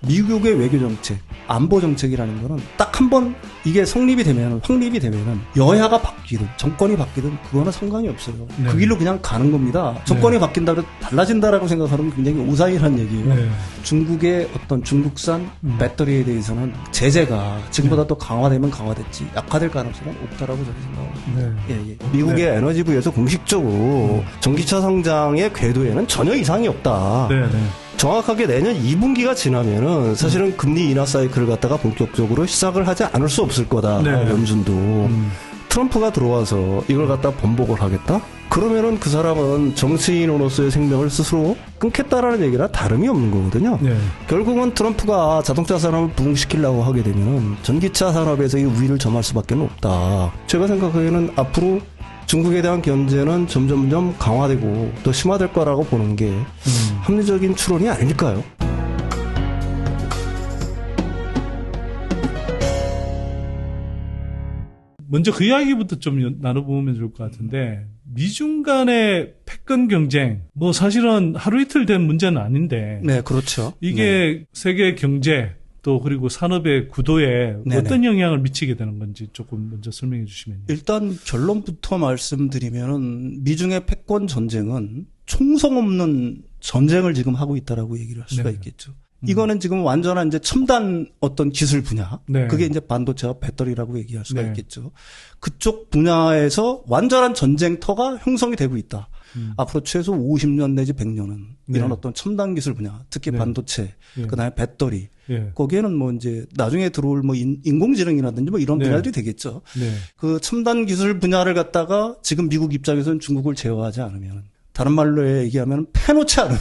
미국의 외교 정책, 안보 정책이라는 거는 딱 한 번 이게 확립이 되면은 여야가 바뀌든 정권이 바뀌든 그거는 상관이 없어요. 네. 그 길로 그냥 가는 겁니다. 정권이 바뀐다고 달라진다라고 생각하면 굉장히 오사이란 얘기예요. 네. 중국의 어떤 중국산 배터리에 대해서는 제재가 지금보다 또 강화되면 강화됐지 약화될 가능성은 없다라고 저는 생각합니다. 네. 예. 미국의 에너지부에서 공식적으로 전기차 성장의 궤도에는 전혀 이상이 없다. 네. 네. 정확하게 내년 2분기가 지나면은 사실은 금리 인하 사이클을 갖다가 본격적으로 시작을 하지 않을 수 없을 거다. 네. 연준도. 트럼프가 들어와서 이걸 갖다 번복을 하겠다? 그러면은 그 사람은 정치인으로서의 생명을 스스로 끊겠다라는 얘기라 다름이 없는 거거든요. 네. 결국은 트럼프가 자동차 산업을 부흥시키려고 하게 되면은 전기차 산업에서의 우위를 점할 수밖에 없다. 제가 생각하기에는 앞으로 중국에 대한 견제는 점점점 강화되고 더 심화될 거라고 보는 게 합리적인 추론이 아닐까요? 먼저 그 이야기부터 좀 나눠보면 좋을 것 같은데, 미중 간의 패권 경쟁, 뭐 사실은 하루 이틀 된 문제는 아닌데, 네, 그렇죠. 이게 세계 경제, 또 그리고 산업의 구도에 네네. 어떤 영향을 미치게 되는 건지 조금 먼저 설명해 주시면요. 일단 결론부터 말씀드리면은 미중의 패권 전쟁은 총성 없는 전쟁을 지금 하고 있다라고 얘기를 할 수가 네. 있겠죠. 이거는 지금 완전한 이제 첨단 어떤 기술 분야. 네. 그게 이제 반도체와 배터리라고 얘기할 수가 네. 있겠죠. 그쪽 분야에서 완전한 전쟁터가 형성이 되고 있다. 앞으로 최소 50년 내지 100년은 이런 네. 어떤 첨단 기술 분야, 특히 네. 반도체, 네. 그다음에 배터리. 예. 거기에는 뭐 이제 나중에 들어올 뭐 인공지능이라든지 뭐 이런 네. 분야들이 되겠죠. 네. 그 첨단 기술 분야를 갖다가 지금 미국 입장에서는 중국을 제어하지 않으면, 다른 말로 얘기하면 패놓지 않으면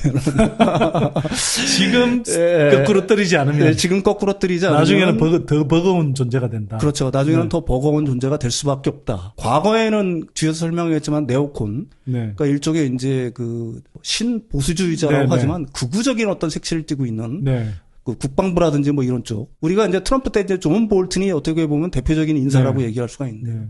지금 예. 거꾸로 떨어지지 않으면 예, 지금 거꾸로 뜨리지 않으면 나중에는 더 버거운 존재가 된다. 그렇죠. 나중에는 네. 더 버거운 존재가 될 수밖에 없다. 과거에는 뒤에서 설명했지만 네오콘, 네. 그러니까 일종의 이제 그 신보수주의자라고 네, 네. 하지만 극우적인 어떤 색채를 띠고 있는 네. 그 국방부라든지 뭐 이런 쪽. 우리가 이제 트럼프 때 이제 존 볼튼이 어떻게 보면 대표적인 인사라고 네. 얘기할 수가 있는데 네.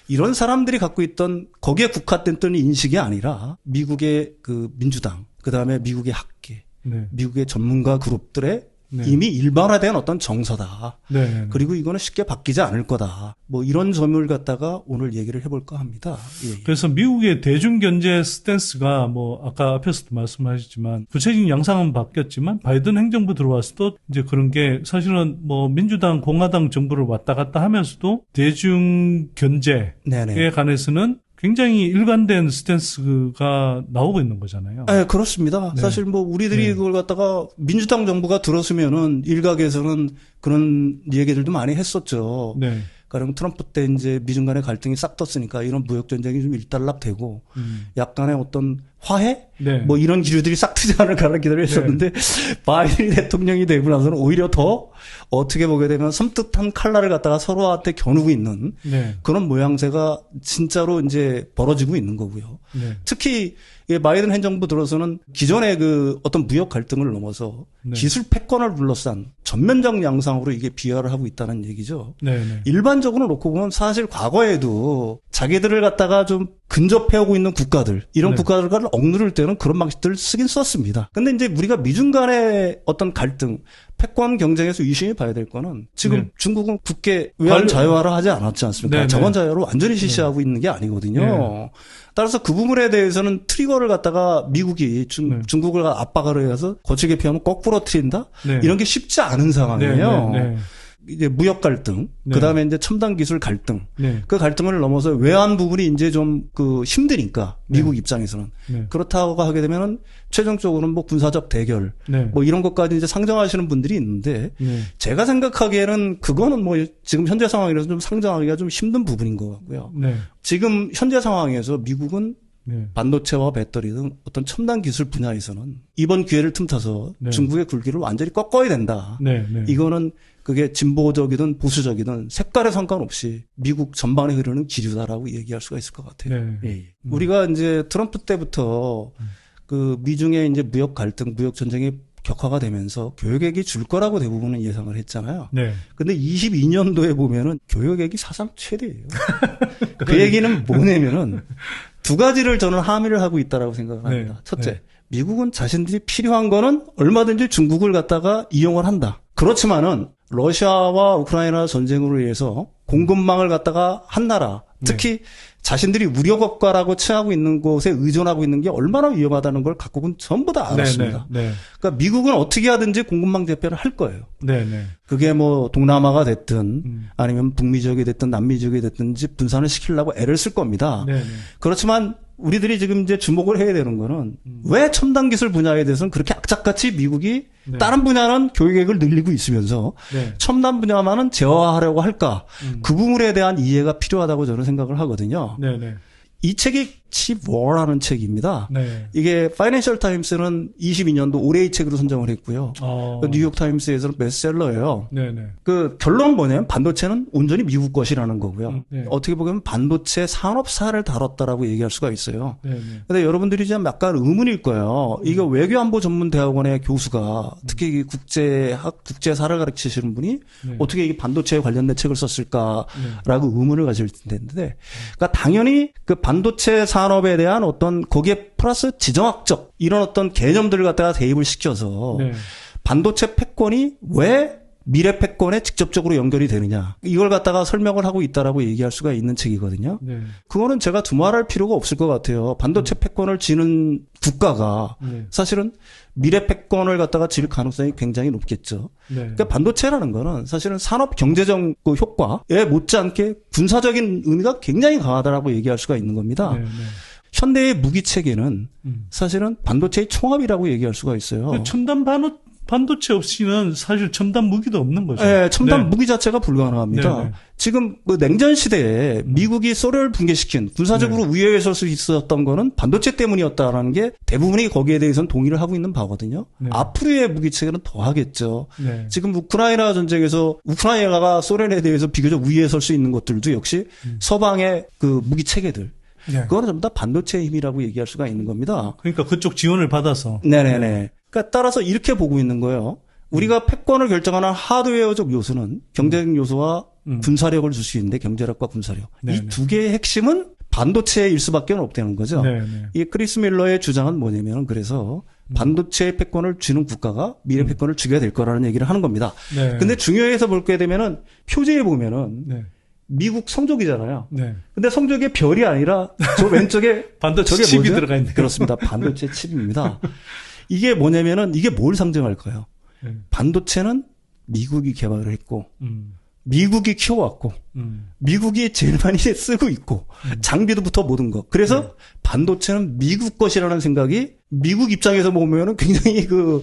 이런 사람들이 갖고 있던 거기에 국한됐던 인식이 아니라 미국의 그 민주당, 그 다음에 미국의 학계, 네. 미국의 전문가 그룹들의 네. 이미 일반화된 어떤 정서다. 네. 그리고 이거는 쉽게 바뀌지 않을 거다. 뭐 이런 점을 갖다가 오늘 얘기를 해볼까 합니다. 예. 그래서 미국의 대중경제 스탠스가 뭐 아까 앞에서도 말씀하셨지만 구체적인 양상은 바뀌었지만 바이든 행정부 들어와서도 이제 그런 게 사실은 뭐 민주당 공화당 정부를 왔다 갔다 하면서도 대중경제에 네네. 관해서는 굉장히 일관된 스탠스가 나오고 있는 거잖아요. 네, 그렇습니다. 네. 사실 뭐 우리들이 네. 그걸 갖다가 민주당 정부가 들었으면은 일각에서는 그런 얘기들도 많이 했었죠. 네. 가령 트럼프 때 이제 미중 간의 갈등이 싹 떴으니까 이런 무역 전쟁이 좀 일단락되고 약간의 어떤 화해? 네. 뭐 이런 기류들이 싹 트지 않을까라는 기대를 했었는데 바이든 대통령이 되고 나서는 오히려 더 어떻게 보게 되면 섬뜩한 칼날을 갖다가 서로한테 겨누고 있는 네. 그런 모양새가 진짜로 이제 벌어지고 있는 거고요. 네. 특히 이 바이든 행정부 들어서는 기존의 그 어떤 무역 갈등을 넘어서 네. 기술 패권을 둘러싼 전면적 양상으로 이게 비화를 하고 있다는 얘기죠. 네. 네. 일반적으로 놓고 보면 사실 과거에도 자기들을 갖다가 좀 근접해오고 있는 국가들, 이런 네. 국가들과를 억누를 때는 그런 방식들을 쓰긴 썼습니다. 근데 이제 우리가 미중 간의 어떤 갈등, 패권 경쟁에서 유심히 봐야 될 거는 지금 네. 중국은 국계 외환 자유화를 하지 않았지 않습니까? 네, 네. 자원 자유화를 완전히 실시하고 있는 게 아니거든요. 네. 따라서 그 부분에 대해서는 트리거를 갖다가 미국이 네. 중국을 압박을 해서 거칠게 피하면 거꾸로 트린다? 네. 이런 게 쉽지 않은 상황이에요. 네. 네. 이제 무역 갈등, 네. 그다음에 이제 첨단 기술 갈등, 네. 그 갈등을 넘어서 외환 부분이 이제 좀 그 힘드니까 미국 네. 입장에서는 네. 그렇다고 하게 되면은 최종적으로는 뭐 군사적 대결, 네. 뭐 이런 것까지 이제 상정하시는 분들이 있는데 네. 제가 생각하기에는 그거는 뭐 지금 현재 상황이라서 좀 상정하기가 좀 힘든 부분인 것 같고요. 네. 지금 현재 상황에서 미국은 네. 반도체와 배터리 등 어떤 첨단 기술 분야에서는 이번 기회를 틈타서 네. 중국의 굴기를 완전히 꺾어야 된다. 네. 네. 이거는 그게 진보적이든 보수적이든 색깔에 상관없이 미국 전반에 흐르는 기류다라고 얘기할 수가 있을 것 같아요. 네. 예. 우리가 이제 트럼프 때부터 그 미중의 이제 무역 갈등, 무역 전쟁이 격화가 되면서 교역액이 줄 거라고 대부분은 예상을 했잖아요. 네. 근데 22년도에 보면은 교역액이 사상 최대예요. 그 얘기는 뭐냐면은 두 가지를 저는 함의를 하고 있다라고 생각을 합니다. 네. 첫째, 네. 미국은 자신들이 필요한 거는 얼마든지 중국을 갖다가 이용을 한다. 그렇지만은 러시아와 우크라이나 전쟁으로 인해서 공급망을 갖다가 한 나라, 특히 자신들이 우려국가라고 칭하고 있는 곳에 의존하고 있는 게 얼마나 위험하다는 걸 각국은 전부 다 알았습니다. 그러니까 미국은 어떻게 하든지 공급망 재편을 할 거예요. 그게 뭐 동남아가 됐든 아니면 북미 지역이 됐든 남미 지역이 됐든지 분산을 시키려고 애를 쓸 겁니다. 그렇지만 우리들이 지금 이제 주목을 해야 되는 거는 왜 첨단 기술 분야에 대해서는 그렇게 악착같이 미국이 다른 분야는 교육액을 늘리고 있으면서 첨단 분야만은 제어하려고 할까? 그 부분에 대한 이해가 필요하다고 저는 생각을 하거든요. 이 책이 칩 워라는 책입니다. 이게 파이낸셜 타임스는 22년도 올해의 책으로 선정을 했고요. 뉴욕 타임스에서는 베스트셀러예요. 그 결론은 뭐냐면 반도체는 온전히 미국 것이라는 거고요. 어떻게 보면 반도체 산업사를 다뤘다라고 얘기할 수가 있어요. 근데 여러분들이 좀 약간 의문일 거예요. 이게 외교안보 전문대학원의 교수가 특히 국제사를 가르치시는 분이 어떻게 이 반도체에 관련된 책을 썼을까라고 의문을 가질 텐데, 그러니까 당연히 그 반도체 산업에 대한 어떤 거기에 플러스 지정학적 이런 어떤 개념들을 갖다가 대입을 시켜서 반도체 패권이 왜 미래 패권에 직접적으로 연결이 되느냐 이걸 갖다가 설명을 하고 있다라고 얘기할 수가 있는 책이거든요. 그거는 제가 두말할 필요가 없을 것 같아요. 반도체 패권을 지는 국가가 사실은 미래 패권을 갖다가 질 가능성이 굉장히 높겠죠. 그러니까 반도체라는 거는 사실은 산업 경제적 그 효과에 못지않게 군사적인 의미가 굉장히 강하다라고 얘기할 수가 있는 겁니다. 현대의 무기 체계는 사실은 반도체의 총합이라고 얘기할 수가 있어요. 첨단 반도체 없이는 사실 첨단 무기도 없는 거죠. 네, 첨단 무기 자체가 불가능합니다. 지금 그 냉전 시대에 미국이 소련을 붕괴시킨 군사적으로 우위에 설 수 있었던 거는 반도체 때문이었다라는 게 대부분이 거기에 대해서는 동의를 하고 있는 바거든요. 앞으로의 무기 체계는 더 하겠죠. 지금 우크라이나 전쟁에서 우크라이나가 소련에 대해서 비교적 우위에 설 수 있는 것들도 역시 서방의 그 무기 체계들. 그거는 전부 다 반도체의 힘이라고 얘기할 수가 있는 겁니다. 그러니까 그쪽 지원을 받아서. 그러니까 따라서 이렇게 보고 있는 거예요. 우리가 패권을 결정하는 하드웨어적 요소는 경제적 요소와 군사력을 줄 수 있는데 경제력과 군사력. 이 두 개의 핵심은 반도체일 수밖에 없다는 거죠. 이 크리스 밀러의 주장은 뭐냐면 그래서 반도체의 패권을 쥐는 국가가 미래 패권을 쥐게 될 거라는 얘기를 하는 겁니다. 근데 중요해서 볼게 되면은 표지에 보면은 미국 성적이잖아요. 근데 성적에 별이 아니라 저 왼쪽에 반도체 칩이 들어가 있네요. 그렇습니다. 반도체 칩입니다. 이게 뭐냐면은 이게 뭘 상징할까요? 반도체는 미국이 개발을 했고 미국이 키워왔고 미국이 제일 많이 쓰고 있고 장비도부터 모든 거. 그래서 반도체는 미국 것이라는 생각이 미국 입장에서 보면은 굉장히 그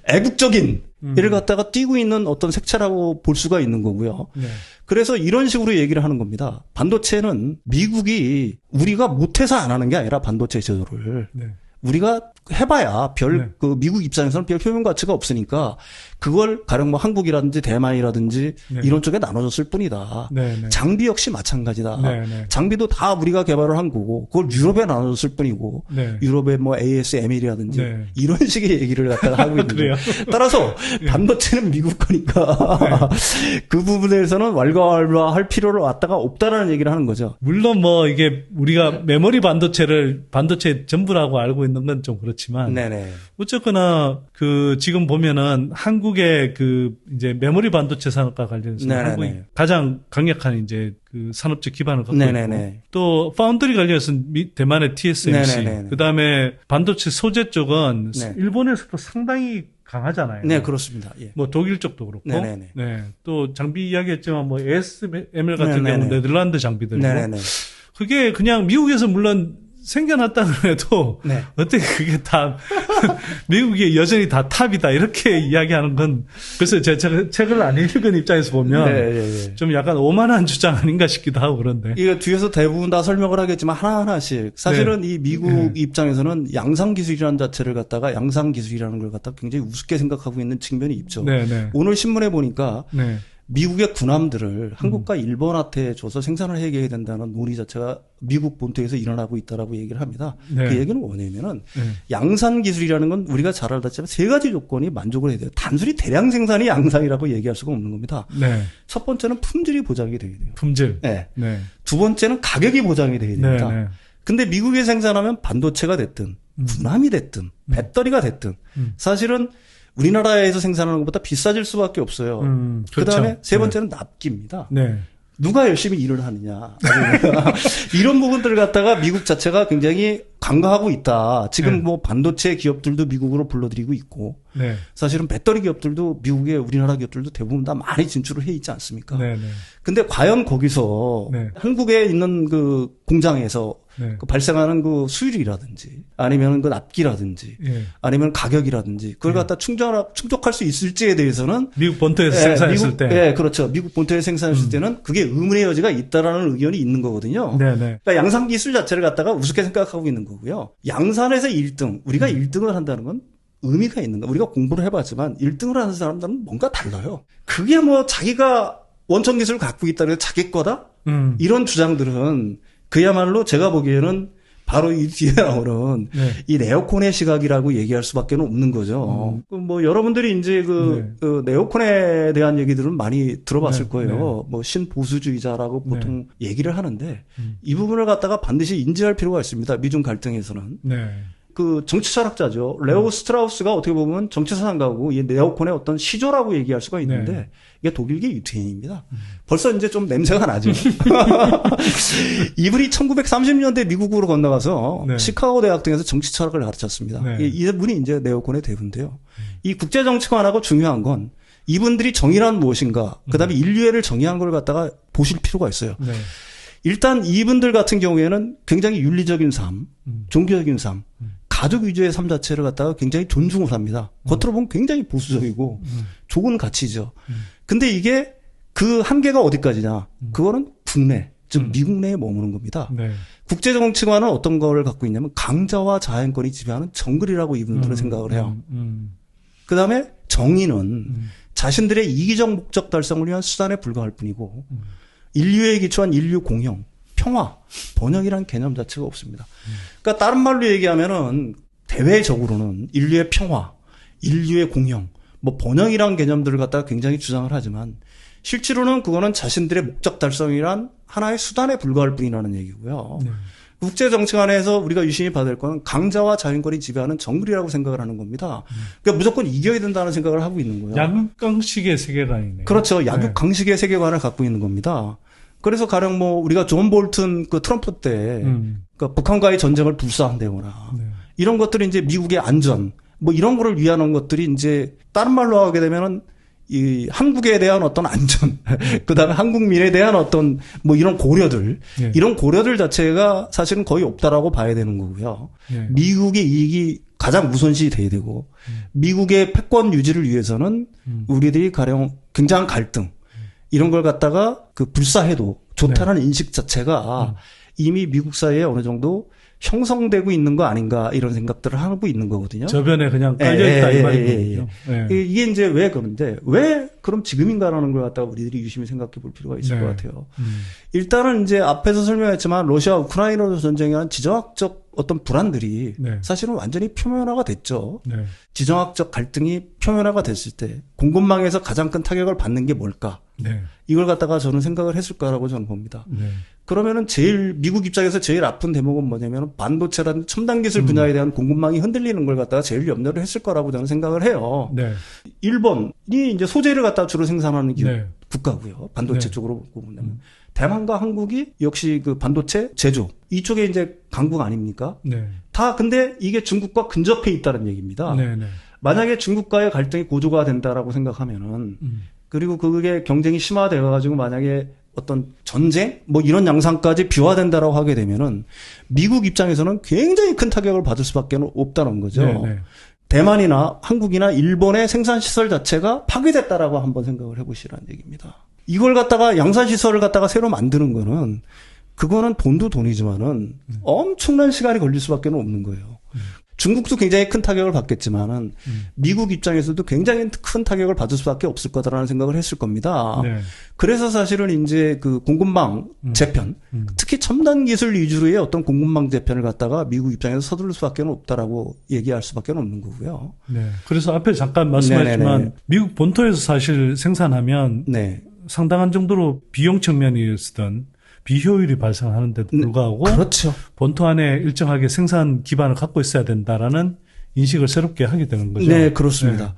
애국적인 이를 갖다가 띄고 있는 어떤 색채라고 볼 수가 있는 거고요. 그래서 이런 식으로 얘기를 하는 겁니다. 반도체는 미국이 우리가 못해서 안 하는 게 아니라 반도체 제조를 우리가 해봐야 그 미국 입장에서는 별 효용 가치가 없으니까 그걸 가령 뭐 한국이라든지 대만이라든지 이런 쪽에 나눠줬을 뿐이다. 장비 역시 마찬가지다. 장비도 다 우리가 개발을 한 거고 그걸 유럽에 나눠줬을 뿐이고 유럽의 뭐 ASM이라든지 이런 식의 얘기를 갖다가 하고 있는 거예요. 따라서 반도체는 미국 거니까 그 부분에서는 왈가왈부할 필요를 갖다가 없다라는 얘기를 하는 거죠. 물론 뭐 이게 우리가 메모리 반도체 전부라고 알고 있는 건 좀 그렇지만 어쨌거나 그 지금 보면은 한국의 그 이제 메모리 반도체 산업과 관련해서 한국이 가장 강력한 이제 그 산업적 기반을 갖고 있고 또 파운드리 관련해서 대만의 TSMC 그다음에 반도체 소재 쪽은 일본에서도 상당히 강하잖아요. 그렇습니다. 뭐 독일 쪽도 그렇고. 또 장비 이야기했지만 뭐 ASML 같은 경우는 네덜란드 장비들이고. 그게 그냥 미국에서 물론 생겨났다고 해도 어떻게 그게 다 미국이 여전히 다 탑이다 이렇게 이야기하는 건 그래서 제가 책을 안 읽은 입장에서 보면 좀 약간 오만한 주장 아닌가 싶기도 하고 그런데 이거 뒤에서 대부분 다 설명을 하겠지만 하나하나씩 사실은 이 미국 입장에서는 양상 기술이라는 자체를 갖다가 양상 기술이라는 걸 갖다가 굉장히 우습게 생각하고 있는 측면이 있죠. 오늘 신문에 보니까 미국의 군함들을 한국과 일본한테 줘서 생산을 해야 된다는 논의 자체가 미국 본토에서 일어나고 있다라고 얘기를 합니다. 그 얘기는 뭐냐면은 양산 기술이라는 건 우리가 잘 알다시피 세 가지 조건이 만족을 해야 돼요. 단순히 대량 생산이 양산이라고 얘기할 수가 없는 겁니다. 첫 번째는 품질이 보장이 돼야 돼요. 품질. 두 번째는 가격이 보장이 돼야 됩니다. 근데 미국에 생산하면 반도체가 됐든 군함이 됐든 배터리가 됐든 사실은 우리나라에서 생산하는 것보다 비싸질 수밖에 없어요. 그다음에 그렇죠. 세 번째는 납기입니다. 네. 누가 열심히 일을 하느냐. 이런 부분들을 갖다가 미국 자체가 굉장히 간과하고 있다. 지금 네. 뭐 반도체 기업들도 미국으로 불러들이고 있고 네. 사실은 배터리 기업들도 미국의 우리나라 기업들도 대부분 다 많이 진출을 해 있지 않습니까? 네. 네. 근데 과연 거기서 네. 한국에 있는 그 공장에서 네. 그 발생하는 그 수율이라든지 아니면 그 납기라든지 예. 아니면 가격이라든지 그걸 갖다 충족할 수 있을지에 대해서는 미국 본토에서 생산했을 미국, 때. 예, 그렇죠. 미국 본토에서 생산했을 때는 그게 의문의 여지가 있다라는 의견이 있는 거거든요. 네, 네. 그러니까 양산 기술 자체를 갖다가 우습게 생각하고 있는 거고요. 양산에서 1등, 우리가 1등을 한다는 건 의미가 있는 거. 우리가 공부를 해봤지만 1등을 하는 사람들은 뭔가 달라요. 그게 뭐 자기가 원천 기술을 갖고 있다는 게 자기 거다? 이런 주장들은 그야말로 제가 보기에는 바로 이 뒤에 나오는 네. 이 네오콘의 시각이라고 얘기할 수밖에 없는 거죠. 뭐 여러분들이 이제 그 네오콘에 대한 얘기들은 많이 들어봤을 네. 거예요. 네. 뭐 신보수주의자라고 보통 얘기를 하는데 이 부분을 갖다가 반드시 인지할 필요가 있습니다. 미중 갈등에서는. 네. 그 정치 철학자죠. 레오 스트라우스가 어떻게 보면 정치 사상가고 이 네오콘의 어떤 시조라고 얘기할 수가 있는데 네. 이게 독일계 유태인입니다. 벌써 이제 좀 냄새가 나죠. 이분이 1930년대 미국으로 건너가서 네. 시카고 대학 등에서 정치 철학을 가르쳤습니다. 네. 이분이 이제 네오콘의 대부인데요. 이 국제 정치관하고 중요한 건 이분들이 정의란 무엇인가, 그다음에 인류애를 정의한 걸 갖다가 보실 필요가 있어요. 네. 일단 이분들 같은 경우에는 굉장히 윤리적인 삶, 종교적인 삶, 가족 위주의 삶 자체를 갖다가 굉장히 존중을 합니다. 겉으로 보면 굉장히 보수적이고 좋은 가치죠. 근데 이게 그 한계가 어디까지냐? 그거는 국내, 즉 미국 내에 머무는 겁니다. 네. 국제정치관은 어떤 걸 갖고 있냐면 강자와 자연권이 지배하는 정글이라고 이분들은 생각을 해요. 그다음에 정의는 자신들의 이기적 목적 달성을 위한 수단에 불과할 뿐이고 인류에 기초한 인류 공형, 평화, 번영이라는 개념 자체가 없습니다. 그러니까 다른 말로 얘기하면은 대외적으로는 인류의 평화, 인류의 공형, 뭐 번영이라는 개념들을 갖다가 굉장히 주장을 하지만 실제로는 그거는 자신들의 목적 달성이란 하나의 수단에 불과할 뿐이라는 얘기고요. 네. 국제정치관에서 우리가 유심히 봐야 될 건 강자와 자연권이 지배하는 정글이라고 생각을 하는 겁니다. 그러니까 무조건 이겨야 된다는 생각을 하고 있는 거예요. 양강식의 세계관이네요. 그렇죠. 약육 네. 강식의 세계관을 갖고 있는 겁니다. 그래서 가령 뭐 우리가 존 볼튼 그 트럼프 때 그러니까 북한과의 전쟁을 불사한다거나 네. 이런 것들이 이제 미국의 안전 뭐 이런 거를 위한 것들이 이제 다른 말로 하게 되면은 이 한국에 대한 어떤 안전, 그다음에 한국민에 대한 어떤 뭐 이런 고려들, 네. 이런 고려들 자체가 사실은 거의 없다라고 봐야 되는 거고요. 네. 미국의 이익이 가장 우선시 돼야 되고 미국의 패권 유지를 위해서는 우리들이 가령 굉장한 갈등 이런 걸 갖다가 그 불사해도 좋다는 인식 자체가 이미 미국 사회에 어느 정도 형성되고 있는 거 아닌가 이런 생각들을 하고 있는 거거든요. 저변에 그냥 깔려있다 이 말이거든요. 이게 이제 왜 그런데 왜 그럼 지금인가라는 걸 갖다가 우리들이 유심히 생각해 볼 필요가 있을 네. 것 같아요. 일단은 이제 앞에서 설명했지만 러시아 우크라이나 전쟁이란 지정학적 어떤 불안들이 네. 사실은 완전히 표면화가 됐죠. 네. 지정학적 갈등이 표면화가 됐을 때 공급망에서 가장 큰 타격을 받는 게 뭘까? 네. 이걸 갖다가 저는 생각을 했을 거라고 저는 봅니다. 네. 그러면은 제일 미국 입장에서 제일 아픈 대목은 뭐냐면 반도체라는 첨단 기술 분야에 대한 공급망이 흔들리는 걸 갖다가 제일 염려를 했을 거라고 저는 생각을 해요. 네. 일본이 이제 소재를 갖다 주로 생산하는 기업 네. 국가고요. 반도체 네. 쪽으로 보면 대만과 한국이 역시 그 반도체 제조 이쪽에 이제 강국 아닙니까? 네. 다 근데 이게 중국과 근접해 있다는 얘기입니다. 네. 네. 만약에 중국과의 갈등이 고조가 된다라고 생각하면은 그리고 그게 경쟁이 심화되어 가지고 만약에 어떤 전쟁 뭐 이런 양상까지 비화된다라고 하게 되면은 미국 입장에서는 굉장히 큰 타격을 받을 수밖에 없다는 거죠. 네. 네. 대만이나 한국이나 일본의 생산 시설 자체가 파괴됐다라고 한번 생각을 해보시라는 얘기입니다. 이걸 갖다가 양산 시설을 갖다가 새로 만드는 거는 그거는 돈도 돈이지만은 엄청난 시간이 걸릴 수밖에 없는 거예요. 중국도 굉장히 큰 타격을 받겠지만은 미국 입장에서도 굉장히 큰 타격을 받을 수밖에 없을 거다라는 생각을 했을 겁니다. 네. 그래서 사실은 이제 그 공급망 재편, 특히 첨단 기술 위주로의 어떤 공급망 재편을 갖다가 미국 입장에서 서두를 수밖에 없다라고 얘기할 수밖에 없는 거고요. 네. 그래서 앞에 잠깐 말씀하셨지만 네네네. 미국 본토에서 사실 생산하면 네. 상당한 정도로 비용 측면이 있었던 비효율이 발생하는데도 불구하고 그렇죠. 본토 안에 일정하게 생산 기반을 갖고 있어야 된다라는 인식을 새롭게 하게 되는 거죠. 네, 그렇습니다.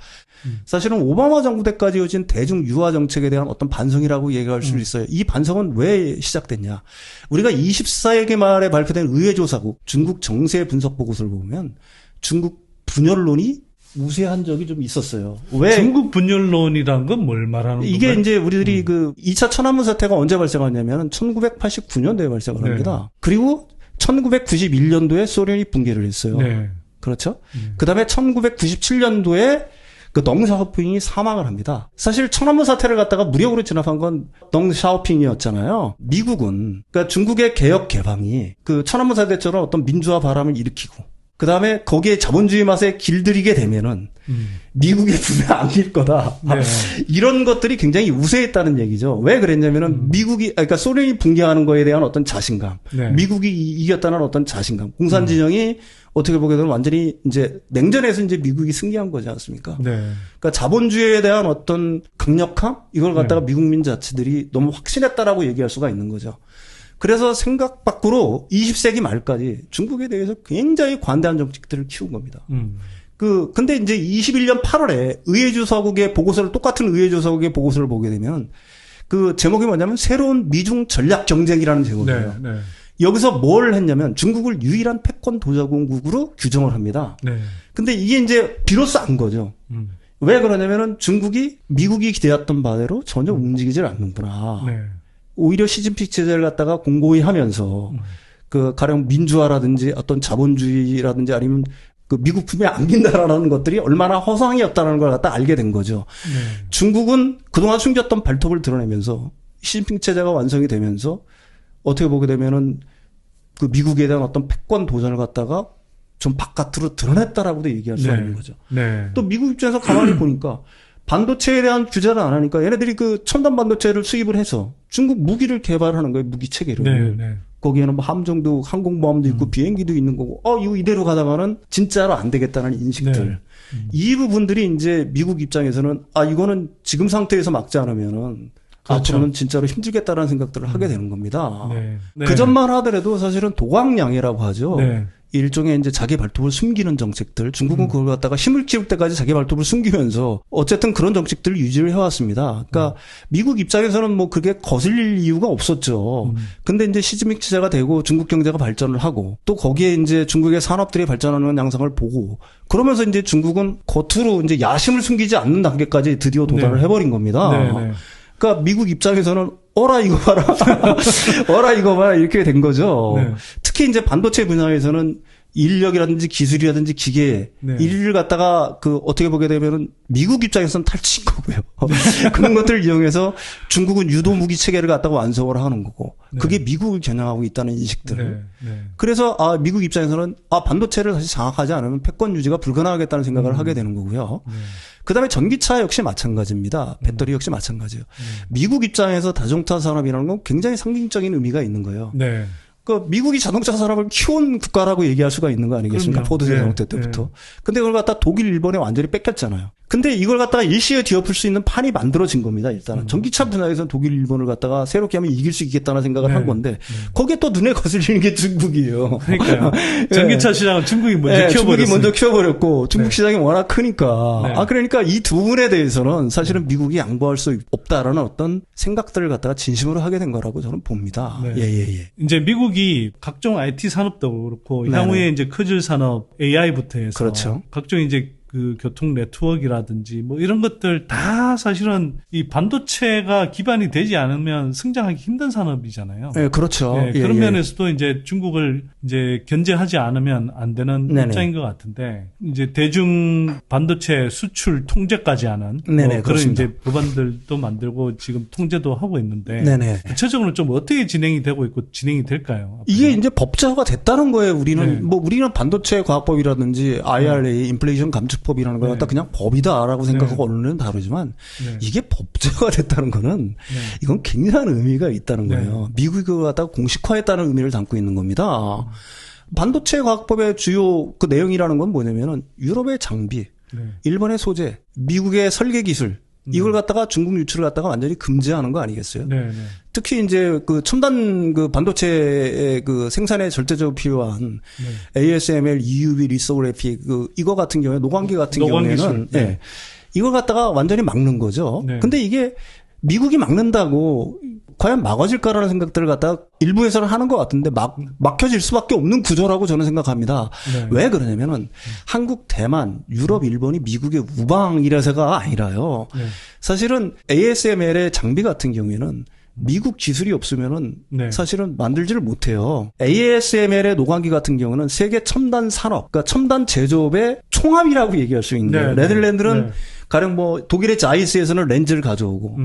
사실은 오바마 정부 때까지 이어진 대중 유화 정책에 대한 어떤 반성이라고 얘기할 수 있어요. 이 반성은 왜 시작됐냐? 우리가 24세기 말에 발표된 의회조사국 중국 정세 분석 보고서를 보면 중국 분열론이 우세한 적이 좀 있었어요. 왜? 중국 분열론이란 건 뭘 말하는 건가요? 이게 이제 우리들이 그 2차 천안문 사태가 언제 발생하냐면 1989년도에 발생을 합니다. 그리고 1991년도에 소련이 붕괴를 했어요. 네. 그렇죠? 그다음에 1997년도에 그 덩샤오핑이 사망을 합니다. 사실 천안문 사태를 갖다가 무력으로 진압한 건 덩샤오핑이었잖아요. 미국은 그러니까 중국의 개혁 개방이 그 천안문 사태처럼 어떤 민주화 바람을 일으키고 그다음에 거기에 자본주의 맛에 길들이게 되면은 미국의 분에 안길 거다. 네. 이런 것들이 굉장히 우세했다는 얘기죠. 왜 그랬냐면은 그러니까 소련이 붕괴하는 거에 대한 어떤 자신감, 네. 미국이 이겼다는 어떤 자신감, 공산 진영이 어떻게 보게 되면 완전히 이제 냉전에서 이제 미국이 승리한 거지 않습니까? 네. 그러니까 자본주의에 대한 어떤 강력함 이걸 갖다가 미국민 자치들이 너무 확신했다라고 얘기할 수가 있는 거죠. 그래서 생각 밖으로 20세기 말까지 중국에 대해서 굉장히 관대한 정책들을 키운 겁니다. 근데 이제 21년 8월에 의회조사국의 보고서를 똑같은 의회조사국의 보고서를 보게 되면 그 제목이 뭐냐면 새로운 미중 전략 경쟁이라는 제목이에요. 네. 네. 여기서 뭘 했냐면 중국을 유일한 패권 도자국으로 규정을 합니다. 네. 근데 이게 이제 비로소 안 거죠. 왜 그러냐면은 중국이 미국이 기대했던 바대로 전혀 움직이질 않는구나. 네. 오히려 시진핑 체제를 갖다가 공고히 하면서 그 가령 민주화라든지 어떤 자본주의라든지 아니면 그 미국 품에 안긴다라는 것들이 얼마나 허상이었다는 걸 갖다 알게 된 거죠. 네. 중국은 그동안 숨겼던 발톱을 드러내면서 시진핑 체제가 완성이 되면서 어떻게 보게 되면은 그 미국에 대한 어떤 패권 도전을 갖다가 좀 바깥으로 드러냈다라고도 얘기할 수가 있는 거죠. 네. 또 미국 입장에서 가만히 보니까 반도체에 대한 규제를 안 하니까 얘네들이 그 첨단 반도체를 수입을 해서 중국 무기를 개발하는 거예요. 무기 체계를. 네. 네. 거기에는 뭐 함정도 항공모함도 있고 비행기도 있는 거고 이거 이대로 가다가는 진짜로 안 되겠다는 인식들. 이 부분들이 이제 미국 입장에서는 이거는 지금 상태에서 막지 않으면은 그렇죠. 앞으로는 진짜로 힘들겠다라는 생각들을 하게 되는 겁니다. 네. 네. 그 전만 하더라도 사실은 도광양해라고 하죠. 네. 일종의 이제 자기 발톱을 숨기는 정책들. 중국은 그걸 갖다가 힘을 키울 때까지 자기 발톱을 숨기면서 어쨌든 그런 정책들을 유지를 해왔습니다. 그러니까 미국 입장에서는 뭐 그게 거슬릴 이유가 없었죠. 근데 이제 시진핑 체제가 되고 중국 경제가 발전을 하고 또 거기에 이제 중국의 산업들이 발전하는 양상을 보고 그러면서 이제 중국은 겉으로 이제 야심을 숨기지 않는 단계까지 드디어 도달을 해버린 겁니다. 네. 그러니까 미국 입장에서는 어라 이거 봐라. 어라 이거 봐라 이렇게 된 거죠. 네. 특히 이제 반도체 분야에서는 인력이라든지 기술이라든지 기계 네. 이를 갖다가 그 어떻게 보게 되면은 미국 입장에서는 탈취인 거고요. 그런 것들을 이용해서 중국은 유도 무기 체계를 갖다가 완성을 하는 거고 그게 미국을 겨냥하고 있다는 인식들. 네. 그래서 미국 입장에서는 반도체를 다시 장악하지 않으면 패권 유지가 불가능하겠다는 생각을 하게 되는 거고요. 그다음에 전기차 역시 마찬가지입니다. 배터리 역시 마찬가지예요. 미국 입장에서 자동차 산업이라는 건 굉장히 상징적인 의미가 있는 거예요. 네. 그 미국이 자동차 산업을 키운 국가라고 얘기할 수가 있는 거 아니겠습니까? 그럼요. 포드 자동차 네. 때부터. 근데 그걸 갖다 독일, 일본에 완전히 뺏겼잖아요. 근데 이걸 갖다가 일시에 뒤엎을 수 있는 판이 만들어진 겁니다. 일단은 전기차 분야에서는 독일, 일본을 갖다가 새롭게 하면 이길 수 있겠다는 생각을 한 건데 거기에 또 눈에 거슬리는 게 중국이에요. 그러니까요. 전기차 시장은 중국이 먼저 키워버렸어요. 중국이 먼저 키워버렸고 중국 시장이 워낙 크니까. 네. 그러니까 이 두 부분에 대해서는 사실은 미국이 양보할 수 없다라는 어떤 생각들을 갖다가 진심으로 하게 된 거라고 저는 봅니다. 네. 예. 이제 미국이 각종 IT 산업도 그렇고 네네. 향후에 이제 커질 산업 AI부터 해서 그렇죠. 각종 이제 그 교통 네트워크라든지 뭐 이런 것들 다 사실은 이 반도체가 기반이 되지 않으면 성장하기 힘든 산업이잖아요. 네, 그렇죠. 예, 그런 면에서도 이제 중국을 이제 견제하지 않으면 안 되는 네네. 입장인 것 같은데 이제 대중 반도체 수출 통제까지 하는 네네, 그런 그렇습니다. 이제 법안들도 만들고 지금 통제도 하고 있는데 네네. 구체적으로 좀 어떻게 진행이 되고 있고 진행이 될까요? 이게 이제 법제화가 됐다는 거예요. 우리는 네. 뭐 우리는 반도체 과학법이라든지 IRA 인플레이션 감축법이라는 걸 갖다 그냥 법이다라고 생각하고 언론은 다루지만 이게 법제화가 됐다는 거는 이건 굉장한 의미가 있다는 거예요. 미국이 그걸 갖다가 공식화했다는 의미를 담고 있는 겁니다. 반도체 과학법의 주요 그 내용이라는 건 뭐냐면은 유럽의 장비, 일본의 소재, 미국의 설계 기술 이걸 갖다가 중국 유출을 갖다가 완전히 금지하는 거 아니겠어요? 네, 네. 특히 이제 그 첨단 그 반도체의 그 생산에 절대적으로 필요한 ASML, EUV 리소그래피 이거 같은 경우에 노광기 같은 경우에는 네. 이걸 갖다가 완전히 막는 거죠. 네. 근데 이게 미국이 막는다고 과연 막아질까라는 생각들을 갖다가 일부에서는 하는 것 같은데 막혀질 수밖에 없는 구조라고 저는 생각합니다. 네. 왜 그러냐면은 한국, 대만, 유럽, 일본이 미국의 우방이라서가 아니라요. 네. 사실은 ASML의 장비 같은 경우에는 미국 기술이 없으면은 네. 사실은 만들지를 못해요. ASML의 노광기 같은 경우는 세계 첨단 산업, 그러니까 첨단 제조업의 총합이라고 얘기할 수 있는 거예요. 네. 네덜란드는 네. 가령 뭐 독일의 자이스에서는 렌즈를 가져오고,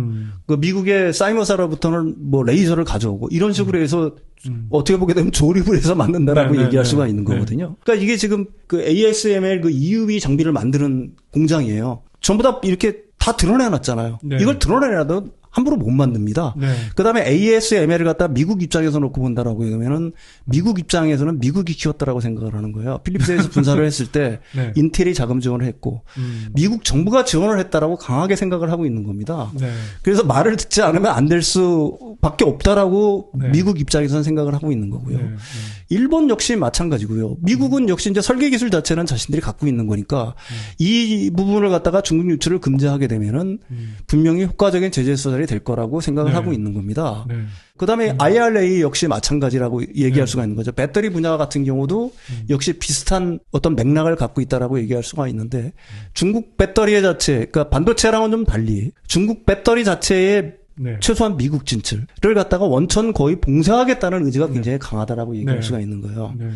그 미국의 사이머사로부터는 뭐 레이저를 가져오고 이런 식으로 해서 어떻게 보게 되면 조립을 해서 만든다라고 네, 얘기할 네, 수가 네. 있는 거거든요. 그러니까 이게 지금 그 ASML 그 EUV 장비를 만드는 공장이에요. 전부 다 이렇게 다 드러내놨잖아요. 네. 이걸 드러내놔도 함부로 못 만듭니다. 네. 그다음에 ASML을 갖다 미국 입장에서 놓고 본다라고 하면은 미국 입장에서는 미국이 키웠다라고 생각을 하는 거예요. 필립스에서 분사를 했을 때 네. 인텔이 자금 지원을 했고 미국 정부가 지원을 했다라고 강하게 생각을 하고 있는 겁니다. 네. 그래서 말을 듣지 않으면 안 될 수밖에 없다라고 네. 미국 입장에서는 생각을 하고 있는 거고요. 네. 일본 역시 마찬가지고요. 미국은 역시 이제 설계 기술 자체는 자신들이 갖고 있는 거니까 이 부분을 갖다가 중국 유출을 금지하게 되면은 분명히 효과적인 제재 수단이 될 거라고 생각을 네. 하고 있는 겁니다. 네. 그다음에 IRA 역시 마찬가지라고 얘기할 수가 있는 거죠. 배터리 분야 같은 경우도 역시 비슷한 어떤 맥락을 갖고 있다라고 얘기할 수가 있는데 중국 배터리 자체, 그러니까 반도체랑은 좀 달리 중국 배터리 자체의 네. 최소한 미국 진출을 갖다가 원천 거의 봉쇄하겠다는 의지가 굉장히 강하다라고 얘기할 네. 수가 있는 거예요. 네.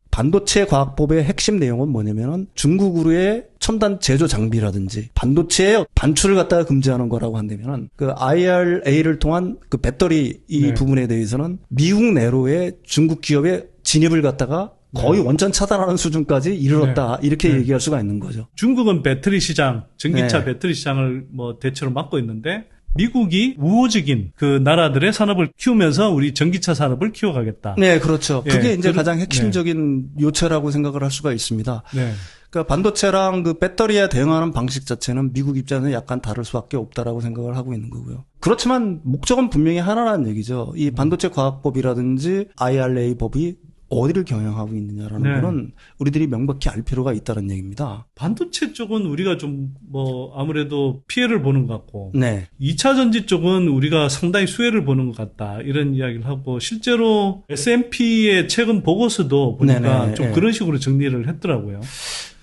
반도체 과학법의 핵심 내용은 뭐냐면은 중국으로의 첨단 제조 장비라든지 반도체의 반출을 갖다가 금지하는 거라고 한다면은 그 IRA를 통한 그 배터리 이 네. 부분에 대해서는 미국 내로의 중국 기업의 진입을 갖다가 거의 원천 차단하는 수준까지 이르렀다 이렇게 네. 얘기할 수가 있는 거죠. 중국은 배터리 시장, 전기차 네. 배터리 시장을 뭐 대체로 맡고 있는데 미국이 우호적인 그 나라들의 산업을 키우면서 우리 전기차 산업을 키워가겠다. 네, 그렇죠. 예, 그게 이제 그런- 가장 핵심적인 요체라고 생각을 할 수가 있습니다. 네. 그러니까 반도체랑 그 배터리에 대응하는 방식 자체는 미국 입장에서는 약간 다를 수밖에 없다라고 생각을 하고 있는 거고요. 그렇지만 목적은 분명히 하나라는 얘기죠. 이 반도체 과학법이라든지 IRA 법이 어디를 경영하고 있느냐라는 네. 거는 우리들이 명백히 알 필요가 있다는 얘기입니다. 반도체 쪽은 우리가 좀 뭐 아무래도 피해를 보는 것 같고 네. 2차 전지 쪽은 우리가 상당히 수혜를 보는 것 같다. 이런 이야기를 하고 실제로 S&P의 최근 보고서도 보니까 네네, 좀 예. 그런 식으로 정리를 했더라고요.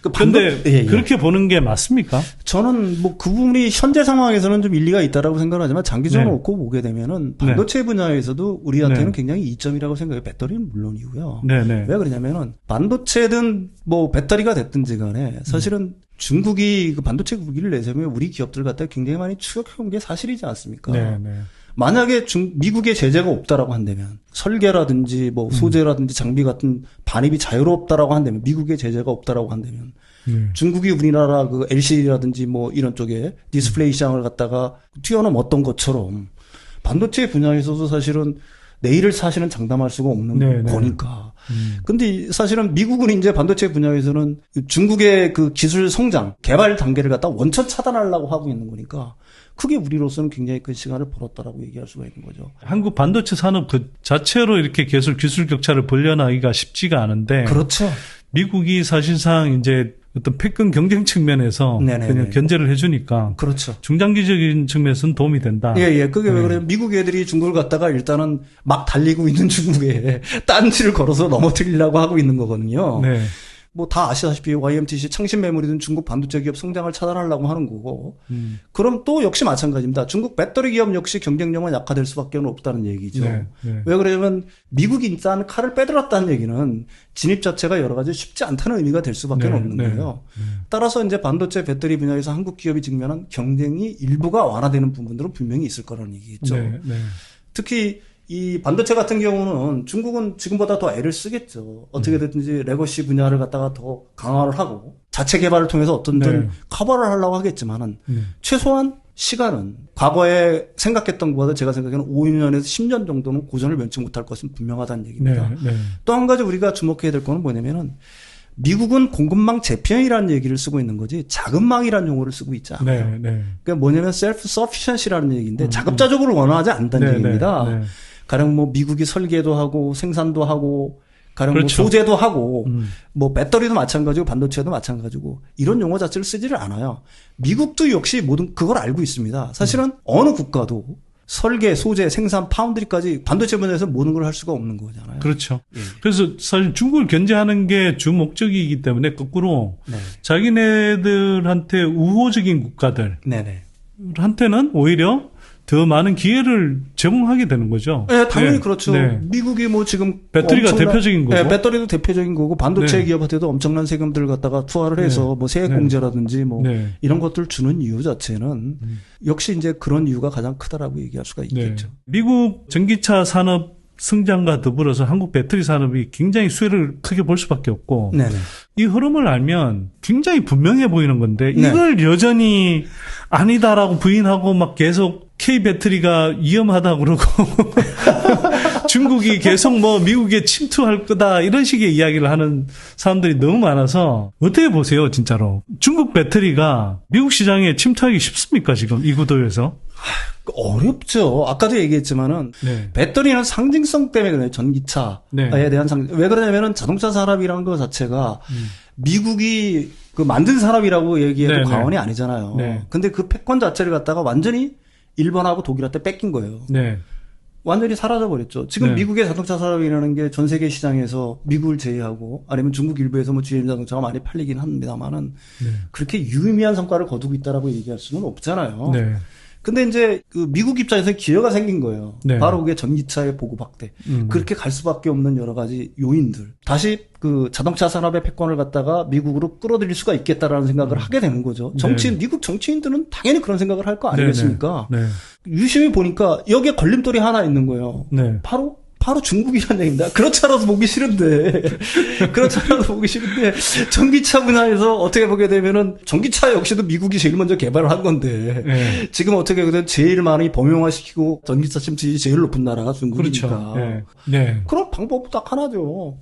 그 그런데 예, 예. 그렇게 보는 게 맞습니까? 저는 뭐 그 부분이 현재 상황에서는 좀 일리가 있다라고 생각을 하지만 장기적으로 네. 놓고 보게 되면은 반도체 분야에서도 우리한테는 네. 굉장히 이점이라고 생각해요. 배터리는 물론이고요. 네네. 왜 그러냐면은 반도체든 뭐 배터리가 됐든지 간에 사실은 중국이 그 반도체 무기를 내세우면 우리 기업들 갖다 굉장히 많이 추격해온 게 사실이지 않습니까? 네네. 만약에 미국의 제재가 없다라고 한다면 설계라든지 뭐 소재라든지 장비 같은 반입이 자유롭다라고 한다면 미국의 제재가 없다라고 한다면 중국이 우리나라 그 LCD라든지 뭐 이런 쪽에 디스플레이 시장을 갖다가 뛰어넘었던 것처럼 반도체 분야에서도 사실은 내일을 사실은 장담할 수가 없는 네네. 거니까. 근데 사실은 미국은 이제 반도체 분야에서는 중국의 그 기술 성장, 개발 단계를 갖다 원천 차단하려고 하고 있는 거니까 크게 우리로서는 굉장히 큰 시간을 벌었다라고 얘기할 수가 있는 거죠. 한국 반도체 산업 그 자체로 이렇게 계속 기술 격차를 벌려나기가 쉽지가 않은데 그렇죠. 미국이 사실상 이제 어떤 패권 경쟁 측면에서 네네네. 그냥 견제를 해주니까 그렇죠. 중장기적인 측면에서는 도움이 된다. 예. 그게 왜 그래요? 미국 애들이 중국을 갖다가 일단은 막 달리고 있는 중국에 딴지를 걸어서 넘어뜨리려고 하고 있는 거거든요. 네. 뭐 다 아시다시피 YMTC 창신 메모리든 중국 반도체 기업 성장을 차단하려고 하는 거고. 그럼 또 역시 마찬가지입니다. 중국 배터리 기업 역시 경쟁력은 약화될 수밖에 없다는 얘기죠. 네. 네. 왜 그러냐면 미국이 일단 칼을 빼들었다는 얘기는 진입 자체가 여러 가지 쉽지 않다는 의미가 될 수밖에 네, 없는 네, 거예요. 따라서 이제 반도체 배터리 분야에서 한국 기업이 직면한 경쟁이 일부가 완화되는 부분들은 분명히 있을 거라는 얘기겠죠. 네. 네. 특히 이 반도체 같은 경우는 중국은 지금보다 더 애를 쓰겠죠. 어떻게 됐든지 레거시 분야를 갖다가 더 강화를 하고 자체 개발을 통해서 어떤든 네. 커버를 하려고 하겠지만은 최소한 시간은 과거에 생각했던 것보다 제가 생각에는 5년에서 10년 정도는 고전을 면치 못할 것은 분명하다는 얘기입니다. 네. 또 한 가지 우리가 주목해야 될 거는 뭐냐면은 미국은 공급망 재편이라는 얘기를 쓰고 있는 거지 자급망이라는 용어를 쓰고 있지 않아요. 네, 네. 그러니까 뭐냐면 self-sufficiency라는 얘기인데 자급자족을 원하지 않는다는 네, 얘기입니다. 네, 네. 가령 뭐 미국이 설계도 하고 생산도 하고 가령 그렇죠. 뭐 소재도 하고 뭐 배터리도 마찬가지고 반도체도 마찬가지고 이런 용어 자체를 쓰지를 않아요. 미국도 역시 모든 그걸 알고 있습니다. 사실은 어느 국가도 설계, 소재, 생산, 파운드리까지 반도체 분야에서 모든 걸 할 수가 없는 거잖아요. 그렇죠. 그래서 사실 중국을 견제하는 게 주 목적이기 때문에 거꾸로 네. 자기네들한테 우호적인 국가들 네네. 한테는 오히려 더 많은 기회를 제공하게 되는 거죠. 네, 당연히 네. 그렇죠. 네. 미국이 뭐 지금 배터리가 대표적인 거고. 네, 배터리도 대표적인 거고 반도체 네. 기업한테도 엄청난 세금들을 갖다가 투하를 해서 네. 뭐 세액 네. 공제라든지 뭐 네. 이런 것들을 주는 이유 자체는 역시 이제 그런 이유가 가장 크다라고 얘기할 수가 있겠죠. 네. 미국 전기차 산업 성장과 더불어서 한국 배터리 산업이 굉장히 수혜를 크게 볼 수밖에 없고 네네. 이 흐름을 알면 굉장히 분명해 보이는 건데 네. 이걸 여전히 아니다라고 부인하고 막 계속 K 배터리가 위험하다 그러고 중국이 계속 뭐 미국에 침투할 거다 이런 식의 이야기를 하는 사람들이 너무 많아서 어떻게 보세요 진짜로 중국 배터리가 미국 시장에 침투하기 쉽습니까 지금 이 구도에서? 어렵죠. 아까도 얘기했지만은 네. 배터리는 상징성 때문에 그래요. 전기차에 네. 대한 왜 그러냐면은 자동차 산업이라는 것 자체가 미국이 그 만든 산업이라고 얘기해도 네, 과언이 네. 아니잖아요. 네. 근데 그 패권 자체를 갖다가 완전히 일본하고 독일한테 뺏긴 거예요. 네. 완전히 사라져 버렸죠. 지금 네. 미국의 자동차 산업이라는 게 전 세계 시장에서 미국을 제외하고 아니면 중국 일부에서 뭐 GM 자동차가 많이 팔리긴 합니다만은 네. 그렇게 유의미한 성과를 거두고 있다라고 얘기할 수는 없잖아요. 네. 근데 이제 그 미국 입장에서 기회가 생긴 거예요. 네. 바로 그게 전기차의 보급 확대. 그렇게 갈 수밖에 없는 여러 가지 요인들. 다시 그 자동차 산업의 패권을 갖다가 미국으로 끌어들일 수가 있겠다라는 생각을 하게 되는 거죠. 정치인, 미국 정치인들은 당연히 그런 생각을 할 거 아니겠습니까? 네. 유심히 보니까 여기에 걸림돌이 하나 있는 거예요. 네. 바로 중국이라는 얘기입니다. 그렇지 않아도 보기 싫은데. 그렇지 않아도 보기 싫은데, 전기차 분야에서 어떻게 보게 되면은, 전기차 역시도 미국이 제일 먼저 개발을 한 건데, 네. 지금 어떻게 보면 제일 많이 범용화시키고 전기차 침투율이 제일 높은 나라가 중국이니까. 그렇죠. 네. 네. 그럼 방법 딱 하나죠.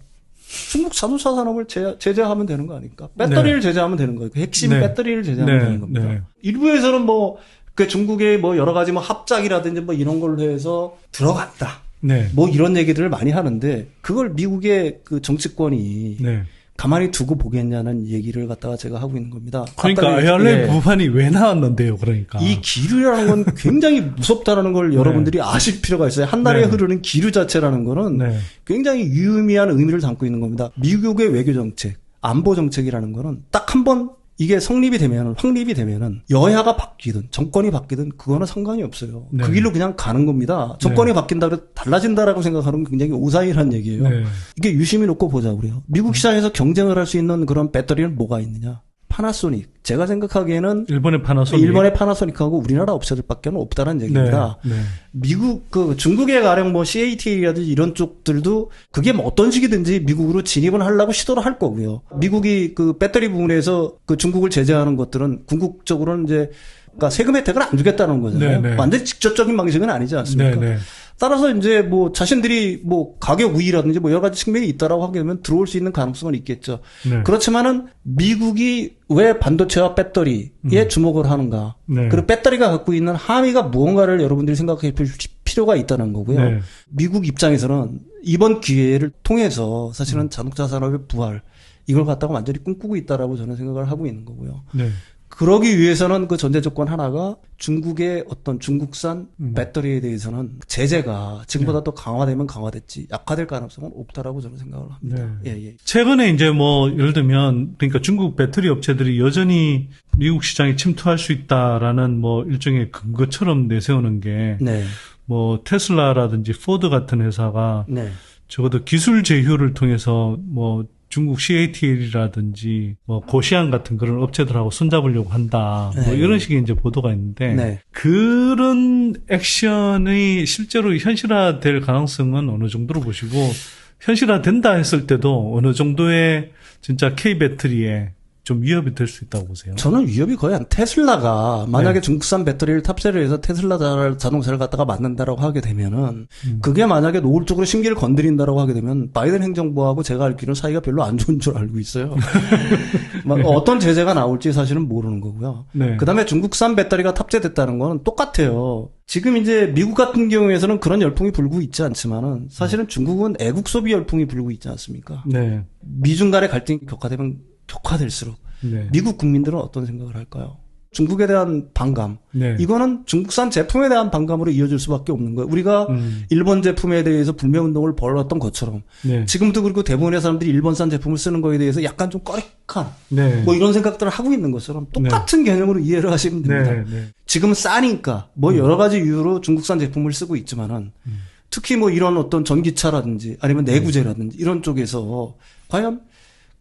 중국 자동차 산업을 제재하면 되는 거 아닙니까? 배터리를 제재하면 되는 거예요. 핵심 네. 배터리를 제재하면 네. 되는 겁니다. 네. 일부에서는 뭐, 그 중국의 뭐 여러 가지 뭐 합작이라든지 뭐 이런 걸로 해서 들어갔다. 네. 뭐 이런 얘기들을 많이 하는데 그걸 미국의 그 정치권이 네. 가만히 두고 보겠냐는 얘기를 갖다가 제가 하고 있는 겁니다. 그러니까 아까 아열레 예. 부판이 왜 나왔는데요, 그러니까. 이 기류라는 건 굉장히 무섭다라는 걸 여러분들이 아실 필요가 있어요. 한 달에 네. 흐르는 기류 자체라는 거는 네. 굉장히 유의미한 의미를 담고 있는 겁니다. 미국의 외교 정책, 안보 정책이라는 거는 딱 한 번 이게 확립이 되면은 여야가 바뀌든 정권이 바뀌든 그거는 상관이 없어요. 네. 그 길로 그냥 가는 겁니다. 정권이 바뀐다 그래도 달라진다라고 생각하는 건 굉장히 오사이라는 얘기예요. 네. 이게 유심히 놓고 보자고요. 미국 시장에서 경쟁을 할 수 있는 그런 배터리는 뭐가 있느냐? 파나소닉. 제가 생각하기에는 일본의 파나소닉. 일본의 파나소닉하고 우리나라 업체들밖에 없다는 얘기입니다. 네. 네. 미국 중국의 가령 뭐 CATL이라든지 이런 쪽들도 그게 뭐 어떤 식이든지 미국으로 진입은 하려고 시도를 할 거고요. 미국이 그 배터리 부분에서 그 중국을 제재하는 것들은 궁극적으로는 이제 그러니까 세금 혜택을 안 주겠다는 거잖아요. 네, 네. 완전히 직접적인 방식은 아니지 않습니까? 네, 네. 따라서 이제 뭐 자신들이 뭐 가격 우위라든지 뭐 여러 가지 측면이 있다라고 하게 되면 들어올 수 있는 가능성은 있겠죠. 네. 그렇지만은 미국이 왜 반도체와 배터리에 주목을 하는가? 네. 그리고 배터리가 갖고 있는 함의가 무언가를 여러분들이 생각해 볼 필요가 있다는 거고요. 네. 미국 입장에서는 이번 기회를 통해서 사실은 자동차 산업의 부활 이걸 갖다가 완전히 꿈꾸고 있다라고 저는 생각을 하고 있는 거고요. 네. 그러기 위해서는 그 전제 조건 하나가 중국의 어떤 중국산 배터리에 대해서는 제재가 지금보다 더 강화되면 강화됐지 약화될 가능성은 없다라고 저는 생각을 합니다. 네. 예. 최근에 이제 뭐 예를 들면 그러니까 중국 배터리 업체들이 여전히 미국 시장에 침투할 수 있다라는 뭐 일종의 근거처럼 내세우는 게 네. 뭐 테슬라라든지 포드 같은 회사가 네. 적어도 기술 제휴를 통해서 뭐 중국 CATL이라든지 뭐 고시안 같은 그런 업체들하고 손잡으려고 한다. 뭐 네. 이런 식의 이제 보도가 있는데 네. 그런 액션이 실제로 현실화될 가능성은 어느 정도로 보시고 현실화된다 했을 때도 어느 정도의 진짜 K 배터리에 좀 위협이 될 수 있다고 보세요? 저는 위협이 거의 안. 테슬라가 만약에 중국산 배터리를 탑재를 해서 테슬라 자동차를 갖다가 만든다라고 하게 되면은 그게 만약에 노골적으로 심기를 건드린다라고 하게 되면 바이든 행정부하고 제가 알기로는 사이가 별로 안 좋은 줄 알고 있어요. 어떤 제재가 나올지 사실은 모르는 거고요. 네. 그다음에 중국산 배터리가 탑재됐다는 건 똑같아요. 지금 이제 미국 같은 경우에서는 그런 열풍이 불고 있지 않지만은 사실은 중국은 애국 소비 열풍이 불고 있지 않습니까? 네. 미중 간의 갈등이 격화될수록 네. 미국 국민들은 어떤 생각을 할까요? 중국에 대한 반감. 네. 이거는 중국산 제품에 대한 반감으로 이어질 수밖에 없는 거예요. 우리가 일본 제품에 대해서 불매운동을 벌였던 것처럼 네. 지금도 그리고 대부분의 사람들이 일본산 제품을 쓰는 거에 대해서 약간 좀 꺼리한 네. 뭐 이런 생각들을 하고 있는 것처럼 똑같은 개념으로 이해를 하시면 됩니다. 네. 네. 지금 싸니까 뭐 여러 가지 이유로 중국산 제품을 쓰고 있지만은 특히 뭐 이런 어떤 전기차라든지 아니면 내구재라든지 이런 쪽에서 과연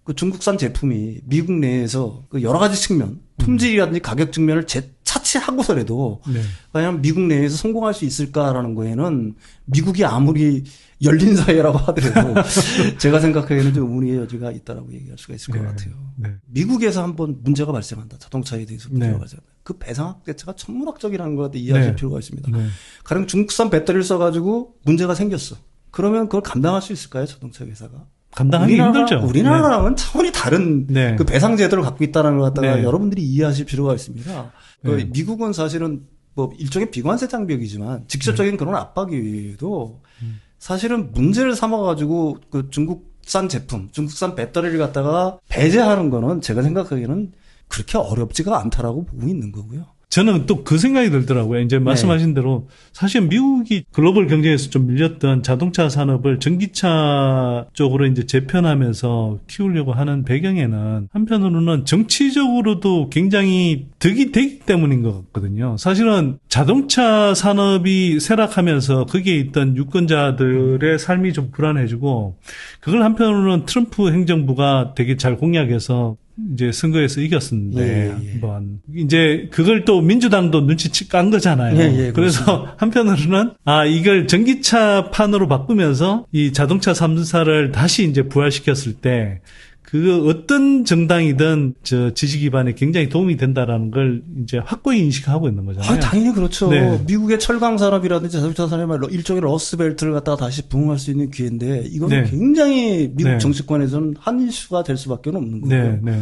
그 중국산 제품이 미국 내에서 그 여러 가지 측면, 품질이라든지 가격 측면을 차치하고서라도 네. 과연 미국 내에서 성공할 수 있을까라는 거에는 미국이 아무리 열린 사회라고 하더라도 제가 생각하기에는 좀 의문의 여지가 있다라고 얘기할 수가 있을 것 같아요. 네. 미국에서 한번 문제가 발생한다. 자동차에 대해서 문제가 네. 발생한다. 그 배상학 자체가 천문학적이라는 걸 이해하실 네. 필요가 있습니다. 네. 가령 중국산 배터리를 써가지고 문제가 생겼어. 그러면 그걸 감당할 수 있을까요? 자동차 회사가? 감당하기 힘들죠. 우리나라랑은 차원이 다른 네. 그 배상 제도를 갖고 있다는 걸 갖다가 네. 여러분들이 이해하실 필요가 있습니다. 그 네. 미국은 사실은 뭐 일종의 비관세 장벽이지만 직접적인 그런 압박이도 사실은 문제를 삼아가지고 그 중국산 제품, 중국산 배터리를 갖다가 배제하는 거는 제가 생각하기에는 그렇게 어렵지가 않다라고 보고 있는 거고요. 저는 또 그 생각이 들더라고요. 이제 말씀하신 대로 사실 미국이 글로벌 경제에서 좀 밀렸던 자동차 산업을 전기차 쪽으로 이제 재편하면서 키우려고 하는 배경에는 한편으로는 정치적으로도 굉장히 득이 되기 때문인 것 같거든요. 사실은 자동차 산업이 쇠락하면서 거기에 있던 유권자들의 삶이 좀 불안해지고 그걸 한편으로는 트럼프 행정부가 되게 잘 공략해서 이제 선거에서 이겼었는데 한번 이제 그걸 또 민주당도 눈치 깐 거잖아요. 그래서 한편으로는 이걸 전기차판으로 바꾸면서 이 자동차 3사를 다시 이제 부활시켰을 때 그 어떤 정당이든 저 지지 기반에 굉장히 도움이 된다라는 걸 이제 확고히 인식하고 있는 거잖아요. 당연히 그렇죠. 네. 미국의 철강 산업이라든지 자동차 산업이 일종의 러스트벨트를 갖다가 다시 부흥할 수 있는 기회인데 이거는 네. 굉장히 미국 네. 정치권에서는 한 이슈가 될 수밖에 없는 거고요. 네.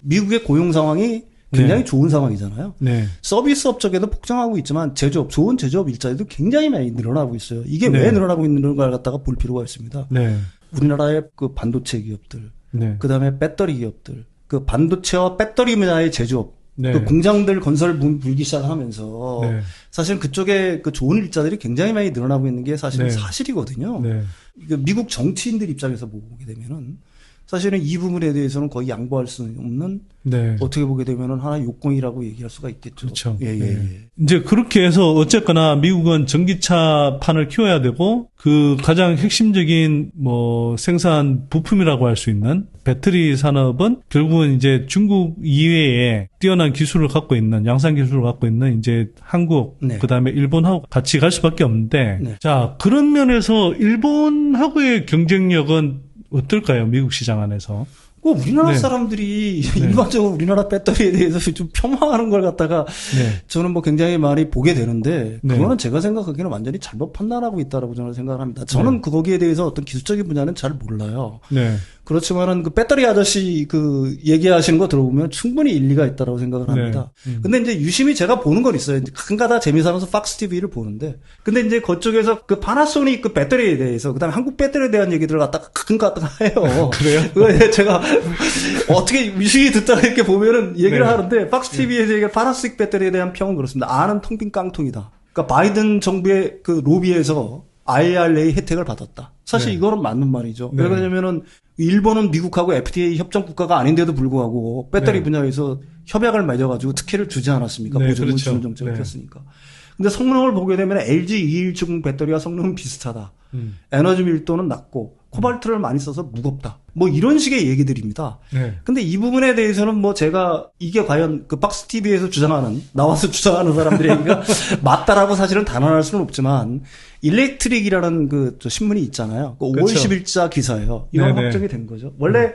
미국의 고용 상황이 굉장히 좋은 상황이잖아요. 네. 서비스 업적에도 폭증하고 있지만 좋은 제조업 일자리도 굉장히 많이 늘어나고 있어요. 이게 네. 왜 늘어나고 있는가를 갖다가 볼 필요가 있습니다. 네. 우리나라의 그 반도체 기업들, 네. 그 다음에 배터리 기업들, 그 반도체와 배터리 분야의 제조업, 네. 그 공장들 건설 불기 시작하면서 네. 사실 그쪽에 그 좋은 일자들이 굉장히 많이 늘어나고 있는 게 사실은 네. 사실이거든요. 네. 미국 정치인들 입장에서 보게 되면은 사실은 이 부분에 대해서는 거의 양보할 수 없는 네. 어떻게 보게 되면은 하나의 요건이라고 얘기할 수가 있겠죠. 그렇죠. 예. 이제 그렇게 해서 어쨌거나 미국은 전기차판을 키워야 되고 그 가장 핵심적인 뭐 생산 부품이라고 할 수 있는 배터리 산업은 결국은 이제 중국 이외에 뛰어난 기술을 갖고 있는 양산 기술을 갖고 있는 이제 한국 네. 그다음에 일본하고 같이 갈 수밖에 없는데 네. 자, 그런 면에서 일본하고의 경쟁력은 어떨까요? 미국 시장 안에서. 우리나라 네. 사람들이 일반적으로 우리나라 배터리에 대해서 좀 폄하하는 걸 갖다가 네. 저는 뭐 굉장히 많이 보게 되는데 네. 그거는 제가 생각하기에는 완전히 잘못 판단하고 있다라고 저는 생각을 합니다. 저는 거기에 대해서 어떤 기술적인 분야는 잘 몰라요. 네. 그렇지만은 그 배터리 아저씨 그 얘기하시는 거 들어보면 충분히 일리가 있다라고 생각을 합니다. 근데 이제 유심히 제가 보는 건 있어요. 이제 가끔가다 재미삼아서 팍스 TV를 보는데, 근데 이제 그쪽에서 그 파나소닉 그 배터리에 대해서, 그다음에 한국 배터리에 대한 얘기들을 갖다가 가끔가다 해요. 그래요? 그거 제가 어떻게 유심히 듣다가 이렇게 보면은 얘기를 네. 하는데, 팍스 TV에서 얘기할 파나소닉 배터리에 대한 평은 그렇습니다. 아는 텅 빈 깡통이다. 그러니까 바이든 정부의 그 로비에서 IRA 혜택을 받았다. 사실 네. 이거는 맞는 말이죠. 네. 왜냐면은 일본은 미국하고 FTA 협정 국가가 아닌데도 불구하고 배터리 네. 분야에서 협약을 맺어가지고 특혜를 주지 않았습니까? 네, 보조금을 그렇죠. 주는 정책을 네. 폈으니까. 근데 성능을 보게 되면 LG 217 배터리와 성능은 비슷하다. 에너지 밀도는 낮고 코발트를 많이 써서 무겁다. 뭐 이런 식의 얘기들입니다. 네. 근데 이 부분에 대해서는 뭐 제가 이게 과연 그 박스 TV에서 나와서 주장하는 사람들의 얘기가 맞다라고 사실은 단언할 수는 없지만 일렉트릭이라는 그 저 신문이 있잖아요. 그 5월 그렇죠. 10일자 기사예요. 이건 네네. 확정이 된 거죠. 원래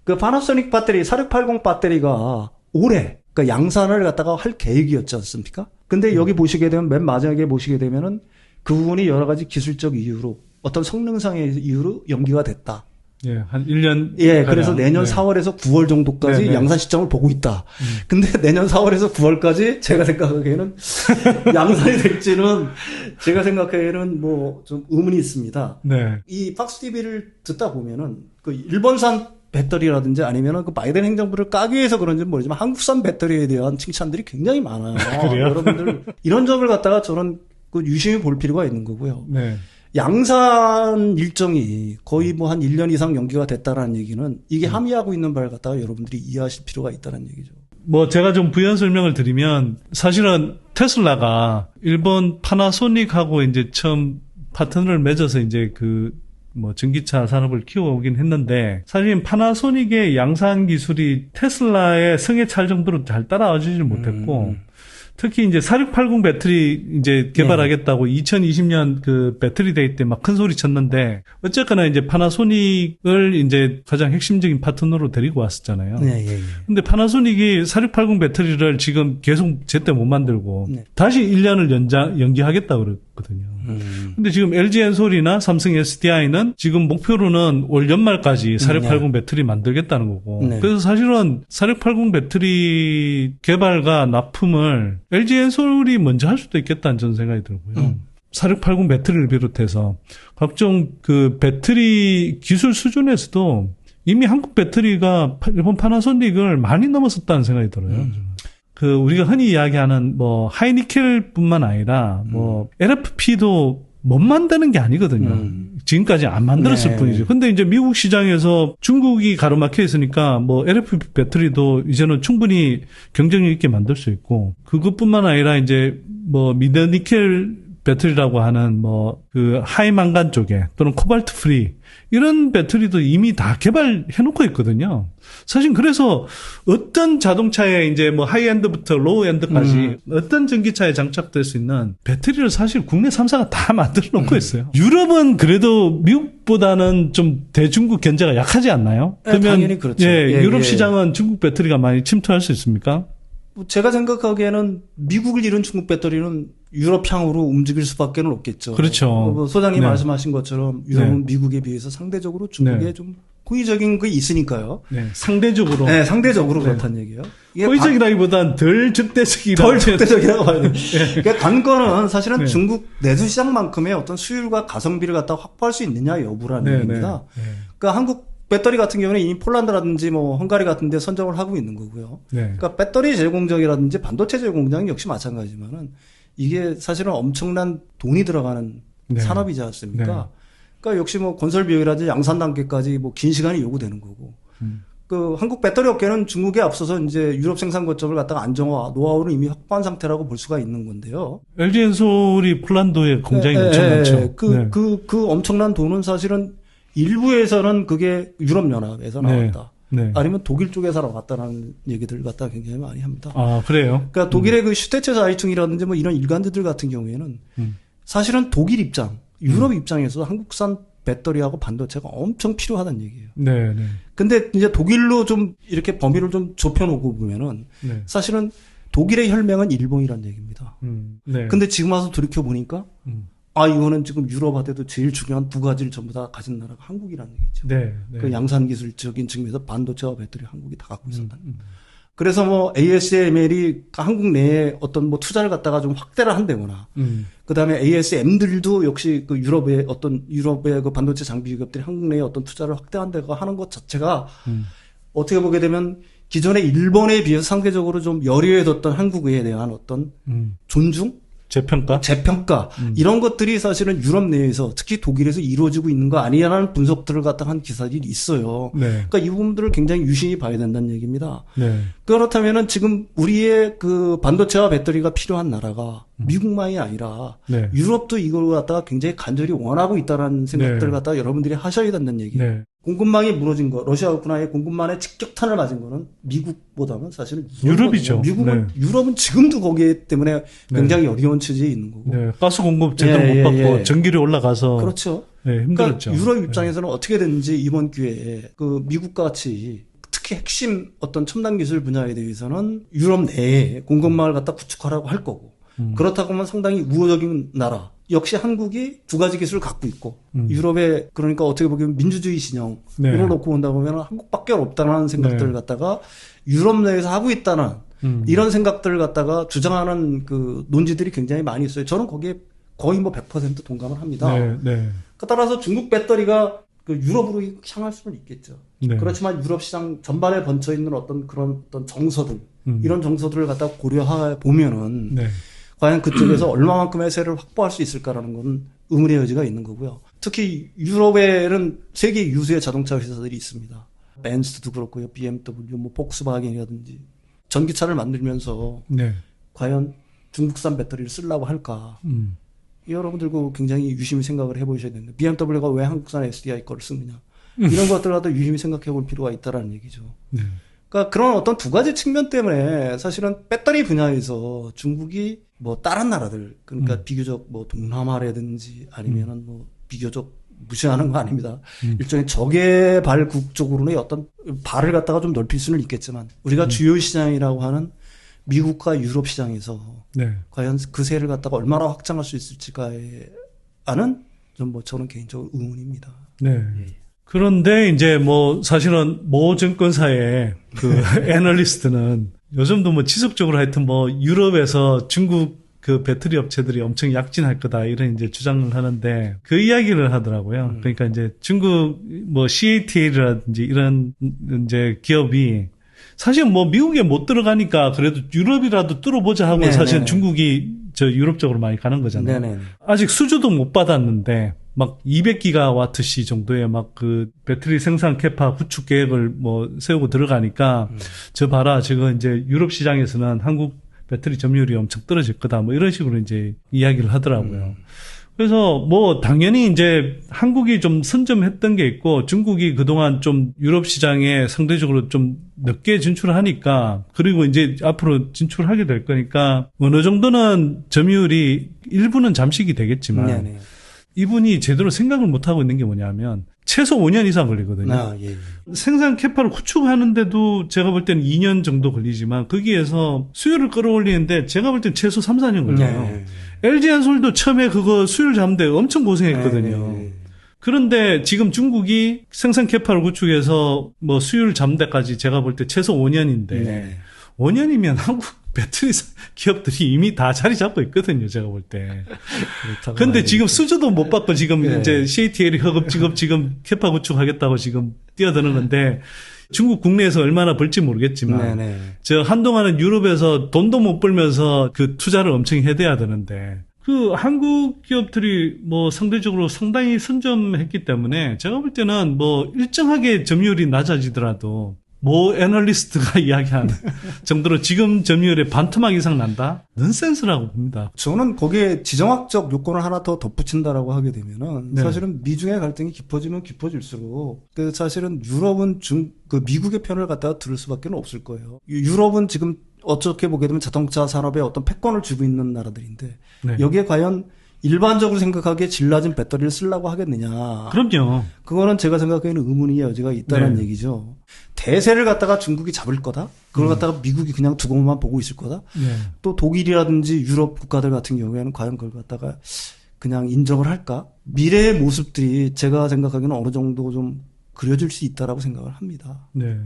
그 파나소닉 배터리 4680 배터리가 올해 그러니까 양산을 갖다가 할 계획이었지 않습니까? 근데 여기 보시게 되면 맨 마지막에 보시게 되면은 그 부분이 여러 가지 기술적 이유로 어떤 성능상의 이유로 연기가 됐다. 예, 한 1년. 예, 그래서 내년 네. 4월에서 9월 정도까지 네, 네. 양산 시점을 보고 있다. 근데 내년 4월에서 9월까지 제가 생각하기에는 양산이 될지는 제가 생각하기에는 뭐 좀 의문이 있습니다. 네. 이 박스 TV를 듣다 보면은 그 일본산 배터리라든지 아니면은 그 바이든 행정부를 까기 위해서 그런지 모르지만 한국산 배터리에 대한 칭찬들이 굉장히 많아요. 그래요? 여러분들 이런 점을 갖다가 저는 그 유심히 볼 필요가 있는 거고요. 네. 양산 일정이 거의 뭐 한 1년 이상 연기가 됐다라는 얘기는 이게 함의하고 있는 바를 갖다가 여러분들이 이해하실 필요가 있다는 얘기죠. 뭐 제가 좀 부연 설명을 드리면 사실은 테슬라가 일본 파나소닉하고 이제 처음 파트너를 맺어서 이제 그 뭐 전기차 산업을 키워오긴 했는데 사실 파나소닉의 양산 기술이 테슬라의 성에 찰 정도로 잘 따라와주지 못했고 특히 이제 4680 배터리 이제 개발하겠다고 2020년 그 배터리 데이 때 막 큰 소리 쳤는데 어쨌거나 이제 파나소닉을 이제 가장 핵심적인 파트너로 데리고 왔었잖아요. 네, 예, 예. 근데 파나소닉이 4680 배터리를 지금 계속 제때 못 만들고 네. 다시 1년을 연기하겠다고 그랬거든요. 근데 지금 LG 엔솔이나 삼성 SDI는 지금 목표로는 올 연말까지 4680 배터리 만들겠다는 거고. 네. 그래서 사실은 4680 배터리 개발과 납품을 LG 엔솔이 먼저 할 수도 있겠다는 저는 생각이 들고요. 4680 배터리를 비롯해서 각종 그 배터리 기술 수준에서도 이미 한국 배터리가 일본 파나소닉을 많이 넘어섰다는 생각이 들어요. 그 우리가 흔히 이야기하는 뭐 하이니켈뿐만 아니라 뭐 LFP도 못 만드는 게 아니거든요. 지금까지 안 만들었을 네. 뿐이죠. 근데 이제 미국 시장에서 중국이 가로막혀 있으니까 뭐 LFP 배터리도 이제는 충분히 경쟁력 있게 만들 수 있고 그것뿐만 아니라 이제 뭐 미드니켈 배터리라고 하는 뭐 그 하이 망간 쪽에 또는 코발트 프리 이런 배터리도 이미 다 개발해 놓고 있거든요. 사실 그래서 어떤 자동차에 이제 뭐 하이엔드부터 로우엔드까지 어떤 전기차에 장착될 수 있는 배터리를 사실 국내 3사가 다 만들어 놓고 있어요. 유럽은 그래도 미국보다는 좀 대중국 견제가 약하지 않나요? 네, 당연히 그렇죠. 예, 예, 유럽 예. 시장은 중국 배터리가 많이 침투할 수 있습니까? 제가 생각하기에는 미국을 잃은 중국 배터리는 유럽향으로 움직일 수밖에 없겠죠. 그렇죠. 뭐 소장님 네. 말씀하신 것처럼 유럽은 미국에 비해서 상대적으로 중국에 네. 좀 호의적인 게 있으니까요. 네, 상대적으로. 네, 상대적으로 네. 그렇다는 얘기예요. 이게 호의적이라기보단 덜 적대적이라고. 덜 적대적이라고 봐야 돼요. 그러니까 관건은 사실은 네. 중국 내수 시장만큼의 어떤 수율과 가성비를 갖다 확보할 수 있느냐 여부라는 네, 얘기입니다. 네. 그러니까 한국 배터리 같은 경우는 이미 폴란드라든지 뭐 헝가리 같은 데 선정을 하고 있는 거고요. 네. 그러니까 배터리 제공장이라든지 반도체 제공장 역시 마찬가지지만은 이게 사실은 엄청난 돈이 들어가는 네. 산업이지 않습니까? 네. 그러니까 역시 뭐 건설 비용이라든지 양산 단계까지 뭐 긴 시간이 요구되는 거고. 그 한국 배터리 업계는 중국에 앞서서 이제 유럽 생산 거점을 갖다가 안정화, 노하우를 이미 확보한 상태라고 볼 수가 있는 건데요. LG 엔솔이 폴란드에 공장이 엄청 예, 많죠. 그 엄청난 돈은 사실은 일부에서는 그게 유럽연합에서 나왔다. 네. 아니면 독일 쪽에서 나왔다라는 얘기들 갖다 굉장히 많이 합니다. 아, 그래요? 그러니까 독일의 그 슈테체 자이퉁이라든지 뭐 이런 일간지들 같은 경우에는 사실은 독일 입장, 유럽 입장에서 한국산 배터리하고 반도체가 엄청 필요하다는 얘기예요. 네, 네. 근데 이제 독일로 좀 이렇게 범위를 좀 좁혀놓고 보면은 네. 사실은 독일의 혈맹은 일본이라는 얘기입니다. 네. 근데 지금 와서 돌이켜보니까 아, 이거는 지금 유럽한테도 제일 중요한 두 가지를 전부 다 가진 나라가 한국이라는 얘기죠. 네, 네. 그 양산 기술적인 측면에서 반도체와 배터리 한국이 다 갖고 있었다. 그래서 뭐 ASML이 한국 내에 어떤 뭐 투자를 갖다가 좀 확대를 한다거나, 그 다음에 ASM들도 역시 그 유럽의 그 반도체 장비 기업들이 한국 내에 어떤 투자를 확대한다고 하는 것 자체가 어떻게 보게 되면 기존의 일본에 비해서 상대적으로 좀 열의해뒀던 한국에 대한 어떤 존중? 재평가? 재평가 이런 것들이 사실은 유럽 내에서 특히 독일에서 이루어지고 있는 거 아니냐라는 분석들을 갖다 한 기사들이 있어요. 네. 그러니까 이 부분들을 굉장히 유심히 봐야 된다는 얘기입니다. 네. 그렇다면은 지금 우리의 그 반도체와 배터리가 필요한 나라가 미국만이 아니라 네. 유럽도 이걸 갖다가 굉장히 간절히 원하고 있다라는 생각들을 네. 갖다가 여러분들이 하셔야 된다는 얘기예요. 네. 공급망이 무너진 거, 러시아 우크라이나의 공급망에 직격탄을 맞은 거는 미국보다는 사실은 유럽이죠. 미국은 네. 유럽은 지금도 거기에 때문에 굉장히 어려운 처지에 있는 거고. 네. 가스 공급 제대로 못 받고 전기료 올라가서 그렇죠. 네, 힘들었죠. 그러니까 유럽 입장에서는 어떻게 됐는지 이번 기회에 그 미국 같이 특히 핵심 어떤 첨단 기술 분야에 대해서는 유럽 내에 공급망을 갖다 구축하라고 할 거고 그렇다고 하면 상당히 우호적인 나라. 역시 한국이 두 가지 기술을 갖고 있고 유럽에 그러니까 어떻게 보면 민주주의 진영으로 네. 놓고 본다 보면 한국밖에 없다는 생각들을 갖다가 유럽 내에서 하고 있다는 이런 생각들을 갖다가 주장하는 그 논지들이 굉장히 많이 있어요. 저는 거기에 거의 뭐 100% 동감을 합니다. 네, 네. 따라서 중국 배터리가 그 유럽으로 향할 수는 있겠죠. 네. 그렇지만 유럽 시장 전반에 번져 있는 어떤 그런 어떤 정서들 이런 정서들을 갖다 고려해 보면은 네. 과연 그쪽에서 얼마만큼의 세를 확보할 수 있을까라는 건 의문의 여지가 있는 거고요. 특히 유럽에는 세계 유수의 자동차 회사들이 있습니다. 벤츠도 그렇고요, BMW, 뭐 폭스바겐이라든지 전기차를 만들면서 네. 과연 중국산 배터리를 쓰려고 할까? 여러분들도 굉장히 유심히 생각을 해보셔야 됩니다. BMW가 왜 한국산 SDI 거를 쓰느냐? 이런 것들을 갖다 유심히 생각해 볼 필요가 있다라는 얘기죠. 네. 그러니까 그런 어떤 두 가지 측면 때문에 사실은 배터리 분야에서 중국이 뭐 다른 나라들 그러니까 비교적 뭐 동남아라든지 아니면은 뭐 비교적 무시하는 거 아닙니다. 일종의 적의 발국 쪽으로는 어떤 발을 갖다가 좀 넓힐 수는 있겠지만 우리가 주요 시장이라고 하는 미국과 유럽 시장에서 네. 과연 그 세를 갖다가 얼마나 확장할 수 있을지가에 아는 좀 뭐 저는 개인적으로 의문입니다. 네. 그런데 이제 뭐 사실은 모 증권사의 그 애널리스트는 요즘도 뭐 지속적으로 하여튼 뭐 유럽에서 중국 그 배터리 업체들이 엄청 약진할 거다 이런 이제 주장을 하는데 그 이야기를 하더라고요. 그러니까 이제 중국 뭐 CATL이라든지 이런 이제 기업이 사실 뭐 미국에 못 들어가니까 그래도 유럽이라도 뚫어보자 하고 네네. 사실은 중국이 저 유럽 쪽으로 많이 가는 거잖아요. 네네. 아직 수주도 못 받았는데 막 200기가와트시 정도의 막 그 배터리 생산 캐파 구축 계획을 뭐 세우고 들어가니까 저 봐라 지금 이제 유럽 시장에서는 한국 배터리 점유율이 엄청 떨어질 거다 뭐 이런 식으로 이제 이야기를 하더라고요. 그래서 뭐 당연히 이제 한국이 좀 선점했던 게 있고 중국이 그동안 좀 유럽 시장에 상대적으로 좀 늦게 진출하니까 그리고 이제 앞으로 진출하게 될 거니까 어느 정도는 점유율이 일부는 잠식이 되겠지만 네네. 이분이 제대로 생각을 못하고 있는 게 뭐냐면 최소 5년 이상 걸리거든요. 아, 예. 생산 캐파를 구축하는데도 제가 볼 때는 2년 정도 걸리지만 거기에서 수요를 끌어올리는데 제가 볼 때는 최소 3, 4년 걸려요. 네. LG엔솔도 처음에 그거 수요를 잡는데 엄청 고생했거든요. 네. 그런데 지금 중국이 생산 캐파를 구축해서 뭐 수요를 잡는 데까지 제가 볼 때 최소 5년인데 네. 5년이면 한국 배터리 기업들이 이미 다 자리 잡고 있거든요. 제가 볼 때. 근데 지금 수주도 못 받고 지금 네. 이제 CATL이 허겁지겁 지금 캐파 구축하겠다고 지금 뛰어드는 건데 중국 국내에서 얼마나 벌지 모르겠지만 네네. 저 한동안은 유럽에서 돈도 못 벌면서 그 투자를 엄청 해대야 되는데 그 한국 기업들이 뭐 상대적으로 상당히 선점했기 때문에 제가 볼 때는 뭐 일정하게 점유율이 낮아지더라도 모 애널리스트가 이야기한 정도로 지금 점유율의 반토막 이상 난다? 넌센스라고 봅니다. 저는 거기에 지정학적 요건을 하나 더 덧붙인다라고 하게 되면은 네. 사실은 미중의 갈등이 깊어지면 깊어질수록 그 사실은 유럽은 그 미국의 편을 갖다가 들을 수밖에 없을 거예요. 유럽은 지금 어떻게 보게 되면 자동차 산업에 어떤 패권을 쥐고 있는 나라들인데 네. 여기에 과연 일반적으로 생각하기에 질 낮은 배터리를 쓰려고 하겠느냐. 그럼요. 그거는 제가 생각하기에는 의문의 여지가 있다는 네. 얘기죠. 대세를 갖다가 중국이 잡을 거다? 그걸 갖다가 미국이 그냥 두고만 보고 있을 거다? 네. 또 독일이라든지 유럽 국가들 같은 경우에는 과연 그걸 갖다가 그냥 인정을 할까? 미래의 모습들이 제가 생각하기에는 어느 정도 좀 그려질 수 있다라고 생각을 합니다. 네.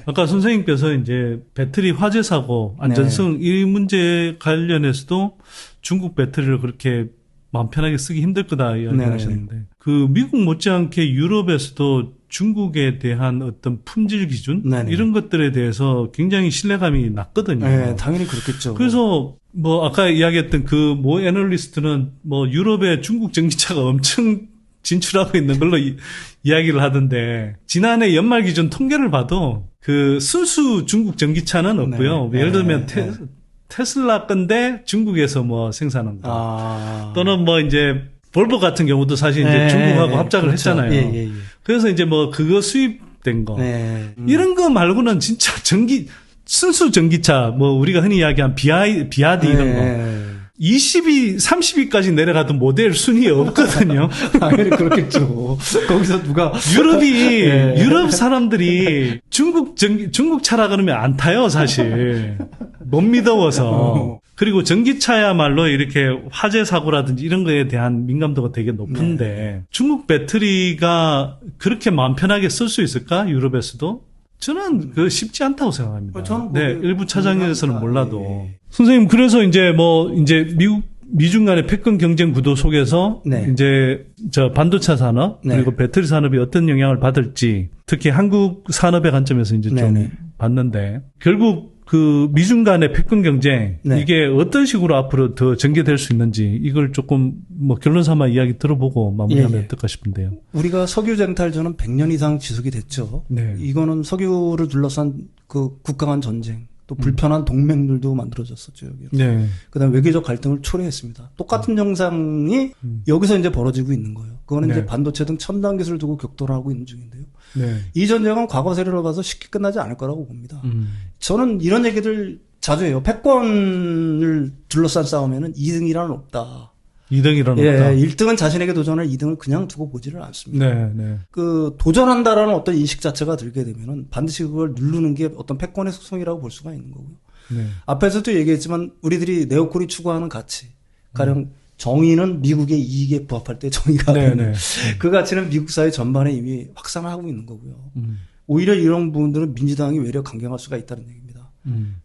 아까 선생님께서 이제 배터리 화재 사고 안전성 이 문제 관련해서도 중국 배터리를 그렇게 마음 편하게 쓰기 힘들 거다 이야기하셨는데 그 미국 못지않게 유럽에서도 중국에 대한 어떤 품질 기준 네네. 이런 것들에 대해서 굉장히 신뢰감이 낮거든요. 네, 당연히 그렇겠죠. 그래서 뭐 아까 이야기했던 그 모 애널리스트는 뭐 유럽에 중국 전기차가 엄청 진출하고 있는 걸로 이야기를 하던데 지난해 연말 기준 통계를 봐도 그 순수 중국 전기차는 없고요. 네. 예를 들면 네. 테슬라 건데 중국에서 뭐 생산한 거. 아. 또는 뭐 이제 볼보 같은 경우도 사실 이제 네, 중국하고 합작을 그렇죠. 했잖아요. 예. 그래서 이제 뭐 그거 수입된 거. 네. 이런 거 말고는 진짜 순수 전기차 뭐 우리가 흔히 이야기한 비아디 이런 거. 20위, 30위까지 내려가도 모델 순위에 없거든요. 당연히 그렇겠죠. 거기서 누가 유럽이, 예. 유럽 사람들이 중국 차라 그러면 안 타요, 사실. 못 믿어워서. 그리고 전기차야말로 이렇게 화재 사고라든지 이런 거에 대한 민감도가 되게 높은데, 중국 배터리가 그렇게 마음 편하게 쓸 수 있을까? 유럽에서도? 저는 그 쉽지 않다고 생각합니다. 저는 네, 일부 차장에서는 몰라도. 예. 선생님, 그래서 이제 미중 간의 패권 경쟁 구도 속에서 네. 이제 반도체 산업 네. 그리고 배터리 산업이 어떤 영향을 받을지 특히 한국 산업의 관점에서 이제 좀 네네. 봤는데 결국 그 미중 간의 패권 경쟁 네. 이게 어떤 식으로 앞으로 더 전개될 수 있는지 이걸 조금 결론 삼아 이야기 들어보고 마무리하면 예, 예. 어떨까 싶은데요. 우리가 석유 쟁탈전은 100년 이상 지속이 됐죠. 네. 이거는 석유를 둘러싼 그 국가 간 전쟁, 또 불편한 동맹들도 만들어졌었죠, 여기. 네. 그다음에 외교적 갈등을 초래했습니다. 똑같은 정상이 여기서 이제 벌어지고 있는 거예요. 그거는 네. 이제 반도체 등 첨단 기술을 두고 격돌하고 있는 중인데요. 네. 이 전쟁은 과거 세례로 봐서 쉽게 끝나지 않을 거라고 봅니다. 저는 이런 얘기들 자주 해요. 패권을 둘러싼 싸움에는 2등이라는 없다. 2등이라는 예, 없다. 1등은 자신에게 도전할 2등을 그냥 두고 보지를 않습니다. 네, 네. 그 도전한다라는 어떤 인식 자체가 들게 되면은 반드시 그걸 누르는 게 어떤 패권의 속성이라고 볼 수가 있는 거고요. 네. 앞에서도 얘기했지만 우리들이 네오콜이 추구하는 가치, 가령 정의는 미국의 이익에 부합할 때 정의가 네, 되는 네. 그 가치는 미국 사회 전반에 이미 확산을 하고 있는 거고요. 오히려 이런 부분들은 민주당이 외려 강경할 수가 있다는 얘기입니다.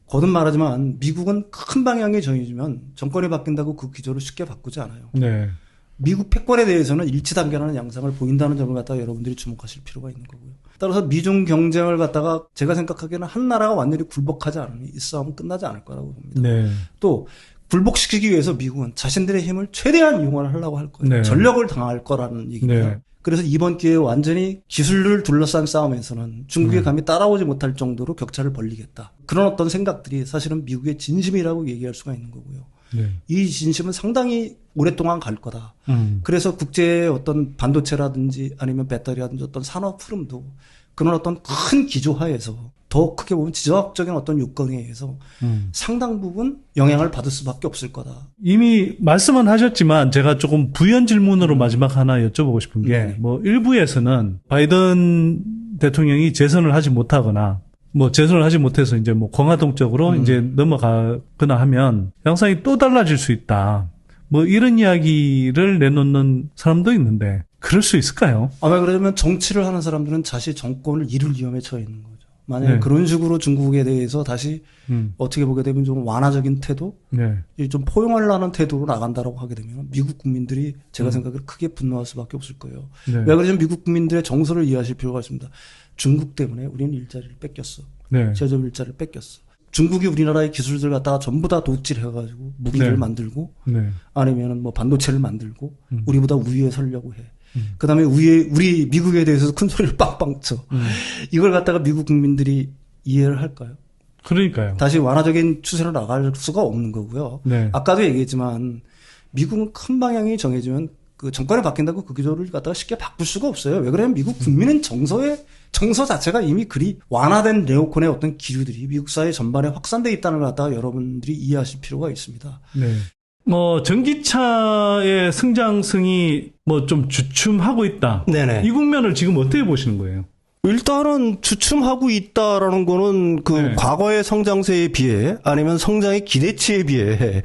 거듭 말하지만 미국은 큰 방향이 정해지면 정권이 바뀐다고 그 기조를 쉽게 바꾸지 않아요. 네. 미국 패권에 대해서는 일치 단계라는 양상을 보인다는 점을 갖다가 여러분들이 주목하실 필요가 있는 거고요. 따라서 미중 경쟁을 갖다가 제가 생각하기에는 한 나라가 완전히 굴복하지 않으면 이 싸움은 끝나지 않을 거라고 봅니다. 네. 또 굴복시키기 위해서 미국은 자신들의 힘을 최대한 이용을 하려고 할 거예요. 네. 전력을 당할 거라는 얘기입니다. 네. 그래서 이번 기회에 완전히 기술을 둘러싼 싸움에서는 중국이 감히 따라오지 못할 정도로 격차를 벌리겠다. 그런 어떤 생각들이 사실은 미국의 진심이라고 얘기할 수가 있는 거고요. 네. 이 진심은 상당히 오랫동안 갈 거다. 그래서 국제의 어떤 반도체라든지 아니면 배터리라든지 어떤 산업 흐름도 그런 어떤 큰 기조하에서 더 크게 보면 지정학적인 어떤 요건에 의해서 상당 부분 영향을 받을 수밖에 없을 거다. 이미 말씀은 하셨지만 제가 조금 부연 질문으로 마지막 하나 여쭤보고 싶은 게 네. 일부에서는 바이든 대통령이 재선을 하지 못하거나 재선을 하지 못해서 이제 공화당 쪽으로 이제 넘어가거나 하면 양상이 또 달라질 수 있다. 이런 이야기를 내놓는 사람도 있는데 그럴 수 있을까요? 아마 그러면 정치를 하는 사람들은 자신 정권을 잃을 위험에 처해 있는 거죠. 만약에 네. 그런 식으로 중국에 대해서 다시 어떻게 보게 되면 좀 완화적인 태도, 네. 좀 포용하려는 태도로 나간다라고 하게 되면 미국 국민들이 제가 생각하기로 크게 분노할 수밖에 없을 거예요. 네. 왜 그러냐면 미국 국민들의 정서를 이해하실 필요가 있습니다. 중국 때문에 우리는 일자리를 뺏겼어. 네. 제조업 일자리를 뺏겼어. 중국이 우리나라의 기술들 갖다가 전부 다 독질해가지고 무기를 네. 만들고 네. 아니면은 반도체를 만들고 우리보다 우위에 서려고 해. 그다음에 우리 미국에 대해서도 큰 소리를 빵빵 쳐. 이걸 갖다가 미국 국민들이 이해를 할까요? 그러니까요. 다시 완화적인 추세로 나갈 수가 없는 거고요. 네. 아까도 얘기했지만 미국은 큰 방향이 정해지면 그 정권이 바뀐다고 그 기조를 갖다가 쉽게 바꿀 수가 없어요. 왜 그러냐면 미국 국민은 정서 자체가 이미 그리 완화된 네오콘의 어떤 기류들이 미국 사회 전반에 확산돼 있다는 걸 갖다가 여러분들이 이해하실 필요가 있습니다. 네. 전기차의 성장성이 좀 주춤하고 있다. 네네. 이 국면을 지금 어떻게 보시는 거예요? 일단은 주춤하고 있다라는 거는 그 네. 과거의 성장세에 비해 아니면 성장의 기대치에 비해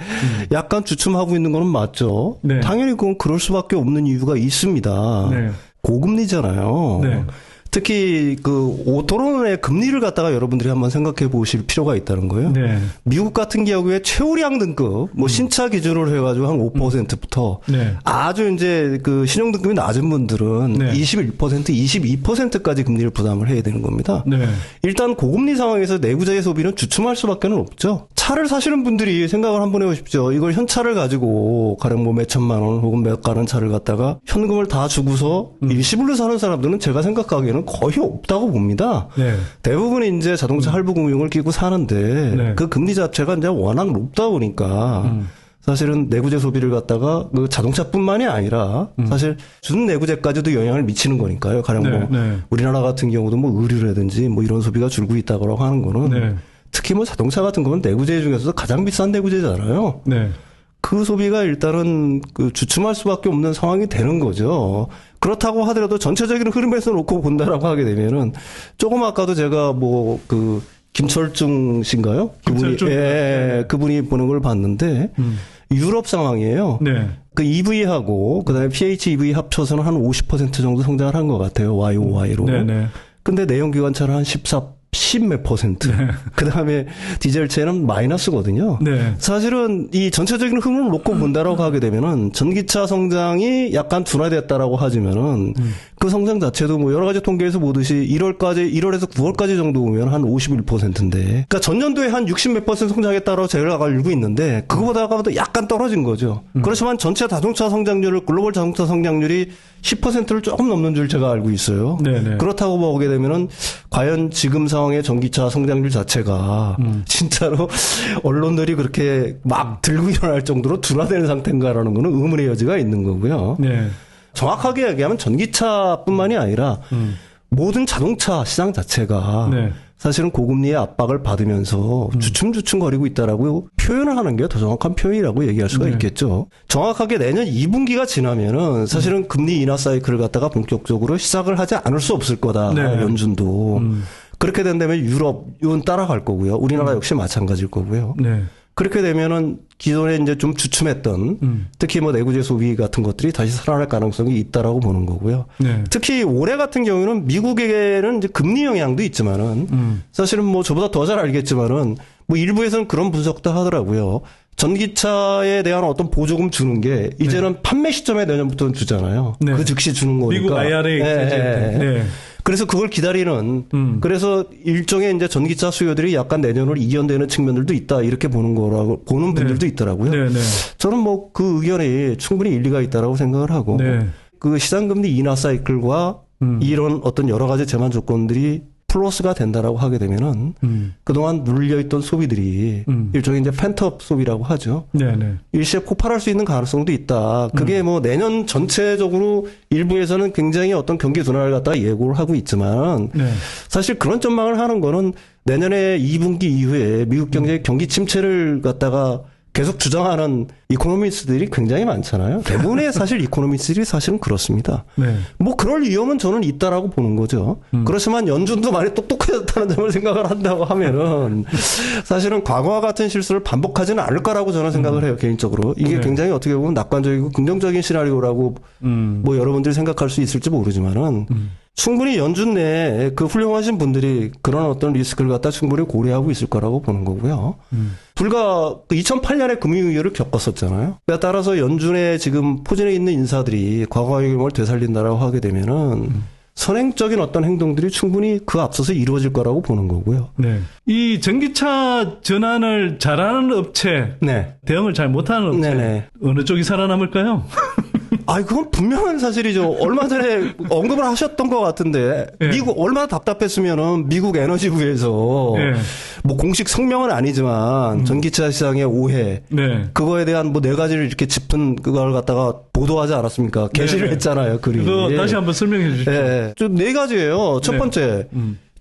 약간 주춤하고 있는 거는 맞죠. 네. 당연히 그건 그럴 수밖에 없는 이유가 있습니다. 네. 고금리잖아요. 네. 특히 그 오토론의 금리를 갖다가 여러분들이 한번 생각해 보실 필요가 있다는 거예요. 네. 미국 같은 경우에 최우량 등급, 신차 기준으로 해가지고 한 5%부터 네. 아주 이제 그 신용 등급이 낮은 분들은 네. 21%, 22%까지 금리를 부담을 해야 되는 겁니다. 네. 일단 고금리 상황에서 내구재의 소비는 주춤할 수밖에 없죠. 차를 사시는 분들이 생각을 한번 해보십시오. 이걸 현차를 가지고 가령 몇 천만 원 혹은 몇 가는 차를 갖다가 현금을 다 주고서 일시불로 사는 사람들은 제가 생각하기에는 거의 없다고 봅니다. 네. 대부분 이제 자동차 할부 금융을 끼고 사는데 네. 그 금리 자체가 이제 워낙 높다 보니까 사실은 내구재 소비를 갖다가 그 자동차뿐만이 아니라 사실 준내구재까지도 영향을 미치는 거니까요. 가령 네. 네. 우리나라 같은 경우도 의류라든지 이런 소비가 줄고 있다고 하는 거는 네. 특히 자동차 같은 거는 내구재 중에서도 가장 비싼 내구재잖아요. 네. 그 소비가 일단은 그 주춤할 수밖에 없는 상황이 되는 거죠. 그렇다고 하더라도 전체적인 흐름에서 놓고 본다라고 하게 되면은 조금 아까도 제가 뭐 그 김철중 씨인가요? 김철중. 그분이 보는 걸 봤는데 유럽 상황이에요. 네. 그 EV하고 그다음에 PHEV 합쳐서는 한 50% 정도 성장을 한 것 같아요. YOY로. 네네. 근데 내연기관차는 한 10몇 퍼센트. 그 다음에 디젤차는 마이너스거든요. 네. 사실은 이 전체적인 흐름을 놓고 본다라고 하게 되면은 전기차 성장이 약간 둔화됐다라고 하지만은 그 성장 자체도 뭐 여러 가지 통계에서 보듯이 1월에서 9월까지 정도 보면 한 51%인데. 그러니까 전년도에 한 60 몇 퍼센트 성장했다라고 제가 알고 있는데 그거보다도 약간 떨어진 거죠. 그렇지만 전체 자동차 성장률을 글로벌 자동차 성장률이 10%를 조금 넘는 줄 제가 알고 있어요. 네네. 그렇다고 보게 되면은 과연 지금 상황의 전기차 성장률 자체가 진짜로 언론들이 그렇게 막 들고 일어날 정도로 둔화되는 상태인가라는 거는 의문의 여지가 있는 거고요. 네. 정확하게 얘기하면 전기차뿐만이 아니라 모든 자동차 시장 자체가 네. 사실은 고금리의 압박을 받으면서 주춤주춤거리고 있다라고 표현을 하는 게 더 정확한 표현이라고 얘기할 수가 네. 있겠죠. 정확하게 내년 2분기가 지나면은 사실은 금리 인하 사이클을 갖다가 본격적으로 시작을 하지 않을 수 없을 거다. 네. 연준도. 그렇게 된다면 유럽은 따라갈 거고요. 우리나라 역시 마찬가지일 거고요. 네. 그렇게 되면은 기존에 이제 좀 주춤했던 특히 뭐 내구재 소비 같은 것들이 다시 살아날 가능성이 있다라고 보는 거고요. 네. 특히 올해 같은 경우에는 미국에게는 이제 금리 영향도 있지만은 사실은 뭐 저보다 더 잘 알겠지만은 뭐 일부에서는 그런 분석도 하더라고요. 전기차에 대한 어떤 보조금 주는 게 이제는 판매 시점에 내년부터는 주잖아요. 네. 그 즉시 주는 거니까. 미국 IRA 제재 때. 네. 그래서 그걸 기다리는 그래서 일종의 이제 전기차 수요들이 약간 내년을 이견되는 측면들도 있다 이렇게 보는 거라고 보는 분들도 있더라고요. 네. 네. 저는 뭐 그 의견이 충분히 일리가 있다라고 생각을 하고 네. 그 시장금리 인하 사이클과 이런 어떤 여러 가지 제한 조건들이 플러스가 된다라고 하게 되면은 그동안 눌려있던 소비들이 일종의 이제 펜트업 소비라고 하죠. 네네. 일시에 폭발할 수 있는 가능성도 있다. 그게 뭐 내년 전체적으로 일부에서는 굉장히 어떤 경기 둔화를 갖다가 예고를 하고 있지만 네. 사실 그런 전망을 하는 거는 내년에 2분기 이후에 미국 경제의 경기 침체를 갖다가 계속 주장하는 이코노미스트들이 굉장히 많잖아요. 대부분의 사실 이코노미스트들이 사실은 그렇습니다. 네. 뭐 그럴 위험은 저는 있다라고 보는 거죠. 그렇지만 연준도 많이 똑똑해졌다는 점을 생각을 한다고 하면은 사실은 과거와 같은 실수를 반복하지는 않을 거라고 저는 생각을 해요. 개인적으로. 이게 네. 굉장히 어떻게 보면 낙관적이고 긍정적인 시나리오라고 뭐 여러분들이 생각할 수 있을지 모르지만은 충분히 연준 내에 그 훌륭하신 분들이 그런 어떤 리스크를 갖다 충분히 고려하고 있을 거라고 보는 거고요. 불과 2008년에 금융위기를 겪었었잖아요. 그러니까 따라서 연준의 지금 포진해 있는 인사들이 과거의 경험을 되살린다라고 하게 되면은 선행적인 어떤 행동들이 충분히 그 앞서서 이루어질 거라고 보는 거고요. 네. 이 전기차 전환을 잘하는 업체, 네. 대응을 잘 못하는 업체, 네네. 어느 쪽이 살아남을까요? 아, 그건 분명한 사실이죠. 얼마 전에 언급을 하셨던 것 같은데 네. 미국 얼마나 답답했으면은 미국 에너지부에서 네. 뭐 공식 성명은 아니지만 전기차 시장의 오해 네. 그거에 대한 뭐 네 가지를 이렇게 짚은 그걸 갖다가 보도하지 않았습니까? 게시를 네. 했잖아요, 글이. 그거 다시 한번 설명해 주시죠. 예. 좀 네 가지예요. 첫 네. 번째,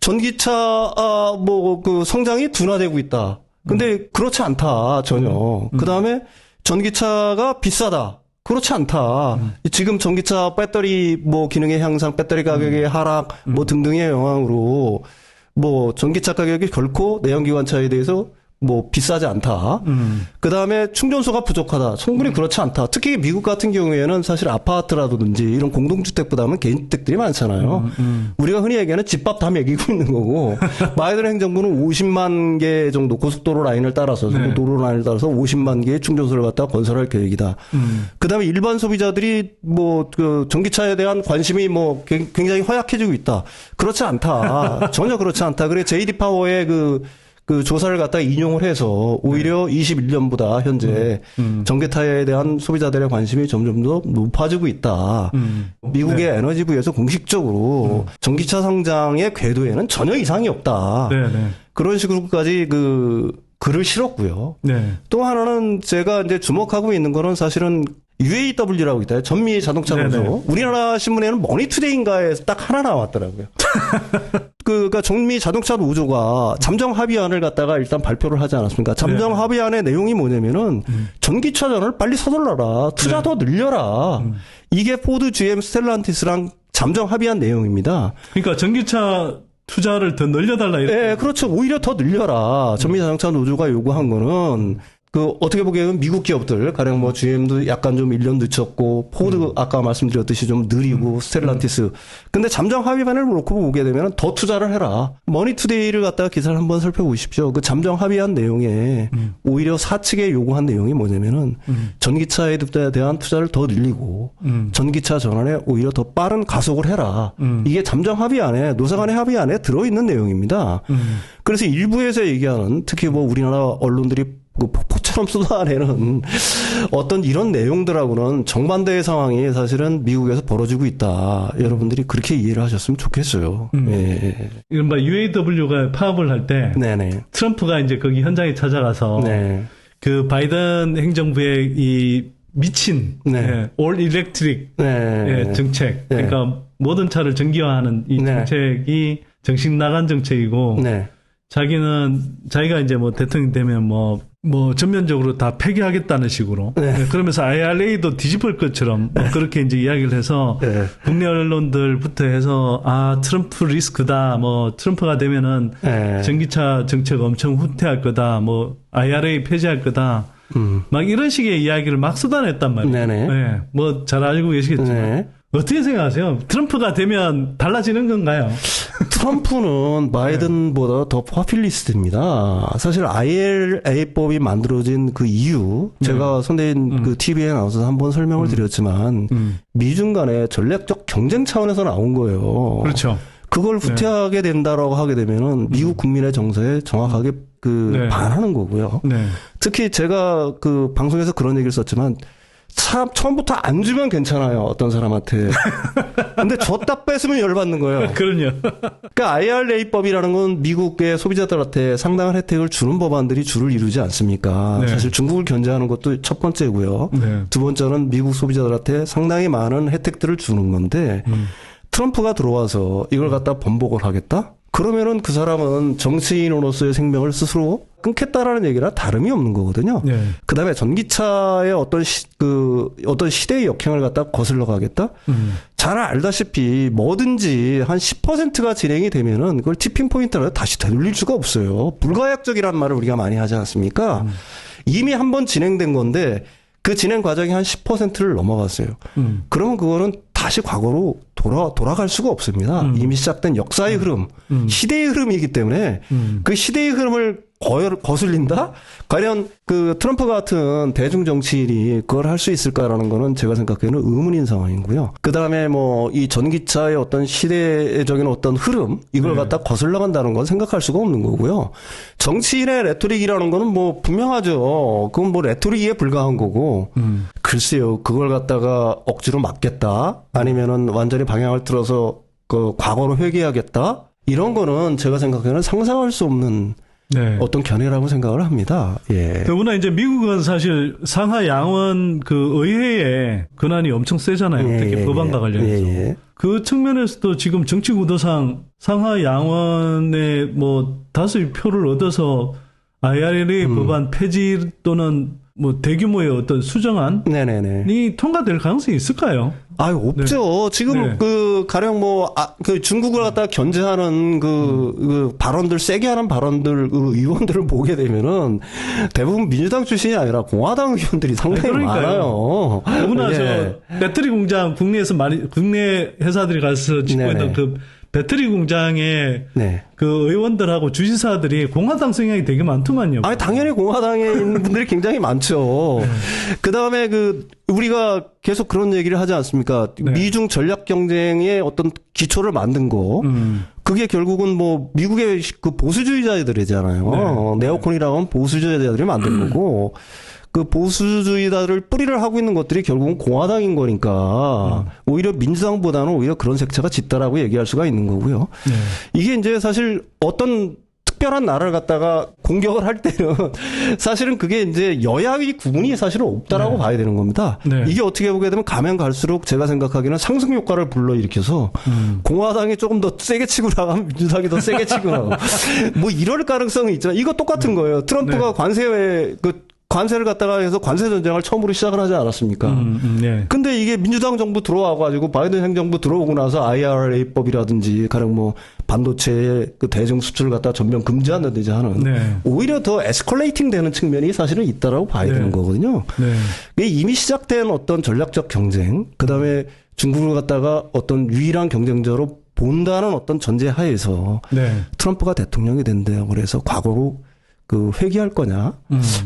전기차 뭐 그 성장이 둔화되고 있다. 근데 그렇지 않다 전혀. 그 다음에 전기차가 비싸다. 그렇지 않다. 지금 전기차 배터리 뭐 기능의 향상, 배터리 가격의 하락 뭐 등등의 영향으로 뭐 전기차 가격이 결코 내연기관차에 대해서 뭐 비싸지 않다. 그 다음에 충전소가 부족하다. 충분히 그렇지 않다. 특히 미국 같은 경우에는 사실 아파트라든지 이런 공동주택보다는 개인주택들이 많잖아요. 우리가 흔히 얘기하는 집밥 다 먹이고 있는 거고 바이든 행정부는 50만 개 정도 고속도로 라인을 따라서 네. 도로 라인을 따라서 50만 개의 충전소를 갖다 건설할 계획이다. 그 다음에 일반 소비자들이 뭐 그 전기차에 대한 관심이 뭐 굉장히 허약해지고 있다. 그렇지 않다. 전혀 그렇지 않다. 그래 JD 파워의 그 조사를 갖다 인용을 해서 오히려 21년보다 현재 전기차에 대한 소비자들의 관심이 점점 더 높아지고 있다. 미국의 에너지부에서 공식적으로 전기차 성장의 궤도에는 전혀 이상이 없다. 네, 네. 그런 식으로까지 그 글을 실었고요. 네. 또 하나는 제가 이제 주목하고 있는 거는 사실은 UAW라고 있다. 전미 자동차 노조. 네네. 우리나라 신문에는 머니투데이인가에 딱 하나 나왔더라고요. 그러니까 전미 자동차 노조가 잠정 합의안을 갖다가 일단 발표를 하지 않았습니까? 잠정 네. 합의안의 내용이 뭐냐면은 전기차전을 빨리 서둘러라. 투자 더 늘려라. 이게 포드, GM, 스텔란티스랑 잠정 합의한 내용입니다. 그러니까 전기차 투자를 더 늘려달라 이렇게. 예, 그렇죠. 오히려 더 늘려라. 전미 자동차 노조가 요구한 거는 어떻게 보기에는 미국 기업들, 가령 뭐 GM도 약간 좀 1년 늦췄고, 포드 아까 말씀드렸듯이 좀 느리고, 스텔란티스. 근데 잠정 합의안을 놓고 보게 되면 더 투자를 해라. 머니투데이를 갖다가 기사를 한번 살펴보십시오. 그 잠정 합의안 내용에 오히려 사측에 요구한 내용이 뭐냐면은 전기차에 대한 투자를 더 늘리고, 전기차 전환에 오히려 더 빠른 가속을 해라. 이게 잠정 합의안에, 노사간의 합의안에 들어있는 내용입니다. 그래서 일부에서 얘기하는, 특히 뭐 우리나라 언론들이 그 폭포처럼 쏟아내는 어떤 이런 내용들하고는 정반대의 상황이 사실은 미국에서 벌어지고 있다. 여러분들이 그렇게 이해를 하셨으면 좋겠어요. 예. 이른바 UAW가 파업을 할 때 네네. 트럼프가 이제 거기 현장에 찾아가서 네. 그 바이든 행정부의 이 미친 네. 올 일렉트릭 네. 정책, 네. 그러니까 모든 차를 전기화하는 이 네. 정책이 정식 나간 정책이고 네. 자기가 이제 뭐 대통령 되면 뭐 전면적으로 다 폐기하겠다는 식으로. 네. 그러면서 IRA도 뒤집을 것처럼 뭐 그렇게 이제 이야기를 해서 네. 국내 언론들부터 해서 트럼프 리스크다. 뭐 트럼프가 되면은 네. 전기차 정책 엄청 후퇴할 거다. 뭐 IRA 폐지할 거다. 막 이런 식의 이야기를 막 쏟아냈단 말이에요. 네네. 네. 뭐 잘 알고 계시겠지만. 네. 어떻게 생각하세요? 트럼프가 되면 달라지는 건가요? 트럼프는 바이든보다 더 포퓰리스트입니다. 사실 IRA법이 만들어진 그 이유, 제가 선대인 그 TV에 나와서 한번 설명을 드렸지만, 미중 간의 전략적 경쟁 차원에서 나온 거예요. 그렇죠. 그걸 후퇴하게 된다라고 하게 되면은 미국 국민의 정서에 정확하게 네. 반하는 거고요. 네. 특히 제가 그 방송에서 그런 얘기를 썼지만, 참 처음부터 안 주면 괜찮아요. 어떤 사람한테. 근데 줬다 뺏으면 열받는 거예요. 그럼요. 그러니까 IRA법이라는 건 미국의 소비자들한테 상당한 혜택을 주는 법안들이 주를 이루지 않습니까? 네. 사실 중국을 견제하는 것도 첫 번째고요. 네. 두 번째는 미국 소비자들한테 상당히 많은 혜택들을 주는 건데 트럼프가 들어와서 이걸 갖다 번복을 하겠다? 그러면은 그 사람은 정치인으로서의 생명을 스스로 끊겠다라는 얘기랑 다름이 없는 거거든요. 네. 그 다음에 전기차의 어떤 어떤 시대의 역행을 갖다 거슬러 가겠다? 잘 알다시피 뭐든지 한 10%가 진행이 되면은 그걸 티핑 포인트로 다시 되돌릴 수가 없어요. 불가역적이라는 말을 우리가 많이 하지 않습니까? 이미 한 번 진행된 건데 그 진행 과정이 한 10%를 넘어갔어요. 그러면 그거는 다시 과거로 돌아갈 수가 없습니다. 이미 시작된 역사의 흐름, 시대의 흐름이기 때문에 그 시대의 흐름을 거슬린다? 과연 그 트럼프 같은 대중 정치인이 그걸 할 수 있을까라는 거는 제가 생각하기에는 의문인 상황이고요. 그 다음에 뭐 이 전기차의 어떤 시대적인 어떤 흐름, 이걸 갖다 거슬러 간다는 건 생각할 수가 없는 거고요. 정치인의 레토릭이라는 거는 뭐 분명하죠. 그건 뭐 레토릭에 불과한 거고. 글쎄요, 그걸 갖다가 억지로 막겠다? 아니면은 완전히 방향을 틀어서 그 과거로 회귀하겠다? 이런 거는 제가 생각하기에는 상상할 수 없는 네. 어떤 견해라고 생각을 합니다. 예. 더구나 이제 미국은 사실 상하 양원 그 의회의 권한이 엄청 세잖아요. 특히 법안과 관련해서. 그 측면에서도 지금 정치 구도상 상하 양원의 뭐 다수의 표를 얻어서 IRA 법안 폐지 또는 뭐 대규모의 어떤 수정안이 통과될 가능성이 있을까요? 없죠. 지금 가령 그 중국을 갖다 견제하는 그 발언들, 세게 하는 발언들, 의원들을 보게 되면은 대부분 민주당 출신이 아니라 공화당 의원들이 상당히 많아요. 더구나 저 배터리 공장 국내 회사들이 가서 짓고 있는 그 배터리 공장에 그 의원들하고 주지사들이 공화당 성향이 되게 많더만요. 당연히 공화당에 있는 분들이 굉장히 많죠. 그 다음에 우리가 계속 그런 얘기를 하지 않습니까? 미중 전략 경쟁의 어떤 기초를 만든 거. 그게 결국은 뭐 미국의 그 보수주의자들이잖아요. 네오콘이라고 하면 보수주의자들이 만든 거고. 그 보수주의자를 뿌리를 하고 있는 것들이 결국은 공화당인 거니까 오히려 민주당보다는 오히려 그런 색채가 짙다라고 얘기할 수가 있는 거고요. 이게 이제 사실 어떤 특별한 나라를 갖다가 공격을 할 때는 사실은 그게 이제 여야의 구분이 사실은 없다라고 네. 봐야 되는 겁니다. 네. 이게 어떻게 보게 되면 가면 갈수록 제가 생각하기에는 상승 효과를 불러일으켜서 공화당이 조금 더 세게 치고 나가면 민주당이 더 세게 치고 나가고 뭐 이럴 가능성이 있지만 이거 똑같은 거예요. 트럼프가 관세를 갖다가 해서 관세 전쟁을 처음으로 시작을 하지 않았습니까? 네. 근데 이게 민주당 정부 들어와가지고 바이든 행정부 들어오고 나서 IRA법이라든지 가령 뭐 반도체 그 대중 수출을 갖다 전면 금지한다든지 하는 네. 오히려 더 에스컬레이팅 되는 측면이 사실은 있다라고 봐야 네. 되는 거거든요. 네. 이게 이미 시작된 어떤 전략적 경쟁, 그 다음에 중국을 갖다가 어떤 유일한 경쟁자로 본다는 어떤 전제 하에서 네. 트럼프가 대통령이 된대요. 그래서 과거로 그 회귀할 거냐?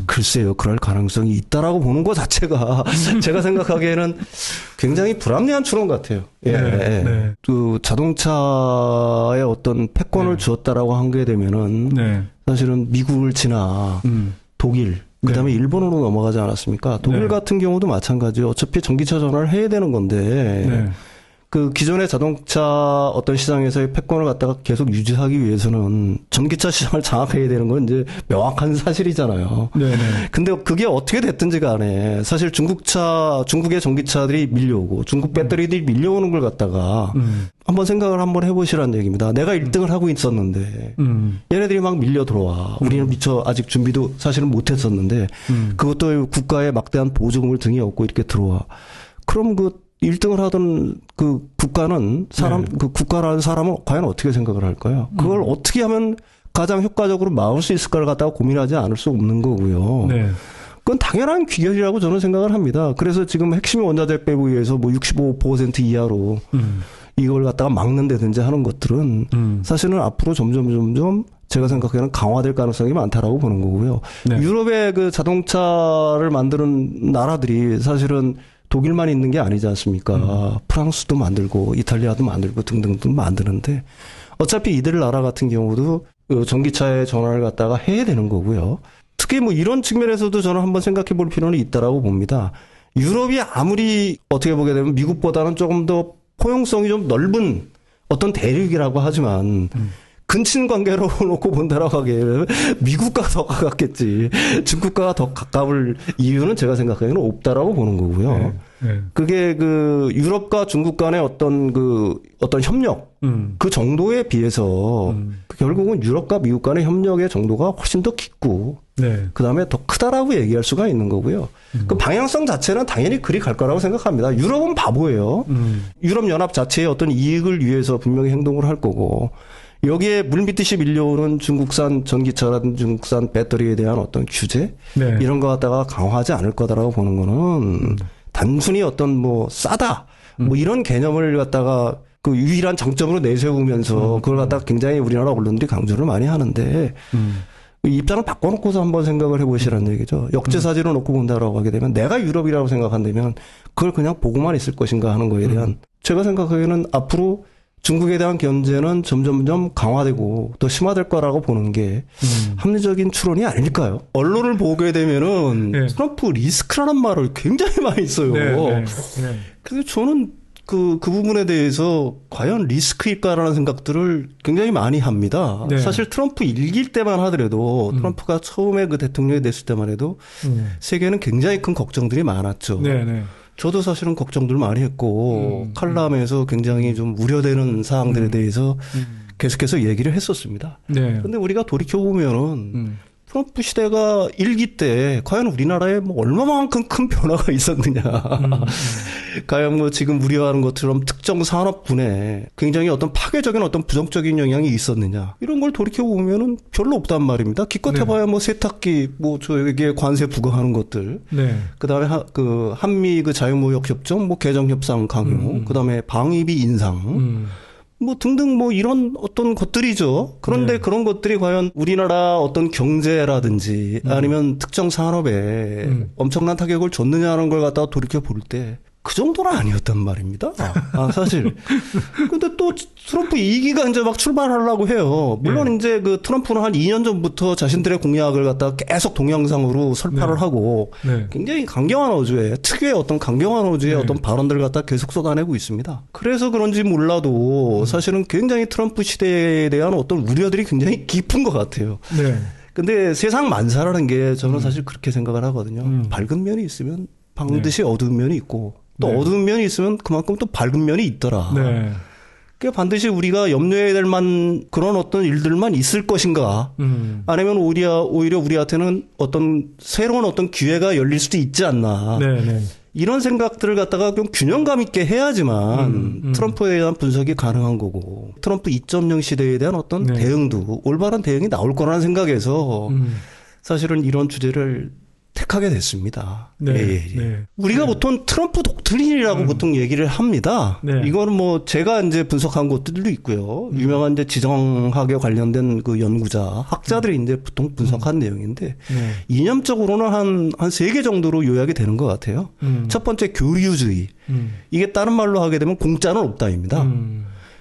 글쎄요, 그럴 가능성이 있다라고 보는 것 자체가 제가 생각하기에는 굉장히 불합리한 추론 같아요. 예. 네. 네. 그 자동차에 어떤 패권을 네. 주었다라고 한 게 되면은 네. 사실은 미국을 지나 독일, 그 다음에 일본으로 넘어가지 않았습니까? 독일 네. 같은 경우도 마찬가지요. 어차피 전기차 전환을 해야 되는 건데, 네. 그 기존의 자동차 어떤 시장에서의 패권을 갖다가 계속 유지하기 위해서는 전기차 시장을 장악해야 되는 건 이제 명확한 사실이잖아요. 네. 네. 근데 그게 어떻게 됐든지 간에 사실 중국의 전기차들이 밀려오고 중국 배터리들이 밀려오는 걸 갖다가 한번 생각을 한번 해보시라는 얘기입니다. 내가 1등을 하고 있었는데 얘네들이 막 밀려 들어와. 우리는 미처 아직 준비도 사실은 못했었는데 그것도 국가의 막대한 보조금을 등에 업고 이렇게 들어와. 그럼 그 1등을 하던 그 국가는 그 국가라는 사람은 과연 어떻게 생각을 할까요? 그걸 어떻게 하면 가장 효과적으로 막을 수 있을까를 갖다가 고민하지 않을 수 없는 거고요. 네. 그건 당연한 귀결이라고 저는 생각을 합니다. 그래서 지금 핵심 원자재 빼고 위해서 뭐 65% 이하로 이걸 갖다가 막는다든지 하는 것들은 사실은 앞으로 점점 제가 생각하기에는 강화될 가능성이 많다라고 보는 거고요. 네. 유럽의 그 자동차를 만드는 나라들이 사실은 독일만 있는 게 아니지 않습니까? 프랑스도 만들고 이탈리아도 만들고 등등 만드는데 어차피 이들 나라 같은 경우도 전기차의 전환을 갖다가 해야 되는 거고요. 특히 뭐 이런 측면에서도 저는 한번 생각해 볼 필요는 있다라고 봅니다. 유럽이 아무리 어떻게 보게 되면 미국보다는 조금 더 포용성이 좀 넓은 어떤 대륙이라고 하지만 근친 관계로 놓고 본다라고 하기에는 미국과 더 가깝겠지. 중국과 더 가까울 이유는 제가 생각하기에는 없다라고 보는 거고요. 네. 네. 그게 그 유럽과 중국 간의 어떤 협력 그 정도에 비해서 결국은 유럽과 미국 간의 협력의 정도가 훨씬 더 깊고 네. 그다음에 더 크다라고 얘기할 수가 있는 거고요. 그 방향성 자체는 당연히 그리 갈 거라고 생각합니다. 유럽은 바보예요. 유럽 연합 자체의 어떤 이익을 위해서 분명히 행동을 할 거고 여기에 물밀듯이 밀려오는 중국산 전기차라든지 중국산 배터리에 대한 어떤 규제 네. 이런 거 갖다가 강화하지 않을 거다라고 보는 거는 단순히 어떤 뭐 싸다 뭐 이런 개념을 갖다가 그 유일한 장점으로 내세우면서 그걸 갖다가 굉장히 우리나라 언론들이 강조를 많이 하는데 입장을 바꿔놓고서 한번 생각을 해보시라는 얘기죠. 역지사지로 놓고 본다라고 하게 되면 내가 유럽이라고 생각한다면 그걸 그냥 보고만 있을 것인가 하는 거에 대한 제가 생각하기에는 앞으로 중국에 대한 견제는 점점점 강화되고 더 심화될 거라고 보는 게 합리적인 추론이 아닐까요? 언론을 보게 되면은 네. 트럼프 리스크라는 말을 굉장히 많이 써요. 네. 네. 네. 그래서 저는 그 부분에 대해서 과연 리스크일까라는 생각들을 굉장히 많이 합니다. 네. 사실 트럼프 일기일 때만 하더라도 트럼프가 처음에 그 대통령이 됐을 때만 해도 세계에는 굉장히 큰 걱정들이 많았죠. 네. 네. 저도 사실은 걱정들 많이 했고 칼럼에서 굉장히 좀 우려되는 사항들에 대해서 계속해서 얘기를 했었습니다. 네. 그런데 우리가 돌이켜보면은 트럼프 시대가 일기 때 과연 우리나라에 뭐 얼마만큼 큰 변화가 있었느냐. 과연 뭐 지금 우려하는 것처럼 특정 산업군에 굉장히 어떤 파괴적인 어떤 부정적인 영향이 있었느냐. 이런 걸 돌이켜보면은 별로 없단 말입니다. 기껏 해봐야 뭐 세탁기, 뭐 저에게 관세 부과하는 것들. 네. 그 다음에 그 한미 그 자유무역협정, 뭐 개정협상 강요. 그 다음에 방위비 인상. 뭐 등등 뭐 이런 어떤 것들이죠. 그런데 네. 그런 것들이 과연 우리나라 어떤 경제라든지 아니면 특정 산업에 엄청난 타격을 줬느냐는 걸 갖다가 돌이켜 볼 때 그 정도는 아니었단 말입니다. 사실. 근데 또 트럼프 2기가 이제 막 출발하려고 해요. 물론 네. 이제 그 트럼프는 한 2년 전부터 자신들의 공약을 갖다가 계속 동영상으로 설파를 네. 하고 네. 굉장히 강경한 어조에 특유의 어떤 강경한 어조의 네. 어떤 발언들을 갖다 계속 쏟아내고 있습니다. 그래서 그런지 몰라도 사실은 굉장히 트럼프 시대에 대한 어떤 우려들이 굉장히 깊은 것 같아요. 네. 근데 세상 만사라는 게 저는 사실 그렇게 생각을 하거든요. 밝은 면이 있으면 반드시 어두운 면이 있고 또 네. 어두운 면이 있으면 그만큼 또 밝은 면이 있더라. 네. 그게 반드시 우리가 염려해야 될 만 그런 어떤 일들만 있을 것인가? 아니면 오히려 우리한테는 어떤 새로운 어떤 기회가 열릴 수도 있지 않나? 네. 네. 이런 생각들을 갖다가 좀 균형감 있게 해야지만 트럼프에 대한 분석이 가능한 거고 트럼프 2.0 시대에 대한 어떤 네. 대응도 올바른 대응이 나올 거라는 생각에서 사실은 이런 주제를 택하게 됐습니다. 네. 예. 네. 우리가 보통 트럼프 독트린이라고 보통 얘기를 합니다. 네. 이거는 뭐 제가 이제 분석한 것들도 있고요. 유명한 이제 지정학에 관련된 그 연구자, 학자들이 이제 보통 분석한 내용인데 네. 이념적으로는 한 3개 정도로 요약이 되는 것 같아요. 첫 번째 교류주의. 이게 다른 말로 하게 되면 공짜는 없다입니다.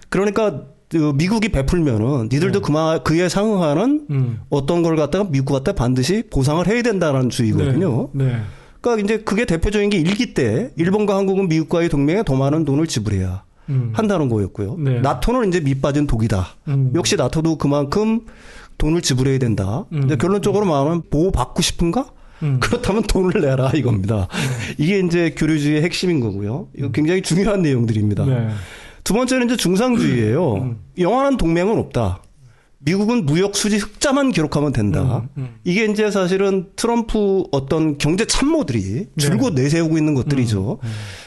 그러니까 그 미국이 베풀면은 니들도 그에 상응하는 어떤 걸 갖다가 미국 갖다 반드시 보상을 해야 된다는 주의거든요. 네. 그러니까 이제 그게 대표적인 게 일기 때 일본과 한국은 미국과의 동맹에 더 많은 돈을 지불해야 한다는 거였고요. 네. 나토는 이제 밑빠진 독이다. 역시 나토도 그만큼 돈을 지불해야 된다. 근데 결론적으로 말하면 보호받고 싶은가? 그렇다면 돈을 내라 이겁니다. 이게 이제 교류주의의 핵심인 거고요. 이거 굉장히 중요한 내용들입니다. 네. 두 번째는 이제 중상주의예요. 영원한 동맹은 없다. 미국은 무역 수지 흑자만 기록하면 된다. 이게 이제 사실은 트럼프 어떤 경제 참모들이 줄곧 내세우고 있는 것들이죠.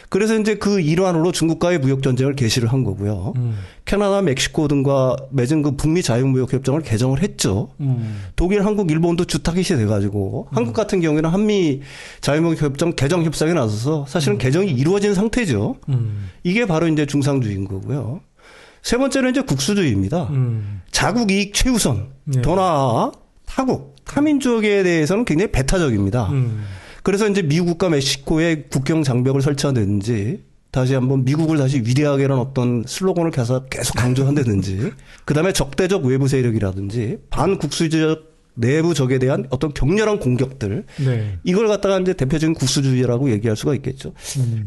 그래서 이제 그 일환으로 중국과의 무역 전쟁을 개시를 한 거고요. 캐나다, 멕시코 등과 맺은 그 북미 자유무역 협정을 개정을 했죠. 독일, 한국, 일본도 주타깃이 돼가지고 한국 같은 경우에는 한미 자유무역 협정 개정 협상에 나서서 사실은 개정이 이루어진 상태죠. 이게 바로 이제 중상주의인 거고요. 세 번째는 이제 국수주의입니다. 자국 이익 최우선, 네. 도나 타국, 타민족에 대해서는 굉장히 배타적입니다. 그래서 이제 미국과 멕시코에 국경 장벽을 설치한다든지 다시 한번 미국을 다시 위대하게라는 어떤 슬로건을 계속 강조한다든지 그다음에 적대적 외부 세력이라든지 반국수주의적 내부 적에 대한 어떤 격렬한 공격들 네. 이걸 갖다가 이제 대표적인 국수주의라고 얘기할 수가 있겠죠.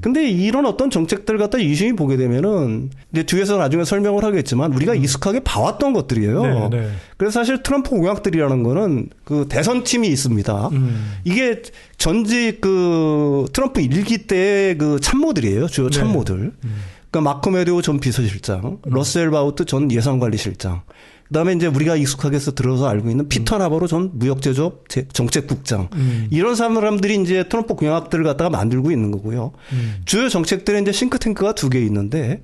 근데 이런 어떤 정책들 갖다 유심히 보게 되면은 이제 뒤에서 나중에 설명을 하겠지만 우리가 익숙하게 봐왔던 것들이에요. 네, 네. 그래서 사실 트럼프 공약들이라는 거는 그 대선팀이 있습니다. 이게 전직 그 트럼프 1기 때의 그 참모들이에요. 주요 참모들. 그러니까 마크 메디오 전 비서실장, 러셀 바우트 전 예산관리실장, 그다음에 이제 우리가 익숙하게 들어서 알고 있는 피터 나바로 전 무역제조업 정책국장 이런 사람들이 이제 트럼프 공약들을 갖다가 만들고 있는 거고요. 주요 정책들은 이제 싱크탱크가 2개 있는데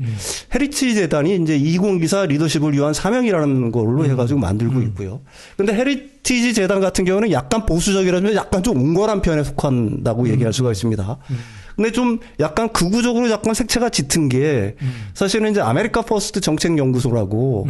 헤리티지 재단이 이제 2024 리더십을 위한 사명이라는 걸로 해가지고 만들고 있고요. 근데 헤리티지 재단 같은 경우는 약간 보수적이라면 약간 좀 온건한 편에 속한다고 얘기할 수가 있습니다. 근데 좀 약간 극우적으로 약간 색채가 짙은 게 사실은 이제 아메리카 퍼스트 정책연구소라고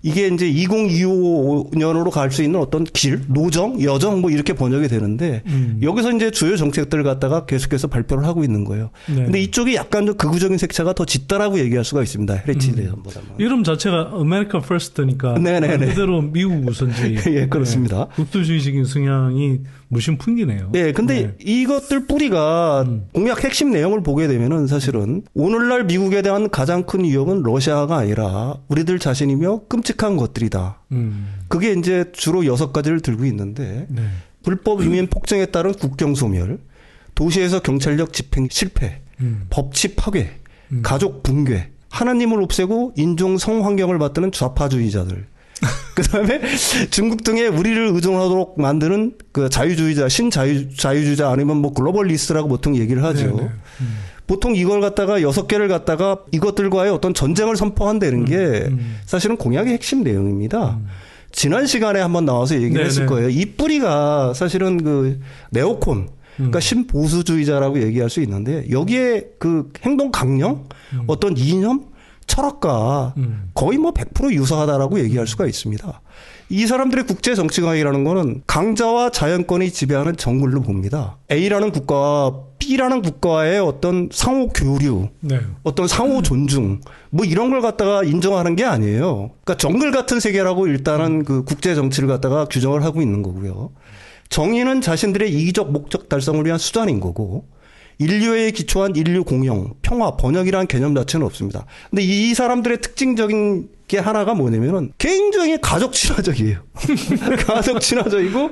이게 이제 2025년으로 갈 수 있는 어떤 길, 노정, 여정 뭐 이렇게 번역이 되는데 여기서 이제 주요 정책들을 갖다가 계속해서 발표를 하고 있는 거예요. 네. 근데 이쪽이 약간 좀 극우적인 색채가 더 짙다라고 얘기할 수가 있습니다. 헤리티지 대선보다는. 이름 자체가 아메리카 퍼스트니까 네네네. 그대로 미국 우선주의. 예, 그렇습니다. 네. 국수주의적인 성향이 무심 풍기네요. 예, 근데 이것들 뿌리가 공약 핵심 내용을 보게 되면은 사실은 오늘날 미국에 대한 가장 큰 위협은 러시아가 아니라 우리들 자신이며 끔찍한 것들이다. 그게 이제 주로 6가지를 들고 있는데 네. 불법 유민 폭정에 따른 국경 소멸, 도시에서 경찰력 집행 실패, 법치 파괴, 가족 붕괴, 하나님을 없애고 인종 성환경을 받드는 좌파주의자들. 그다음에 중국 등에 우리를 의존하도록 만드는 그 자유주의자, 신자유주의자 아니면 뭐 글로벌리스트라고 보통 얘기를 하죠. 네네. 보통 이걸 갖다가 6개를 갖다가 이것들과의 어떤 전쟁을 선포한다는 게 사실은 공약의 핵심 내용입니다. 지난 시간에 한번 나와서 얘기를 네네. 했을 거예요. 이 뿌리가 사실은 그 네오콘, 그러니까 신보수주의자라고 얘기할 수 있는데 여기에 그 행동 강령, 어떤 이념, 철학과 거의 뭐 100% 유사하다라고 얘기할 수가 있습니다. 이 사람들의 국제 정치관이라는 거는 강자와 자연권이 지배하는 정글로 봅니다. A라는 국가와 B라는 국가의 어떤 상호 교류, 네. 어떤 상호 존중, 뭐 이런 걸 갖다가 인정하는 게 아니에요. 그러니까 정글 같은 세계라고 일단은 그 국제 정치를 갖다가 규정을 하고 있는 거고요. 정의는 자신들의 이기적 목적 달성을 위한 수단인 거고, 인류에 기초한 인류 공영, 평화, 번영이라는 개념 자체는 없습니다. 근데 이 사람들의 특징적인 게 하나가 뭐냐면은 굉장히 가족 친화적이에요. 가족 친화적이고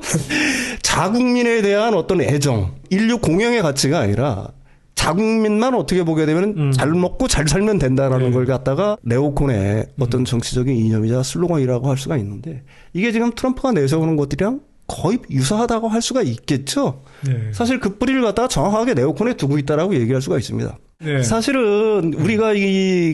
자국민에 대한 어떤 애정, 인류 공영의 가치가 아니라 자국민만 어떻게 보게 되면 잘 먹고 잘 살면 된다라는 걸 갖다가 네오콘의 어떤 정치적인 이념이자 슬로건이라고 할 수가 있는데, 이게 지금 트럼프가 내세우는 것들이랑 거의 유사하다고 할 수가 있겠죠. 네. 사실 그 뿌리를 갖다가 정확하게 네오콘에 두고 있다라고 얘기할 수가 있습니다. 네. 사실은 우리가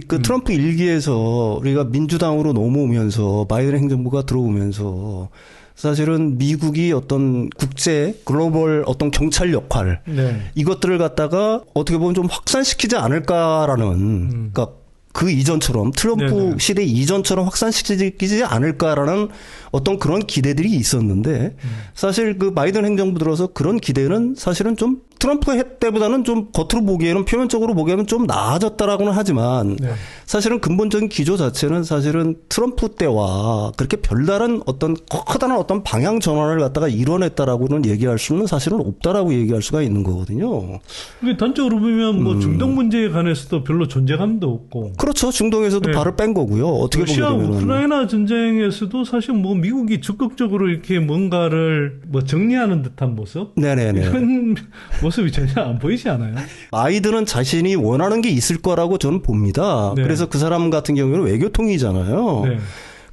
그 트럼프 일기에서 우리가 민주당으로 넘어오면서 바이든 행정부가 들어오면서 사실은 미국이 어떤 국제 글로벌 어떤 경찰 역할, 네. 이것들을 갖다가 어떻게 보면 좀 확산시키지 않을까라는, 그러니까 그 이전처럼 트럼프 네네. 시대 이전처럼 확산시키지 않을까라는 어떤 그런 기대들이 있었는데, 사실 그 바이든 행정부 들어서 그런 기대는 사실은 좀 트럼프 해 때보다는 좀 겉으로 보기에는, 표면적으로 보기에는 좀 나아졌다라고는 하지만, 네. 사실은 근본적인 기조 자체는 사실은 트럼프 때와 그렇게 별다른 어떤 커다란 어떤 방향 전환을 갖다가 이뤄냈다라고는 얘기할 수는 사실은 없다라고 얘기할 수가 있는 거거든요. 그게 단적으로 보면 뭐 중동 문제에 관해서도 별로 존재감도 없고. 그렇죠. 중동에서도 네. 발을 뺀 거고요. 어떻게 보게 러시아 되면 우크라이나 전쟁에서도 사실 뭐 미국이 적극적으로 이렇게 뭔가를 뭐 정리하는 듯한 모습, 네네네. 이런 모습이 전혀 안 보이지 않아요? 바이든은 자신이 원하는 게 있을 거라고 저는 봅니다. 네. 그래서 그 사람 같은 경우는 외교통이잖아요. 네.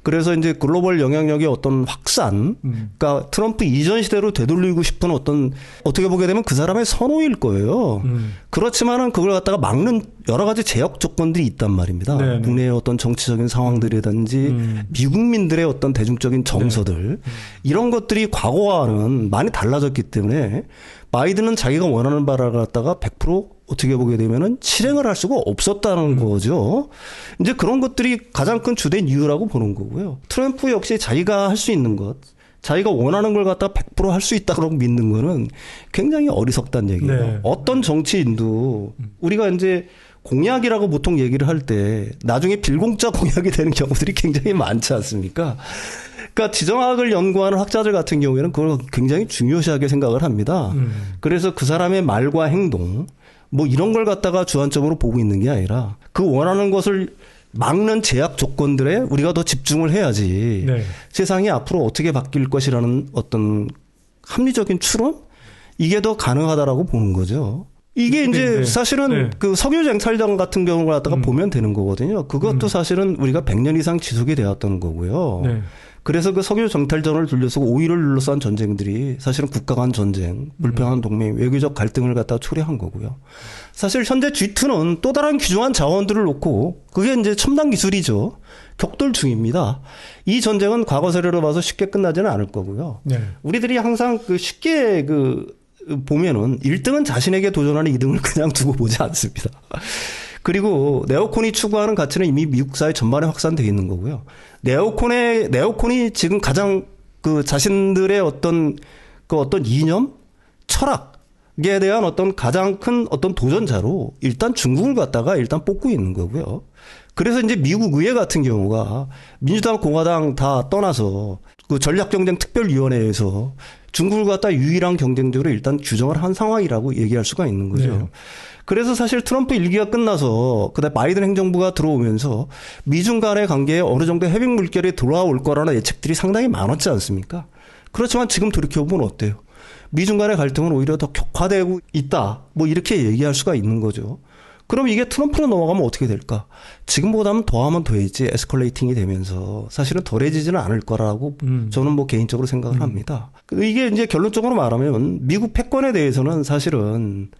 그래서 이제 글로벌 영향력의 어떤 확산, 그러니까 트럼프 이전 시대로 되돌리고 싶은 어떤, 어떻게 보게 되면 그 사람의 선호일 거예요. 그렇지만은 그걸 갖다가 막는 여러 가지 제약 조건들이 있단 말입니다. 네네. 국내의 어떤 정치적인 상황들이든지 미국민들의 어떤 대중적인 정서들, 이런 것들이 과거와는 많이 달라졌기 때문에 바이든은 자기가 원하는 바를 갖다가 100% 어떻게 보게 되면은 실행을 할 수가 없었다는 거죠. 이제 그런 것들이 가장 큰 주된 이유라고 보는 거고요. 트럼프 역시 자기가 할 수 있는 것, 자기가 원하는 걸 갖다 100% 할 수 있다고 믿는 거는 굉장히 어리석다는 얘기예요. 네. 어떤 정치인도 우리가 이제 공약이라고 보통 얘기를 할 때 나중에 빌공짜 공약이 되는 경우들이 굉장히 많지 않습니까? 그러니까 지정학을 연구하는 학자들 같은 경우에는 그걸 굉장히 중요시하게 생각을 합니다. 그래서 그 사람의 말과 행동, 뭐 이런 걸 갖다가 주안점으로 보고 있는 게 아니라 그 원하는 것을 막는 제약 조건들에 우리가 더 집중을 해야지 네. 세상이 앞으로 어떻게 바뀔 것이라는 어떤 합리적인 추론? 이게 더 가능하다라고 보는 거죠. 이게 네, 이제 네. 사실은 네. 그 석유 쟁탈전 같은 경우를 갖다가 보면 되는 거거든요. 그것도 사실은 우리가 100년 이상 지속이 되었던 거고요. 네. 그래서 그 석유 정탈전을 둘러싸고 오일을 둘러싼 전쟁들이 사실은 국가 간 전쟁, 불평한 동맹, 외교적 갈등을 갖다 초래한 거고요. 사실 현재 G2는 또 다른 귀중한 자원들을 놓고 그게 이제 첨단 기술이죠. 격돌 중입니다. 이 전쟁은 과거 사례로 봐서 쉽게 끝나지는 않을 거고요. 네. 우리들이 항상 그 쉽게 보면은 1등은 자신에게 도전하는 2등을 그냥 두고 보지 않습니다. 그리고 네오콘이 추구하는 가치는 이미 미국 사회 전반에 확산되어 있는 거고요. 네오콘이 지금 가장 그 자신들의 어떤 이념, 철학에 대한 어떤 가장 큰 어떤 도전자로 일단 중국을 갖다가 일단 뽑고 있는 거고요. 그래서 이제 미국 의회 같은 경우가 민주당, 공화당 다 떠나서 그 전략경쟁특별위원회에서 중국을 갖다 유일한 경쟁적으로 일단 규정을 한 상황이라고 얘기할 수가 있는 거죠. 네. 그래서 사실 트럼프 일기가 끝나서 그다음에 바이든 행정부가 들어오면서 미중 간의 관계에 어느 정도 해빙 물결이 돌아올 거라는 예측들이 상당히 많았지 않습니까? 그렇지만 지금 돌이켜보면 어때요? 미중 간의 갈등은 오히려 더 격화되고 있다. 뭐 이렇게 얘기할 수가 있는 거죠. 그럼 이게 트럼프로 넘어가면 어떻게 될까? 지금보다는 더하면 더해지 에스컬레이팅이 되면서 사실은 덜해지지는 않을 거라고 저는 뭐 개인적으로 생각을 합니다. 이게 이제 결론적으로 말하면 미국 패권에 대해서는 사실은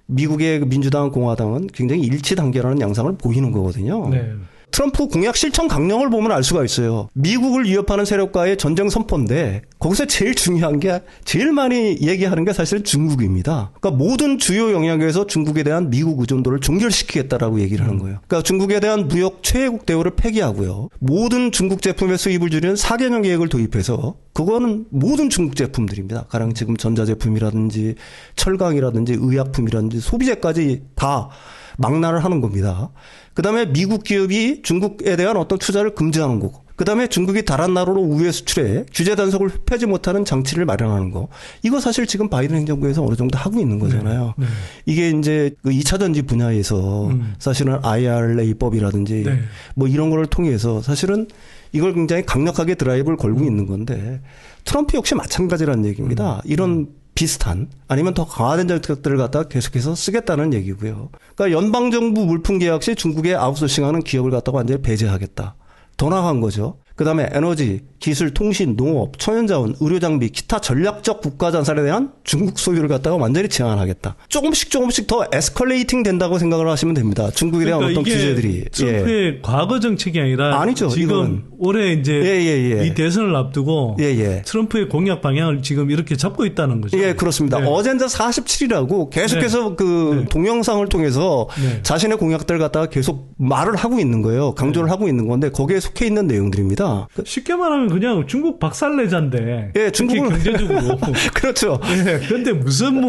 미국의 민주당, 공화당은 굉장히 일치 단계라는 양상을 보이는 거거든요. 네. 트럼프 공약 실천 강령을 보면 알 수가 있어요. 미국을 위협하는 세력과의 전쟁 선포인데 거기서 제일 중요한 게 제일 많이 얘기하는 게 사실 중국입니다. 그러니까 모든 주요 영역에서 중국에 대한 미국 의존도를 종결시키겠다라고 얘기를 하는 거예요. 그러니까 중국에 대한 무역 최애국 대우를 폐기하고요. 모든 중국 제품의 수입을 줄이는 4개년 계획을 도입해서 그거는 모든 중국 제품들입니다. 가령 지금 전자제품이라든지 철강이라든지 의약품이라든지 소비재까지 다 망라를 하는 겁니다. 그다음에 미국 기업이 중국에 대한 어떤 투자를 금지하는 거고, 그다음에 중국이 다른 나라로 우회 수출해 규제 단속을 흡하지 못하는 장치를 마련하는 거. 이거 사실 지금 바이든 행정부에서 어느 정도 하고 있는 거잖아요. 네. 이게 이제 그 2차 전지 분야에서 사실은 IRA법이라든지 네. 뭐 이런 거를 통해서 사실은 이걸 굉장히 강력하게 드라이브를 걸고 있는 건데 트럼프 역시 마찬가지라는 얘기입니다. 이런 비슷한 아니면 더 강화된 정책들을 갖다가 계속해서 쓰겠다는 얘기고요. 그러니까 연방정부 물품 계약 시 중국에 아웃소싱하는 기업을 갖다가 완전히 배제하겠다. 더 나아간 거죠. 그다음에 에너지, 기술, 통신, 농업, 천연자원, 의료장비, 기타 전략적 국가자산에 대한 중국 소유를 갖다가 완전히 제한하겠다. 조금씩 더 에스컬레이팅 된다고 생각을 하시면 됩니다. 중국에 대한 그러니까 어떤 규제들이. 트럼프의 과거 정책이 아니라 아니죠, 지금 이거는. 올해 이제 이 대선을 앞두고 트럼프의 공약 방향을 지금 이렇게 잡고 있다는 거죠. 예, 그렇습니다. 네. 어젠다 47이라고 계속해서 동영상을 통해서 자신의 공약들을 갖다가 계속 말을 하고 있는 거예요. 강조를 하고 있는 건데 거기에 속해 있는 내용들입니다. 쉽게 말하면 그냥 중국 박살내자인데. 예, 중국은 경제적으로. 그렇죠. 예, 근데 무슨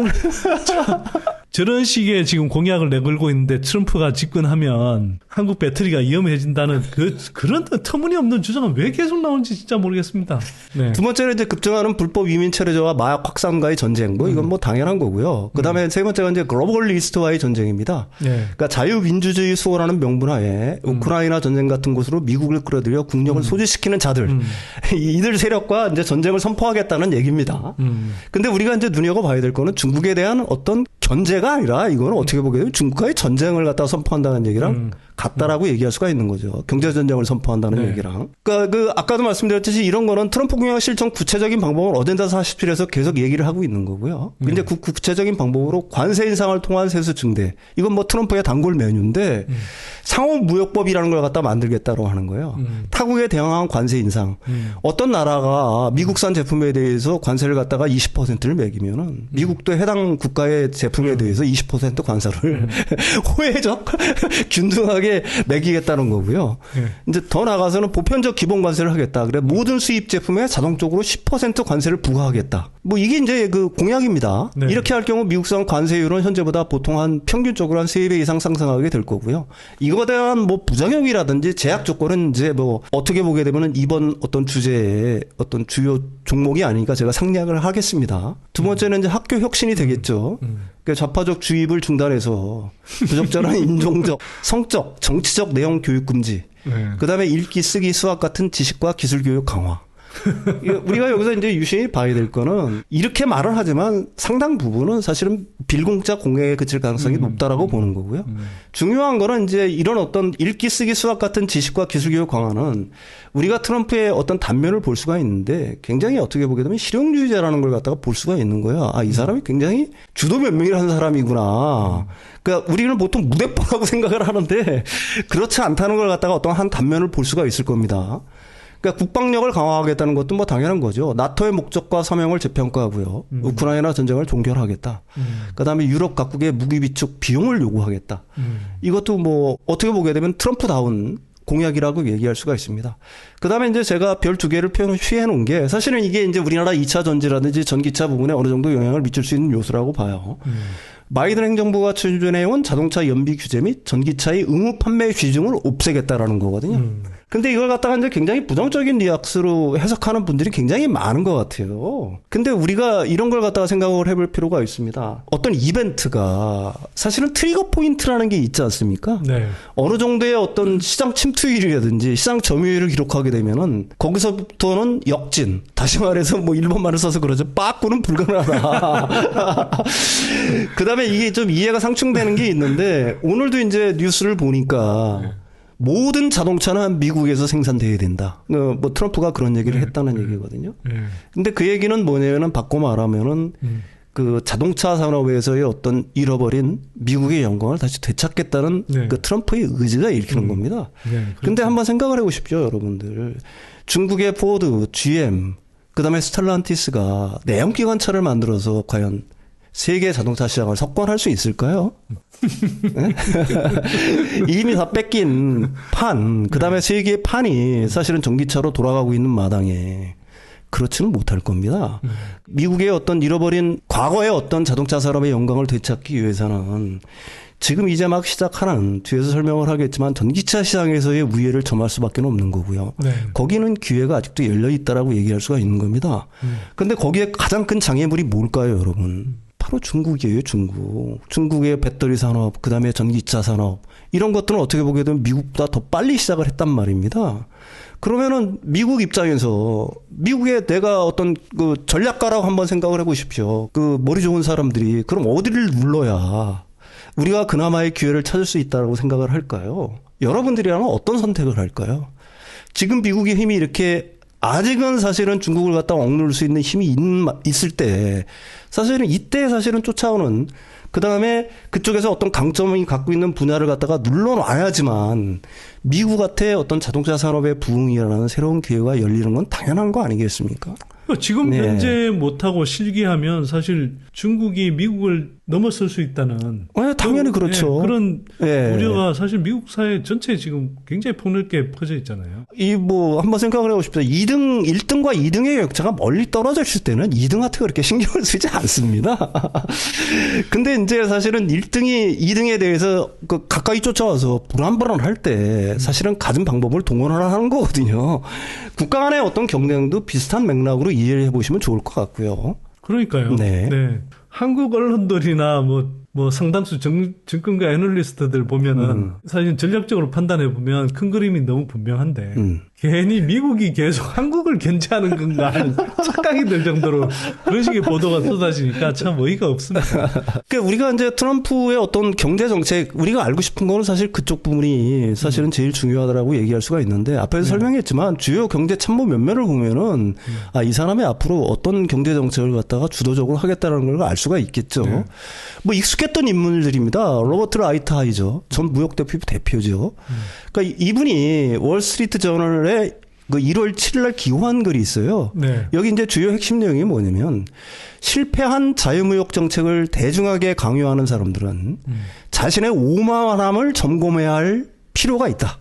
저런 식의 지금 공약을 내걸고 있는데 트럼프가 집권하면 한국 배터리가 위험해진다는 그런 터무니없는 주장은 왜 계속 나오는지 진짜 모르겠습니다. 네. 두 번째는 이제 급증하는 불법 위민 체류자와 마약 확산과의 전쟁. 뭐 이건 뭐 당연한 거고요. 그다음에 세 번째가 이제 글로벌리스트와의 전쟁입니다. 네. 그러니까 자유민주주의 수호라는 명분하에 우크라이나 전쟁 같은 곳으로 미국을 끌어들여 국력을 소지시키는 자들. 이들 세력과 이제 전쟁을 선포하겠다는 얘기입니다. 근데 우리가 이제 눈여겨봐야 될 거는 중국에 대한 어떤 견제가 아니라 이거는 어떻게 보게 되면 중국과의 전쟁을 갖다가 선포한다는 얘기랑 같다라고 얘기할 수가 있는 거죠. 경제전쟁을 선포한다는 얘기랑. 그러니까 아까도 말씀드렸듯이 이런 거는 트럼프 공약 실천 구체적인 방법은 어젠다 47에서 계속 얘기를 하고 있는 거고요. 근데 그 구체적인 방법으로 관세 인상을 통한 세수 증대. 이건 뭐 트럼프의 단골 메뉴인데 상호무역법이라는 걸 갖다 만들겠다고 하는 거예요. 타국에 대항한 관세 인상. 어떤 나라가 미국산 제품에 대해서 관세를 갖다가 20%를 매기면은 미국도 해당 국가의 제품에 대해서 20% 관세를 호혜적 균등하게 매기겠다는 거고요. 이제 더 나가서는 보편적 기본 관세를 하겠다. 그래 모든 수입 제품에 자동적으로 10% 관세를 부과하겠다. 뭐 이게 이제 그 공약입니다. 네. 이렇게 할 경우 미국산 관세율은 현재보다 보통 한 평균적으로 한 3배 이상 상승하게 될 거고요. 이거에 대한 뭐 부작용이라든지 제약 조건은 이제 뭐 어떻게 보게 되면은 이번 어떤 주제의 어떤 주요 종목이 아니니까 제가 상략을 하겠습니다. 두 번째는 이제 학교 혁신이 되겠죠. 그러니까 좌파적 주입을 중단해서 부적절한 인종적, 성적, 정치적 내용 교육 금지. 그다음에 읽기, 쓰기, 수학 같은 지식과 기술 교육 강화. 우리가 여기서 이제 유심히 봐야 될 거는 이렇게 말을 하지만 상당 부분은 사실은 빌공짜 공해에 그칠 가능성이 높다라고 보는 거고요. 중요한 거는 이제 이런 어떤 읽기, 쓰기, 수학 같은 지식과 기술 교육 강화는 우리가 트럼프의 어떤 단면을 볼 수가 있는데 굉장히 어떻게 보게 되면 실용주의자라는 걸 갖다가 볼 수가 있는 거야. 아, 이 사람이 굉장히 주도 면밀을 한 사람이구나. 그러니까 우리는 보통 무대뽀라고 생각을 하는데 그렇지 않다는 걸 갖다가 어떤 한 단면을 볼 수가 있을 겁니다. 그러니까 국방력을 강화하겠다는 것도 뭐 당연한 거죠. 나토의 목적과 사명을 재평가하고요. 우크라이나 전쟁을 종결하겠다. 그다음에 유럽 각국의 무기 비축 비용을 요구하겠다. 이것도 뭐 어떻게 보게 되면 트럼프다운 공약이라고 얘기할 수가 있습니다. 그다음에 이제 제가 별 2개를 표현을 취해 놓은 게 사실은 이게 이제 우리나라 2차 전지라든지 전기차 부분에 어느 정도 영향을 미칠 수 있는 요소라고 봐요. 바이든 행정부가 추진해온 자동차 연비 규제 및 전기차의 의무 판매 비중을 없애겠다라는 거거든요. 근데 이걸 갖다가 이제 굉장히 부정적인 뉘앙스로 해석하는 분들이 굉장히 많은 것 같아요. 근데 우리가 이런 걸 갖다가 생각을 해볼 필요가 있습니다. 어떤 이벤트가 사실은 트리거 포인트라는 게 있지 않습니까? 네. 어느 정도의 어떤 시장 침투율이라든지 시장 점유율을 기록하게 되면은 거기서부터는 역진. 다시 말해서 뭐 일본말을 써서 그러죠. 빠꾸는 불가능하다. 그다음에 이게 좀 이해가 상충되는 게 있는데 오늘도 이제 뉴스를 보니까 모든 자동차는 미국에서 생산돼야 된다. 뭐 트럼프가 그런 얘기를 했다는 얘기거든요. 근데 그 얘기는 뭐냐면은 바꿔 말하면은 그 자동차 산업에서의 어떤 잃어버린 미국의 영광을 다시 되찾겠다는 네. 그 트럼프의 의지가 일으키는 겁니다. 네, 근데 그렇죠. 한번 생각을 해보십시오, 여러분들. 중국의 포드, GM, 그다음에 스텔란티스가 내연기관차를 만들어서 과연 세계 자동차 시장을 석권할 수 있을까요? 네? 이미 다 뺏긴 판, 그다음에 세계의 판이 사실은 전기차로 돌아가고 있는 마당에 그렇지는 못할 겁니다. 미국의 어떤 잃어버린 과거의 어떤 자동차 산업의 영광을 되찾기 위해서는 지금 이제 막 시작하는, 뒤에서 설명을 하겠지만 전기차 시장에서의 우위를 점할 수밖에 없는 거고요. 네. 거기는 기회가 아직도 열려 있다라고 얘기할 수가 있는 겁니다. 근데 거기에 가장 큰 장애물이 뭘까요, 여러분? 바로 중국이에요, 중국. 중국의 배터리 산업, 그 다음에 전기차 산업, 이런 것들은 어떻게 보게 되면 미국보다 더 빨리 시작을 했단 말입니다. 그러면은 미국 입장에서 미국의 내가 어떤 그 전략가라고 한번 생각을 해보십시오. 그 머리 좋은 사람들이 그럼 어디를 눌러야 우리가 그나마의 기회를 찾을 수 있다고 생각을 할까요? 여러분들이라면 어떤 선택을 할까요? 지금 미국의 힘이 이렇게 아직은 사실은 중국을 갖다 억누를 수 있는 힘이 있을 때 사실은 이때 사실은 쫓아오는, 그 다음에 그쪽에서 어떤 강점이 갖고 있는 분야를 갖다가 눌러놔야지만 미국한테 어떤 자동차 산업의 부흥이라는 새로운 기회가 열리는 건 당연한 거 아니겠습니까? 지금 네. 현재 못하고 실기하면 사실 중국이 미국을 넘어설 수 있다는 당연히 그렇죠. 그런 예. 우려가 사실 미국 사회 전체에 지금 굉장히 폭넓게 퍼져 있잖아요. 한번 생각을 해보십시오. 1등과 2등의 격차가 멀리 떨어져 있을 때는 2등한테 그렇게 신경을 쓰지 않습니다. 근데 이제 사실은 1등이 2등에 대해서 가까이 쫓아와서 불안불안할 때 사실은 가진 방법을 동원하는 거거든요. 국가 간의 어떤 경쟁도 비슷한 맥락으로 이해를 해보시면 좋을 것 같고요. 그러니까요. 네. 한국 언론들이나 뭐 상당수 증권가 애널리스트들 보면은 사실 전략적으로 판단해 보면 큰 그림이 너무 분명한데 괜히 미국이 계속 한국을 견제하는 건가 하는 착각이 들 정도로 그런 식의 보도가 쏟아지니까 참 어이가 없습니다. 그러니까 우리가 이제 트럼프의 어떤 경제 정책, 우리가 알고 싶은 거는 사실 그쪽 부분이 사실은 제일 중요하다라고 얘기할 수가 있는데, 앞에서 설명했지만 주요 경제 참모 면면을 보면은 이 사람이 앞으로 어떤 경제 정책을 갖다가 주도적으로 하겠다는 걸 알 수가 있겠죠. 뭐 익숙했던 인물들입니다. 로버트 라이트하이저 전 무역대표 대표죠. 그러니까 이분이 월스트리트 저널에 그 1월 7일 날 기고한 글이 있어요. 네. 여기 이제 주요 핵심 내용이 뭐냐면, 실패한 자유무역 정책을 대중하게 강요하는 사람들은 자신의 오만함을 점검해야 할 필요가 있다.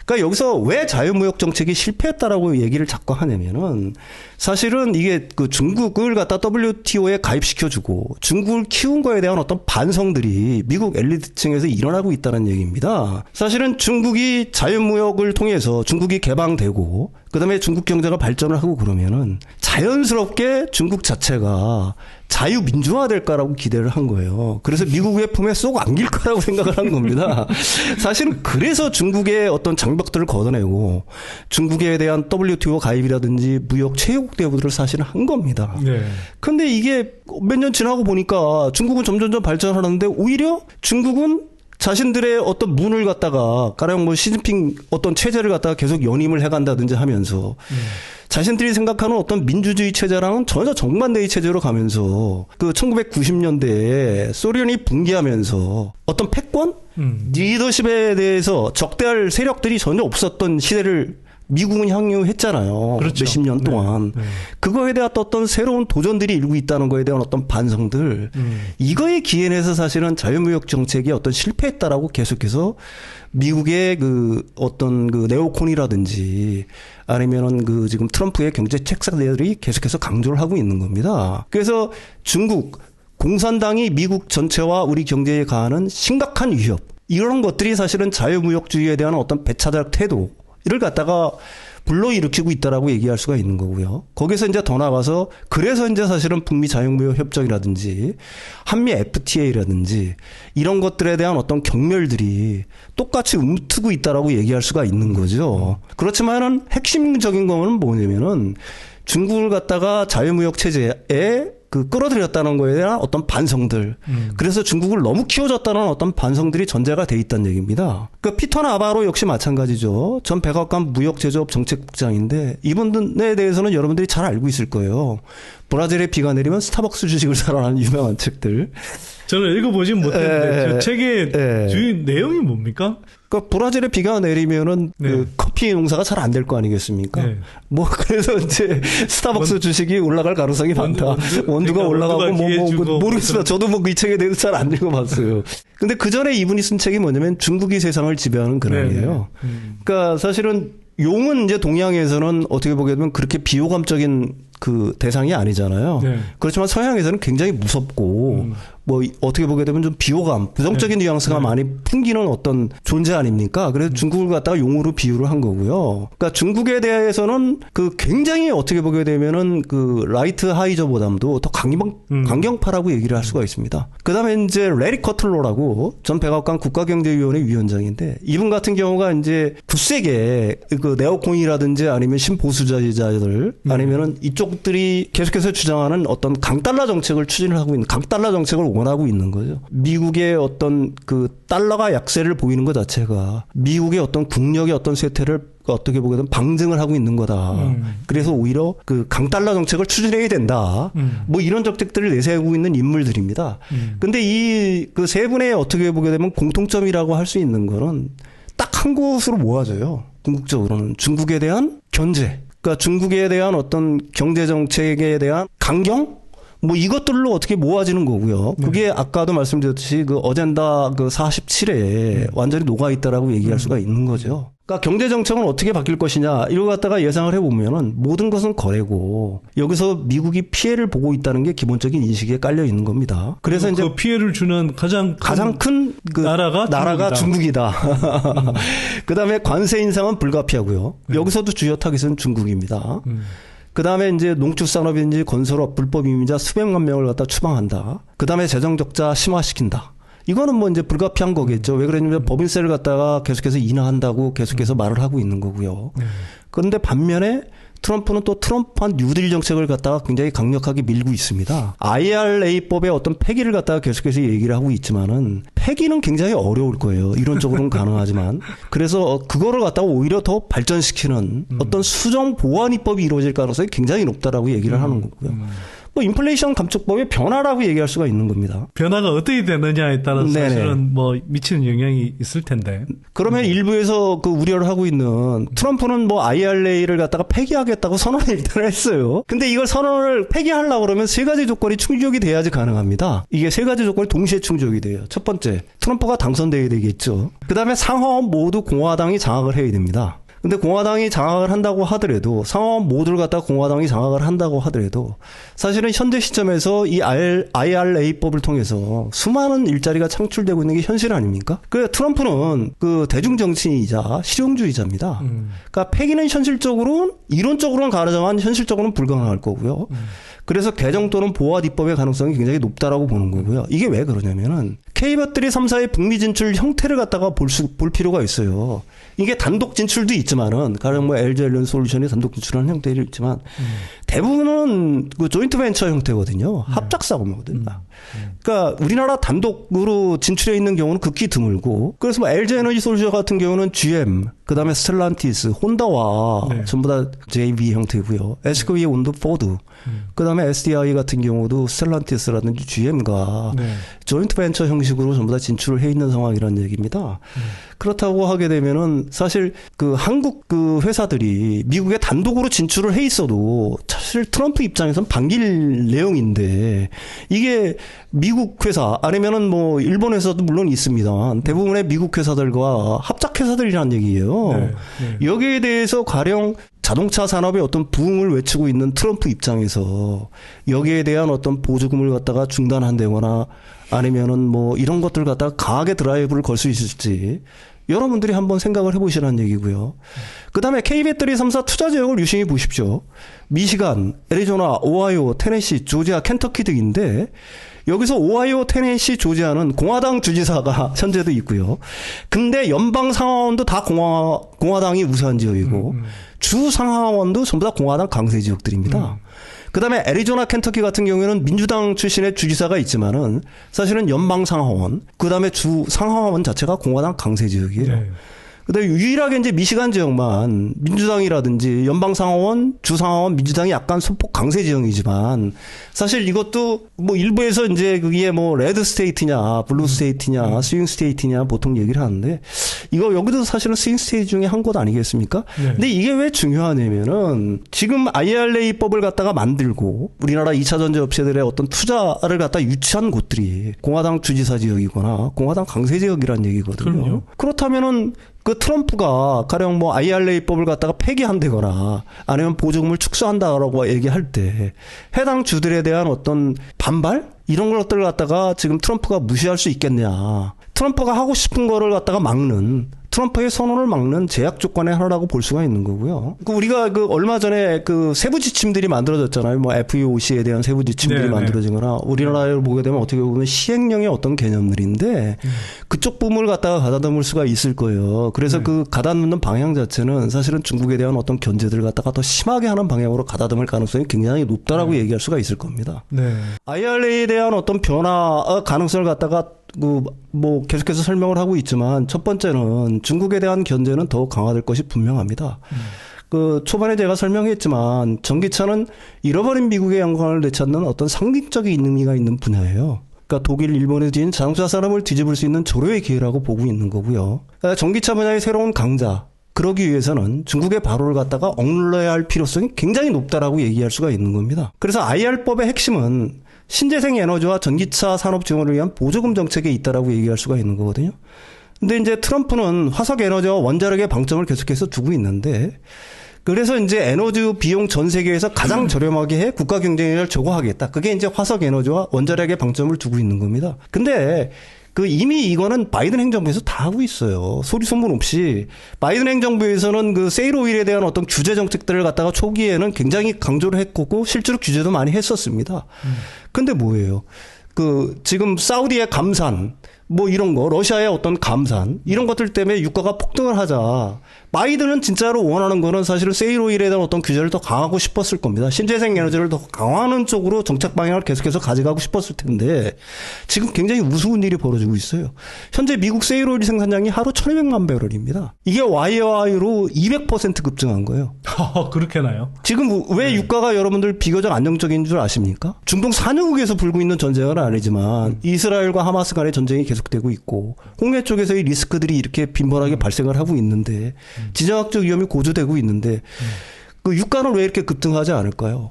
그러니까 여기서 왜 자유무역 정책이 실패했다라고 얘기를 자꾸 하냐면은, 사실은 이게 그 중국을 갖다 WTO에 가입시켜주고 중국을 키운 거에 대한 어떤 반성들이 미국 엘리트층에서 일어나고 있다는 얘기입니다. 사실은 중국이 자유무역을 통해서 중국이 개방되고 그다음에 중국 경제가 발전을 하고 그러면은 자연스럽게 중국 자체가 자유민주화될까라고 기대를 한 거예요. 그래서 미국의 품에 쏙 안길 거라고 생각을 한 겁니다. 사실은 그래서 중국의 어떤 장벽들을 걷어내고 중국에 대한 WTO 가입이라든지 무역 최애국 대우들을 사실은 한 겁니다. 네. 근데 이게 몇 년 지나고 보니까 중국은 점점점 발전하는데 오히려 중국은 자신들의 어떤 문을 갖다가 가령 뭐 시진핑 어떤 체제를 갖다가 계속 연임을 해간다든지 하면서 자신들이 생각하는 어떤 민주주의 체제랑은 전혀 정반대의 체제로 가면서 그 1990년대에 소련이 붕괴하면서 어떤 패권? 리더십에 대해서 적대할 세력들이 전혀 없었던 시대를 미국은 향유했잖아요. 그렇죠. 몇십 년 동안. 네. 그거에 대한 어떤 새로운 도전들이 일고 있다는 거에 대한 어떤 반성들. 이거에 기인해서 사실은 자유무역 정책이 어떤 실패했다라고 계속해서 미국의 그 어떤 그 네오콘이라든지 아니면은 그 지금 트럼프의 경제 책사들이 계속해서 강조를 하고 있는 겁니다. 그래서 중국, 공산당이 미국 전체와 우리 경제에 가하는 심각한 위협. 이런 것들이 사실은 자유무역주의에 대한 어떤 배차적 태도. 이를 갖다가 불러일으키고 있다라고 얘기할 수가 있는 거고요. 거기서 이제 더 나가서 그래서 이제 사실은 북미 자유무역 협정이라든지 한미 FTA라든지 이런 것들에 대한 어떤 경멸들이 똑같이 움트고 있다라고 얘기할 수가 있는 거죠. 그렇지만은 핵심적인 거는 뭐냐면은 중국을 갖다가 자유무역 체제에 끌어들였다는 거에 대한 어떤 반성들. 그래서 중국을 너무 키워줬다는 어떤 반성들이 전제가 돼 있다는 얘기입니다. 피터 나바로 역시 마찬가지죠. 전 백악관 무역제조업 정책국장인데 이분에 대해서는 여러분들이 잘 알고 있을 거예요. 브라질에 비가 내리면 스타벅스 주식을 사라는 유명한 책들. 저는 읽어보진 못했는데 저 책의 주인 내용이 뭡니까? 브라질에 비가 내리면은 네. 커피 농사가 잘 안 될 거 아니겠습니까? 네. 그래서 이제 스타벅스 주식이 올라갈 가능성이 많다. 원두가 올라가고 모르겠습니다. 저도 이 책에 대해서 잘 안 읽어봤어요. 근데 그 전에 이분이 쓴 책이 뭐냐면 중국이 세상을 지배하는 근원이에요. 그러니까 사실은 용은 이제 동양에서는 어떻게 보게 되면 그렇게 비호감적인 대상이 아니잖아요. 네. 그렇지만 서양에서는 굉장히 무섭고 어떻게 보게 되면 좀 비호감, 부정적인 뉘앙스가 많이 풍기는 어떤 존재 아닙니까? 그래서 중국을 갖다가 용으로 비유를 한 거고요. 그러니까 중국에 대해서는 굉장히 어떻게 보게 되면은 라이트 하이저보다도 더 강경파라고 얘기를 할 수가 있습니다. 그다음에 이제 레리 커틀로라고 전 백악관 국가경제위원회 위원장인데 이분 같은 경우가 이제 굳세게 네오콘이라든지 아니면 신보수주의자들 아니면은 이쪽들이 계속해서 주장하는 어떤 강달러 정책을 추진을 하고 있는 강달러 정책을 원하고 있는 거죠. 미국의 어떤 달러가 약세를 보이는 것 자체가 미국의 어떤 국력의 어떤 쇠퇴를 어떻게 보게 되면 방증을 하고 있는 거다. 그래서 오히려 강달러 정책을 추진해야 된다. 이런 정책들을 내세우고 있는 인물들입니다. 근데 이 세 분의 어떻게 보게 되면 공통점이라고 할 수 있는 거는 딱 한 곳으로 모아져요. 궁극적으로는 중국에 대한 견제. 그러니까 중국에 대한 어떤 경제 정책에 대한 강경? 이것들로 어떻게 모아지는 거고요. 그게 아까도 말씀드렸듯이 어젠다 47에 완전히 녹아있다라고 얘기할 수가 있는 거죠. 그러니까 경제 정책은 어떻게 바뀔 것이냐 이걸 갖다가 예상을 해보면은 모든 것은 거래고 여기서 미국이 피해를 보고 있다는 게 기본적인 인식에 깔려 있는 겁니다. 그래서 이제 피해를 주는 가장 큰 나라가 중국이다. 그다음에 관세 인상은 불가피하고요. 여기서도 주요 타깃은 중국입니다. 그다음에 이제 농축산업인지 건설업 불법 이민자 수백만 명을 갖다 추방한다. 그다음에 재정 적자 심화시킨다. 이거는 이제 불가피한 거겠죠. 왜 그러냐면 법인세를 갖다가 계속해서 인하한다고 계속해서 말을 하고 있는 거고요. 그런데 반면에 트럼프는 또 트럼프한 뉴딜 정책을 갖다가 굉장히 강력하게 밀고 있습니다. IRA법의 어떤 폐기를 갖다가 계속해서 얘기를 하고 있지만은 폐기는 굉장히 어려울 거예요. 이론적으로는 가능하지만. 그래서 그거를 갖다가 오히려 더 발전시키는 어떤 수정 보완 입법이 이루어질 가능성이 굉장히 높다라고 얘기를 하는 거고요. 인플레이션 감축법의 변화라고 얘기할 수가 있는 겁니다. 변화가 어떻게 되느냐에 따라서 사실은 미치는 영향이 있을 텐데. 그러면 일부에서 우려를 하고 있는 트럼프는 IRA를 갖다가 폐기하겠다고 선언을 일단 했어요. 근데 이걸 선언을 폐기하려고 그러면 세 가지 조건이 충족이 돼야지 가능합니다. 이게 세 가지 조건이 동시에 충족이 돼요. 첫 번째, 트럼프가 당선돼야 되겠죠. 그 다음에 상하원 모두 공화당이 장악을 해야 됩니다. 근데 공화당이 장악을 한다고 하더라도 상하원 모두를 갖다가 공화당이 장악을 한다고 하더라도 사실은 현재 시점에서 이 IRA법을 통해서 수많은 일자리가 창출되고 있는 게 현실 아닙니까? 트럼프는 대중 정치인이자 실용주의자입니다. 그러니까 폐기는 이론적으로는 가능하지만 현실적으로는 불가능할 거고요. 그래서 개정 또는 보완 입법의 가능성이 굉장히 높다라고 보는 거고요. 이게 왜 그러냐면은 K배터리 3사의 북미 진출 형태를 갖다가 볼 필요가 있어요. 이게 단독 진출도 있지만은 가령 LG 앨런 솔루션이 단독 진출하는 형태도 있지만 대부분은 조인트 벤처 형태거든요. 합작사업이거든요. 그러니까 우리나라 단독으로 진출해 있는 경우는 극히 드물고 그래서 LG 에너지 솔루션 같은 경우는 GM, 그다음에 스텔란티스, 혼다와 전부 다 JV 형태고요. SK의 온도 포드, 그다음에 SDI 같은 경우도 스텔란티스라든지 GM과 조인트 벤처 형식으로 전부 다 진출을 해 있는 상황이라는 얘기입니다. 그렇다고 하게 되면은 사실 한국 회사들이 미국에 단독으로 진출을 해 있어도 사실 트럼프 입장에서는 반길 내용인데 이게 미국 회사 아니면은 일본 회사도 물론 있습니다만 대부분의 미국 회사들과 합작 회사들이라는 얘기예요. 여기에 대해서 가령 자동차 산업의 어떤 부흥을 외치고 있는 트럼프 입장에서 여기에 대한 어떤 보조금을 갖다가 중단한다거나 아니면은 이런 것들 갖다가 강하게 드라이브를 걸 수 있을지 여러분들이 한번 생각을 해보시라는 얘기고요. 그다음에 K배터리 3사 투자 지역을 유심히 보십시오. 미시간, 애리조나, 오하이오, 테네시, 조지아, 켄터키 등인데 여기서 오하이오, 테네시, 조지아는 공화당 주지사가 현재도 있고요. 근데 연방 상하원도 다 공화당이 우세한 지역이고 주 상하원도 전부 다 공화당 강세 지역들입니다. 그다음에 애리조나, 켄터키 같은 경우에는 민주당 출신의 주지사가 있지만은 사실은 연방 상하원, 그다음에 주 상하원 자체가 공화당 강세 지역이에요. 네. 그다음에 유일하게 이제 미시간 지역만 민주당이라든지 연방 상하원, 주 상하원 민주당이 약간 소폭 강세 지역이지만 사실 이것도 뭐 일부에서 이제 그게 뭐 레드 스테이트냐, 블루 스테이트냐, 스윙 스테이트냐 보통 얘기를 하는데 이거 여기도 사실은 스윙 스테이트 중에 한 곳 아니겠습니까? 네. 근데 이게 왜 중요하냐면은 지금 IRA법을 갖다가 만들고 우리나라 2차 전지 업체들의 어떤 투자를 갖다 유치한 곳들이 공화당 주지사 지역이거나 공화당 강세 지역이라는 얘기거든요. 그럼요. 그렇다면은 그 트럼프가 가령 뭐 IRA법을 갖다가 폐기한다거나 아니면 보조금을 축소한다라고 얘기할 때 해당 주들에 대한 어떤 반발? 이런 것들을 갖다가 지금 트럼프가 무시할 수 있겠냐. 트럼프가 하고 싶은 거를 갖다가 막는 트럼프의 선언을 막는 제약 조건의 하나라고 볼 수가 있는 거고요. 우리가 그 얼마 전에 그 세부 지침들이 만들어졌잖아요. 뭐 FEOC에 대한 세부 지침들이 네네. 만들어지거나 우리나라를 보게 되면 어떻게 보면 시행령의 어떤 개념들인데 그쪽 부분을 갖다가 가다듬을 수가 있을 거예요. 그래서 그 가다듬는 방향 자체는 사실은 중국에 대한 어떤 견제들을 갖다가 더 심하게 하는 방향으로 가다듬을 가능성이 굉장히 높다라고 얘기할 수가 있을 겁니다. 네. IRA에 대한 어떤 변화 가능성을 갖다가 뭐 계속해서 설명을 하고 있지만 첫 번째는 중국에 대한 견제는 더욱 강화될 것이 분명합니다. 그 초반에 제가 설명했지만 전기차는 잃어버린 미국의 영광을 되찾는 어떤 상징적인 의미가 있는 분야예요. 그러니까 독일, 일본에서 뒤진 자동차 산업을 뒤집을 수 있는 조료의 기회라고 보고 있는 거고요. 그러니까 전기차 분야의 새로운 강자. 그러기 위해서는 중국의 발호를 갖다가 억눌러야 할 필요성이 굉장히 높다라고 얘기할 수가 있는 겁니다. 그래서 IR법의 핵심은 신재생 에너지와 전기차 산업 지원을 위한 보조금 정책에 있다라고 얘기할 수가 있는 거거든요. 근데 이제 트럼프는 화석 에너지와 원자력의 방점을 계속해서 두고 있는데 그래서 이제 에너지 비용 전 세계에서 가장 저렴하게 해 국가 경쟁력을 저고하겠다. 그게 이제 화석 에너지와 원자력의 방점을 두고 있는 겁니다. 근데 그 이미 이거는 바이든 행정부에서 다 하고 있어요. 소리 소문 없이 바이든 행정부에서는 그 세일 오일에 대한 어떤 규제 정책들을 갖다가 초기에는 굉장히 강조를 했고 실제로 규제도 많이 했었습니다. 근데 뭐예요? 그 지금 사우디의 감산 뭐 이런 거 러시아의 어떤 감산 이런 것들 때문에 유가가 폭등을 하자 바이든은 진짜로 원하는 거는 사실은 세일 오일에 대한 어떤 규제를 더 강하고 싶었을 겁니다. 신재생 에너지를 더 강화하는 쪽으로 정책 방향을 계속해서 가져가고 싶었을 텐데 지금 굉장히 우스운 일이 벌어지고 있어요. 현재 미국 세일 오일 생산량이 하루 1200만 배럴입니다. 이게 YOY로 200% 급증한 거예요. 그렇게나요? 지금 왜 유가가 여러분들 비교적 안정적인 줄 아십니까? 중동 산유국에서 불고 있는 전쟁은 아니지만 이스라엘과 하마스 간의 전쟁이 계속되고 있고 홍해 쪽에서의 리스크들이 이렇게 빈번하게 발생을 하고 있는데 지정학적 위험이 고조되고 있는데 그 유가는 왜 이렇게 급등하지 않을까요?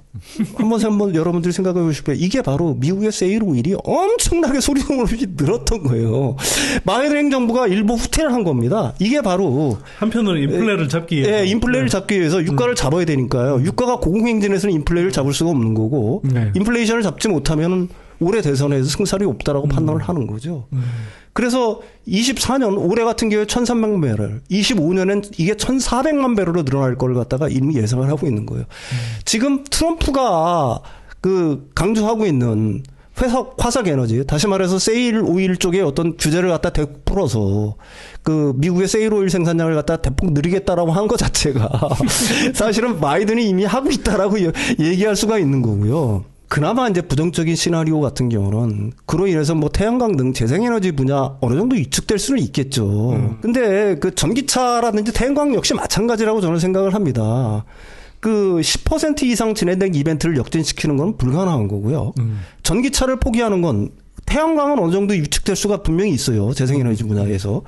한번 여러분들이 생각해 보십시오. 이게 바로 미국의 세일 오일이 엄청나게 소리소문 없이 늘었던 거예요. 바이든 행정부가 일부 후퇴를 한 겁니다. 이게 바로 한편으로는 인플레를 잡기 위해서. 예, 인플레를 잡기 위해서 유가를 잡아야 되니까요. 유가가 고공행진에서는 인플레를 잡을 수가 없는 거고 인플레이션을 잡지 못하면 올해 대선에서 승산이 없다라고 판단을 하는 거죠. 그래서 24년 올해 같은 경우에 1,300만 배럴, 25년엔 이게 1,400만 배럴로 늘어날 걸 갖다가 이미 예상을 하고 있는 거예요. 지금 트럼프가 그 강조하고 있는 화석 에너지, 다시 말해서 세일 오일 쪽에 어떤 규제를 갖다 대폭 풀어서 그 미국의 세일 오일 생산량을 갖다 대폭 늘리겠다라고 하는 것 자체가 사실은 바이든이 이미 하고 있다라고 얘기할 수가 있는 거고요. 그나마 이제 부정적인 시나리오 같은 경우는 그로 인해서 뭐 태양광 등 재생에너지 분야 어느 정도 위축될 수는 있겠죠. 근데 그 전기차라든지 태양광 역시 마찬가지라고 저는 생각을 합니다. 그 10% 이상 진행된 이벤트를 역전시키는 건 불가능한 거고요. 전기차를 포기하는 건 태양광은 어느 정도 위축될 수가 분명히 있어요. 재생에너지 분야에서.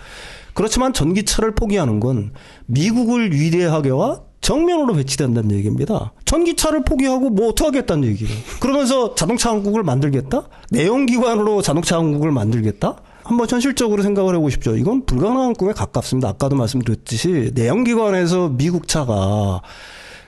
그렇지만 전기차를 포기하는 건 미국을 위대하게와 정면으로 배치된다는 얘기입니다. 전기차를 포기하고 뭐 어떻게 하겠다는 얘기예요. 그러면서 자동차 왕국을 만들겠다? 내연기관으로 자동차 왕국을 만들겠다? 한번 현실적으로 생각을 해보십시오. 이건 불가능한 꿈에 가깝습니다. 아까도 말씀드렸듯이 내연기관에서 미국 차가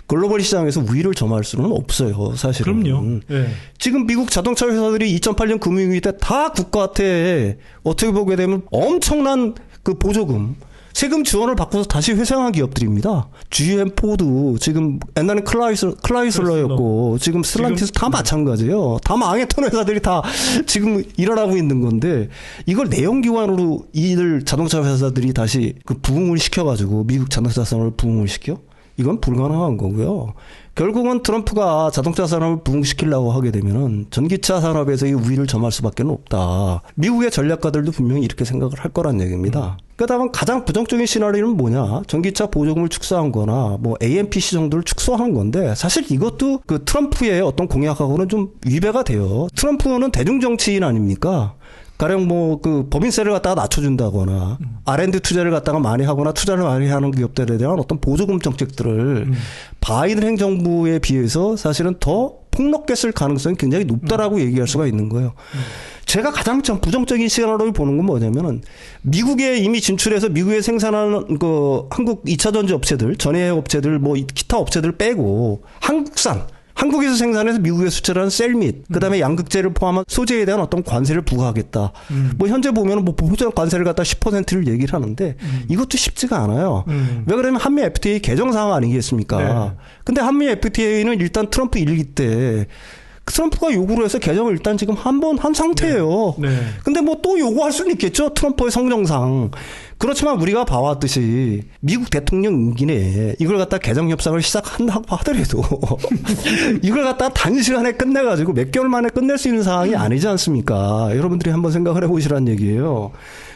글로벌 시장에서 우위를 점할 수는 없어요. 사실은. 그럼요. 네. 지금 미국 자동차 회사들이 2008년 금융위기 때 다 국가한테 어떻게 보게 되면 엄청난 그 보조금 세금 지원을 받고서 다시 회생한 기업들입니다. GM, 포드, 지금 옛날에 클라이슬러였고 지금 스텔란티스 다 마찬가지예요. 다 망했던 회사들이 다 지금 일어나고 있는 건데 이걸 내연기관으로 이들 자동차 회사들이 다시 그 부흥을 시켜가지고 미국 자동차 산업을 부흥을 시켜? 이건 불가능한 거고요. 결국은 트럼프가 자동차 산업을 부흥시키려고 하게 되면은 전기차 산업에서의 우위를 점할 수밖에 없다. 미국의 전략가들도 분명히 이렇게 생각을 할 거란 얘기입니다. 그다음 가장 부정적인 시나리오는 뭐냐? 전기차 보조금을 축소한 거나 뭐 AMPC 정도를 축소하는 건데 사실 이것도 그 트럼프의 어떤 공약하고는 좀 위배가 돼요. 트럼프는 대중 정치인 아닙니까? 가령 뭐 그 법인세를 갖다가 낮춰준다거나 R&D 투자를 갖다가 많이 하거나 투자를 많이 하는 기업들에 대한 어떤 보조금 정책들을 바이든 행정부에 비해서 사실은 더 폭넓게 쓸 가능성이 굉장히 높다라고 얘기할 수가 있는 거예요. 제가 가장 부정적인 시나리오를 보는 건 뭐냐면은 미국에 이미 진출해서 미국에 생산하는 그 한국 2차 전지 업체들, 전해액 업체들, 뭐 기타 업체들 빼고 한국에서 생산해서 미국에 수출하는 셀밋, 그다음에 양극재를 포함한 소재에 대한 어떤 관세를 부과하겠다. 뭐 현재 보면은 뭐 보조적 관세를 갖다 10%를 얘기를 하는데 이것도 쉽지가 않아요. 왜 그러면 한미 FTA 개정 사항 아니겠습니까? 네. 근데 한미 FTA는 일단 트럼프 일기 때 트럼프가 요구를 해서 개정을 일단 지금 한 상태예요. 네. 네. 근데 뭐 또 요구할 수는 있겠죠. 트럼프의 성정상. 그렇지만 우리가 봐왔듯이 미국 대통령 임기 내에 이걸 갖다 개정 협상을 시작한다고 하더라도 이걸 갖다 단시간에 끝내가지고 몇 개월 만에 끝낼 수 있는 상황이 아니지 않습니까? 여러분들이 한번 생각을 해보시라는 얘기예요.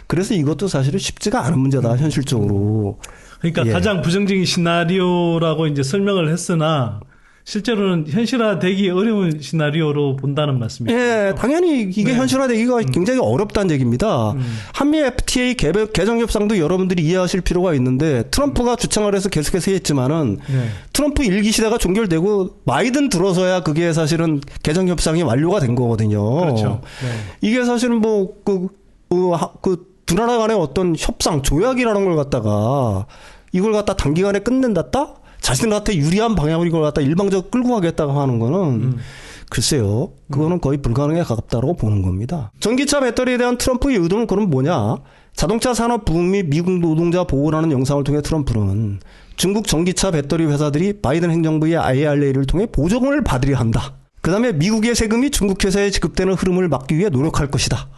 그래서 이것도 사실은 쉽지가 않은 문제다, 현실적으로. 그러니까 예. 가장 부정적인 시나리오라고 이제 설명을 했으나 실제로는 현실화되기 어려운 시나리오로 본다는 말씀이죠. 예, 당연히 이게 네. 현실화되기가 굉장히 어렵다는 얘기입니다. 한미 FTA 개정 협상도 여러분들이 이해하실 필요가 있는데 트럼프가 주창을 해서 계속해서 했지만은 네. 트럼프 일기 시대가 종결되고 바이든 들어서야 그게 사실은 개정 협상이 완료가 된 거거든요. 그렇죠. 네. 이게 사실은 뭐 두 나라 간의 어떤 협상, 조약이라는 걸 갖다가 이걸 갖다 단기간에 끝낸다? 자신한테 유리한 방향으로 이걸 갖다 일방적으로 끌고 가겠다고 하는 거는 글쎄요. 그거는 거의 불가능에 가깝다고 보는 겁니다. 전기차 배터리에 대한 트럼프의 의도는 그럼 뭐냐? 자동차 산업 부흥 및 미국 노동자 보호라는 영상을 통해 트럼프는 중국 전기차 배터리 회사들이 바이든 행정부의 IRA를 통해 보조금을 받으려 한다. 그다음에 미국의 세금이 중국 회사에 지급되는 흐름을 막기 위해 노력할 것이다.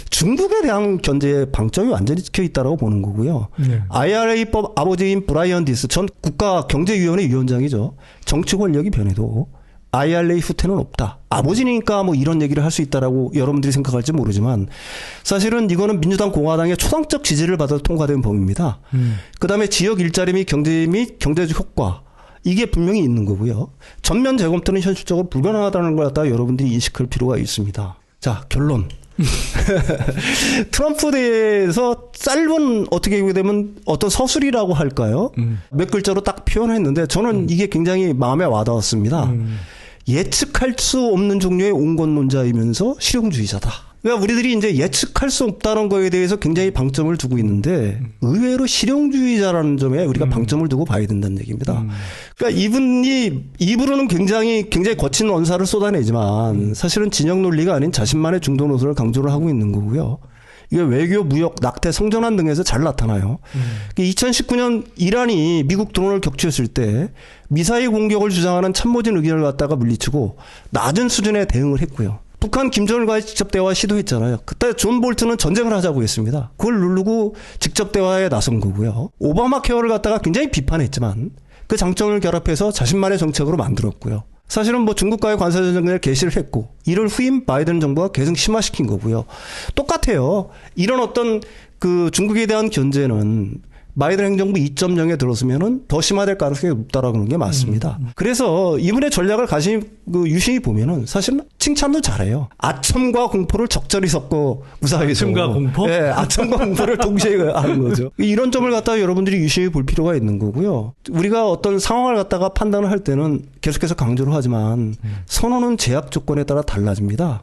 중국에 대한 견제의 방점이 완전히 찍혀 있다고 보는 거고요. 네. IRA법 아버지인 브라이언 디스 전 국가경제위원회 위원장이죠. 정치 권력이 변해도 IRA 후퇴는 없다. 아버지니까 뭐 이런 얘기를 할 수 있다라고 여러분들이 생각할지 모르지만 사실은 이거는 민주당 공화당의 초당적 지지를 받아 통과된 법입니다. 그다음에 지역 일자리 및 경제적 효과 이게 분명히 있는 거고요. 전면 재검토는 현실적으로 불가능하다는 걸 갖다가 여러분들이 인식할 필요가 있습니다. 자, 결론. 트럼프에 대해서 짧은 어떻게 보게 되면 어떤 서술이라고 할까요? 몇 글자로 딱 표현했는데 저는 이게 굉장히 마음에 와닿았습니다. 예측할 수 없는 종류의 온건론자이면서 실용주의자다. 그러니까 우리들이 이제 예측할 수 없다는 거에 대해서 굉장히 방점을 두고 있는데 의외로 실용주의자라는 점에 우리가 방점을 두고 봐야 된다는 얘기입니다. 그러니까 입으로는 굉장히 거친 언사를 쏟아내지만 사실은 진영 논리가 아닌 자신만의 중도 노선을 강조를 하고 있는 거고요. 이게 외교, 무역, 낙태, 성전환 등에서 잘 나타나요. 2019년 이란이 미국 드론을 격추했을 때 미사일 공격을 주장하는 참모진 의견을 갖다가 물리치고 낮은 수준의 대응을 했고요. 북한 김정일과의 직접 대화 시도했잖아요. 그때 존 볼튼은 전쟁을 하자고 했습니다. 그걸 누르고 직접 대화에 나선 거고요. 오바마 케어를 갖다가 굉장히 비판했지만 그 장점을 결합해서 자신만의 정책으로 만들었고요. 사실은 뭐 중국과의 관세 전쟁을 개시를 했고 이를 후임 바이든 정부가 계속 심화시킨 거고요. 똑같아요. 이런 어떤 그 중국에 대한 견제는 바이든 행정부 2.0에 들어서면은 더 심화될 가능성이 높다라는 게 맞습니다. 그래서 이분의 전략을 유심히 보면은 사실은 칭찬도 잘해요. 아첨과 공포를 적절히 섞고 무사히서. 아첨과 공포? 네, 아첨과 공포를 동시에 하는 거죠. 이런 점을 갖다가 여러분들이 유심히 볼 필요가 있는 거고요. 우리가 어떤 상황을 갖다가 판단을 할 때는 계속해서 강조를 하지만 선언은 제약 조건에 따라 달라집니다.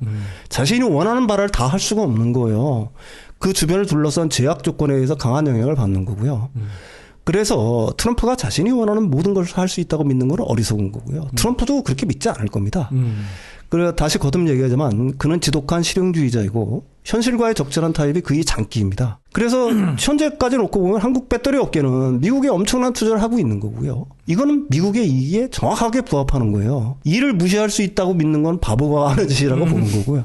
자신이 원하는 바를 다 할 수가 없는 거예요. 그 주변을 둘러싼 제약 조건에 의해서 강한 영향을 받는 거고요. 그래서 트럼프가 자신이 원하는 모든 것을 할 수 있다고 믿는 건 어리석은 거고요. 트럼프도 그렇게 믿지 않을 겁니다. 그래 다시 거듭 얘기하지만 그는 지독한 실용주의자이고 현실과의 적절한 타협이 그의 장기입니다. 그래서 현재까지 놓고 보면 한국 배터리 업계는 미국에 엄청난 투자를 하고 있는 거고요. 이거는 미국의 이익에 정확하게 부합하는 거예요. 이를 무시할 수 있다고 믿는 건 바보가 하는 짓이라고 보는 거고요.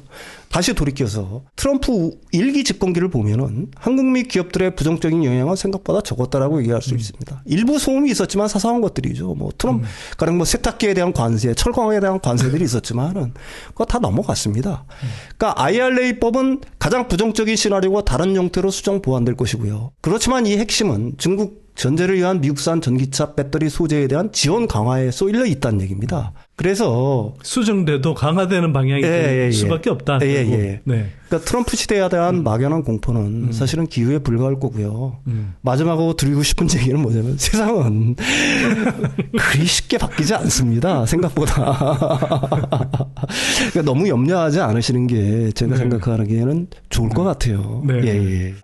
다시 돌이켜서 트럼프 1기 집권기를 보면은 한국 및 기업들의 부정적인 영향은 생각보다 적었다라고 얘기할 수 있습니다. 일부 소음이 있었지만 사소한 것들이죠. 뭐 트럼프 가령 뭐 세탁기에 대한 관세, 철강에 대한 관세들이 있었지만은 그거 다 넘어갔습니다. 그러니까 IRA법은 가장 부정적인 시나리오와 다른 형태로 수정 보완될 것이고요. 그렇지만 이 핵심은 중국 전제를 위한 미국산 전기차 배터리 소재에 대한 지원 강화에 쏘일려 있다는 얘기입니다. 그래서 수정돼도 강화되는 방향이 될 수밖에 없다. 예. 네. 그러니까 트럼프 시대에 대한 막연한 공포는 사실은 기후에 불과할 거고요. 마지막으로 드리고 싶은 얘기는 뭐냐면 세상은 그리 쉽게 바뀌지 않습니다. 생각보다. 그러니까 너무 염려하지 않으시는 게 제가 생각하기에는 좋을 것 같아요. 네. 예.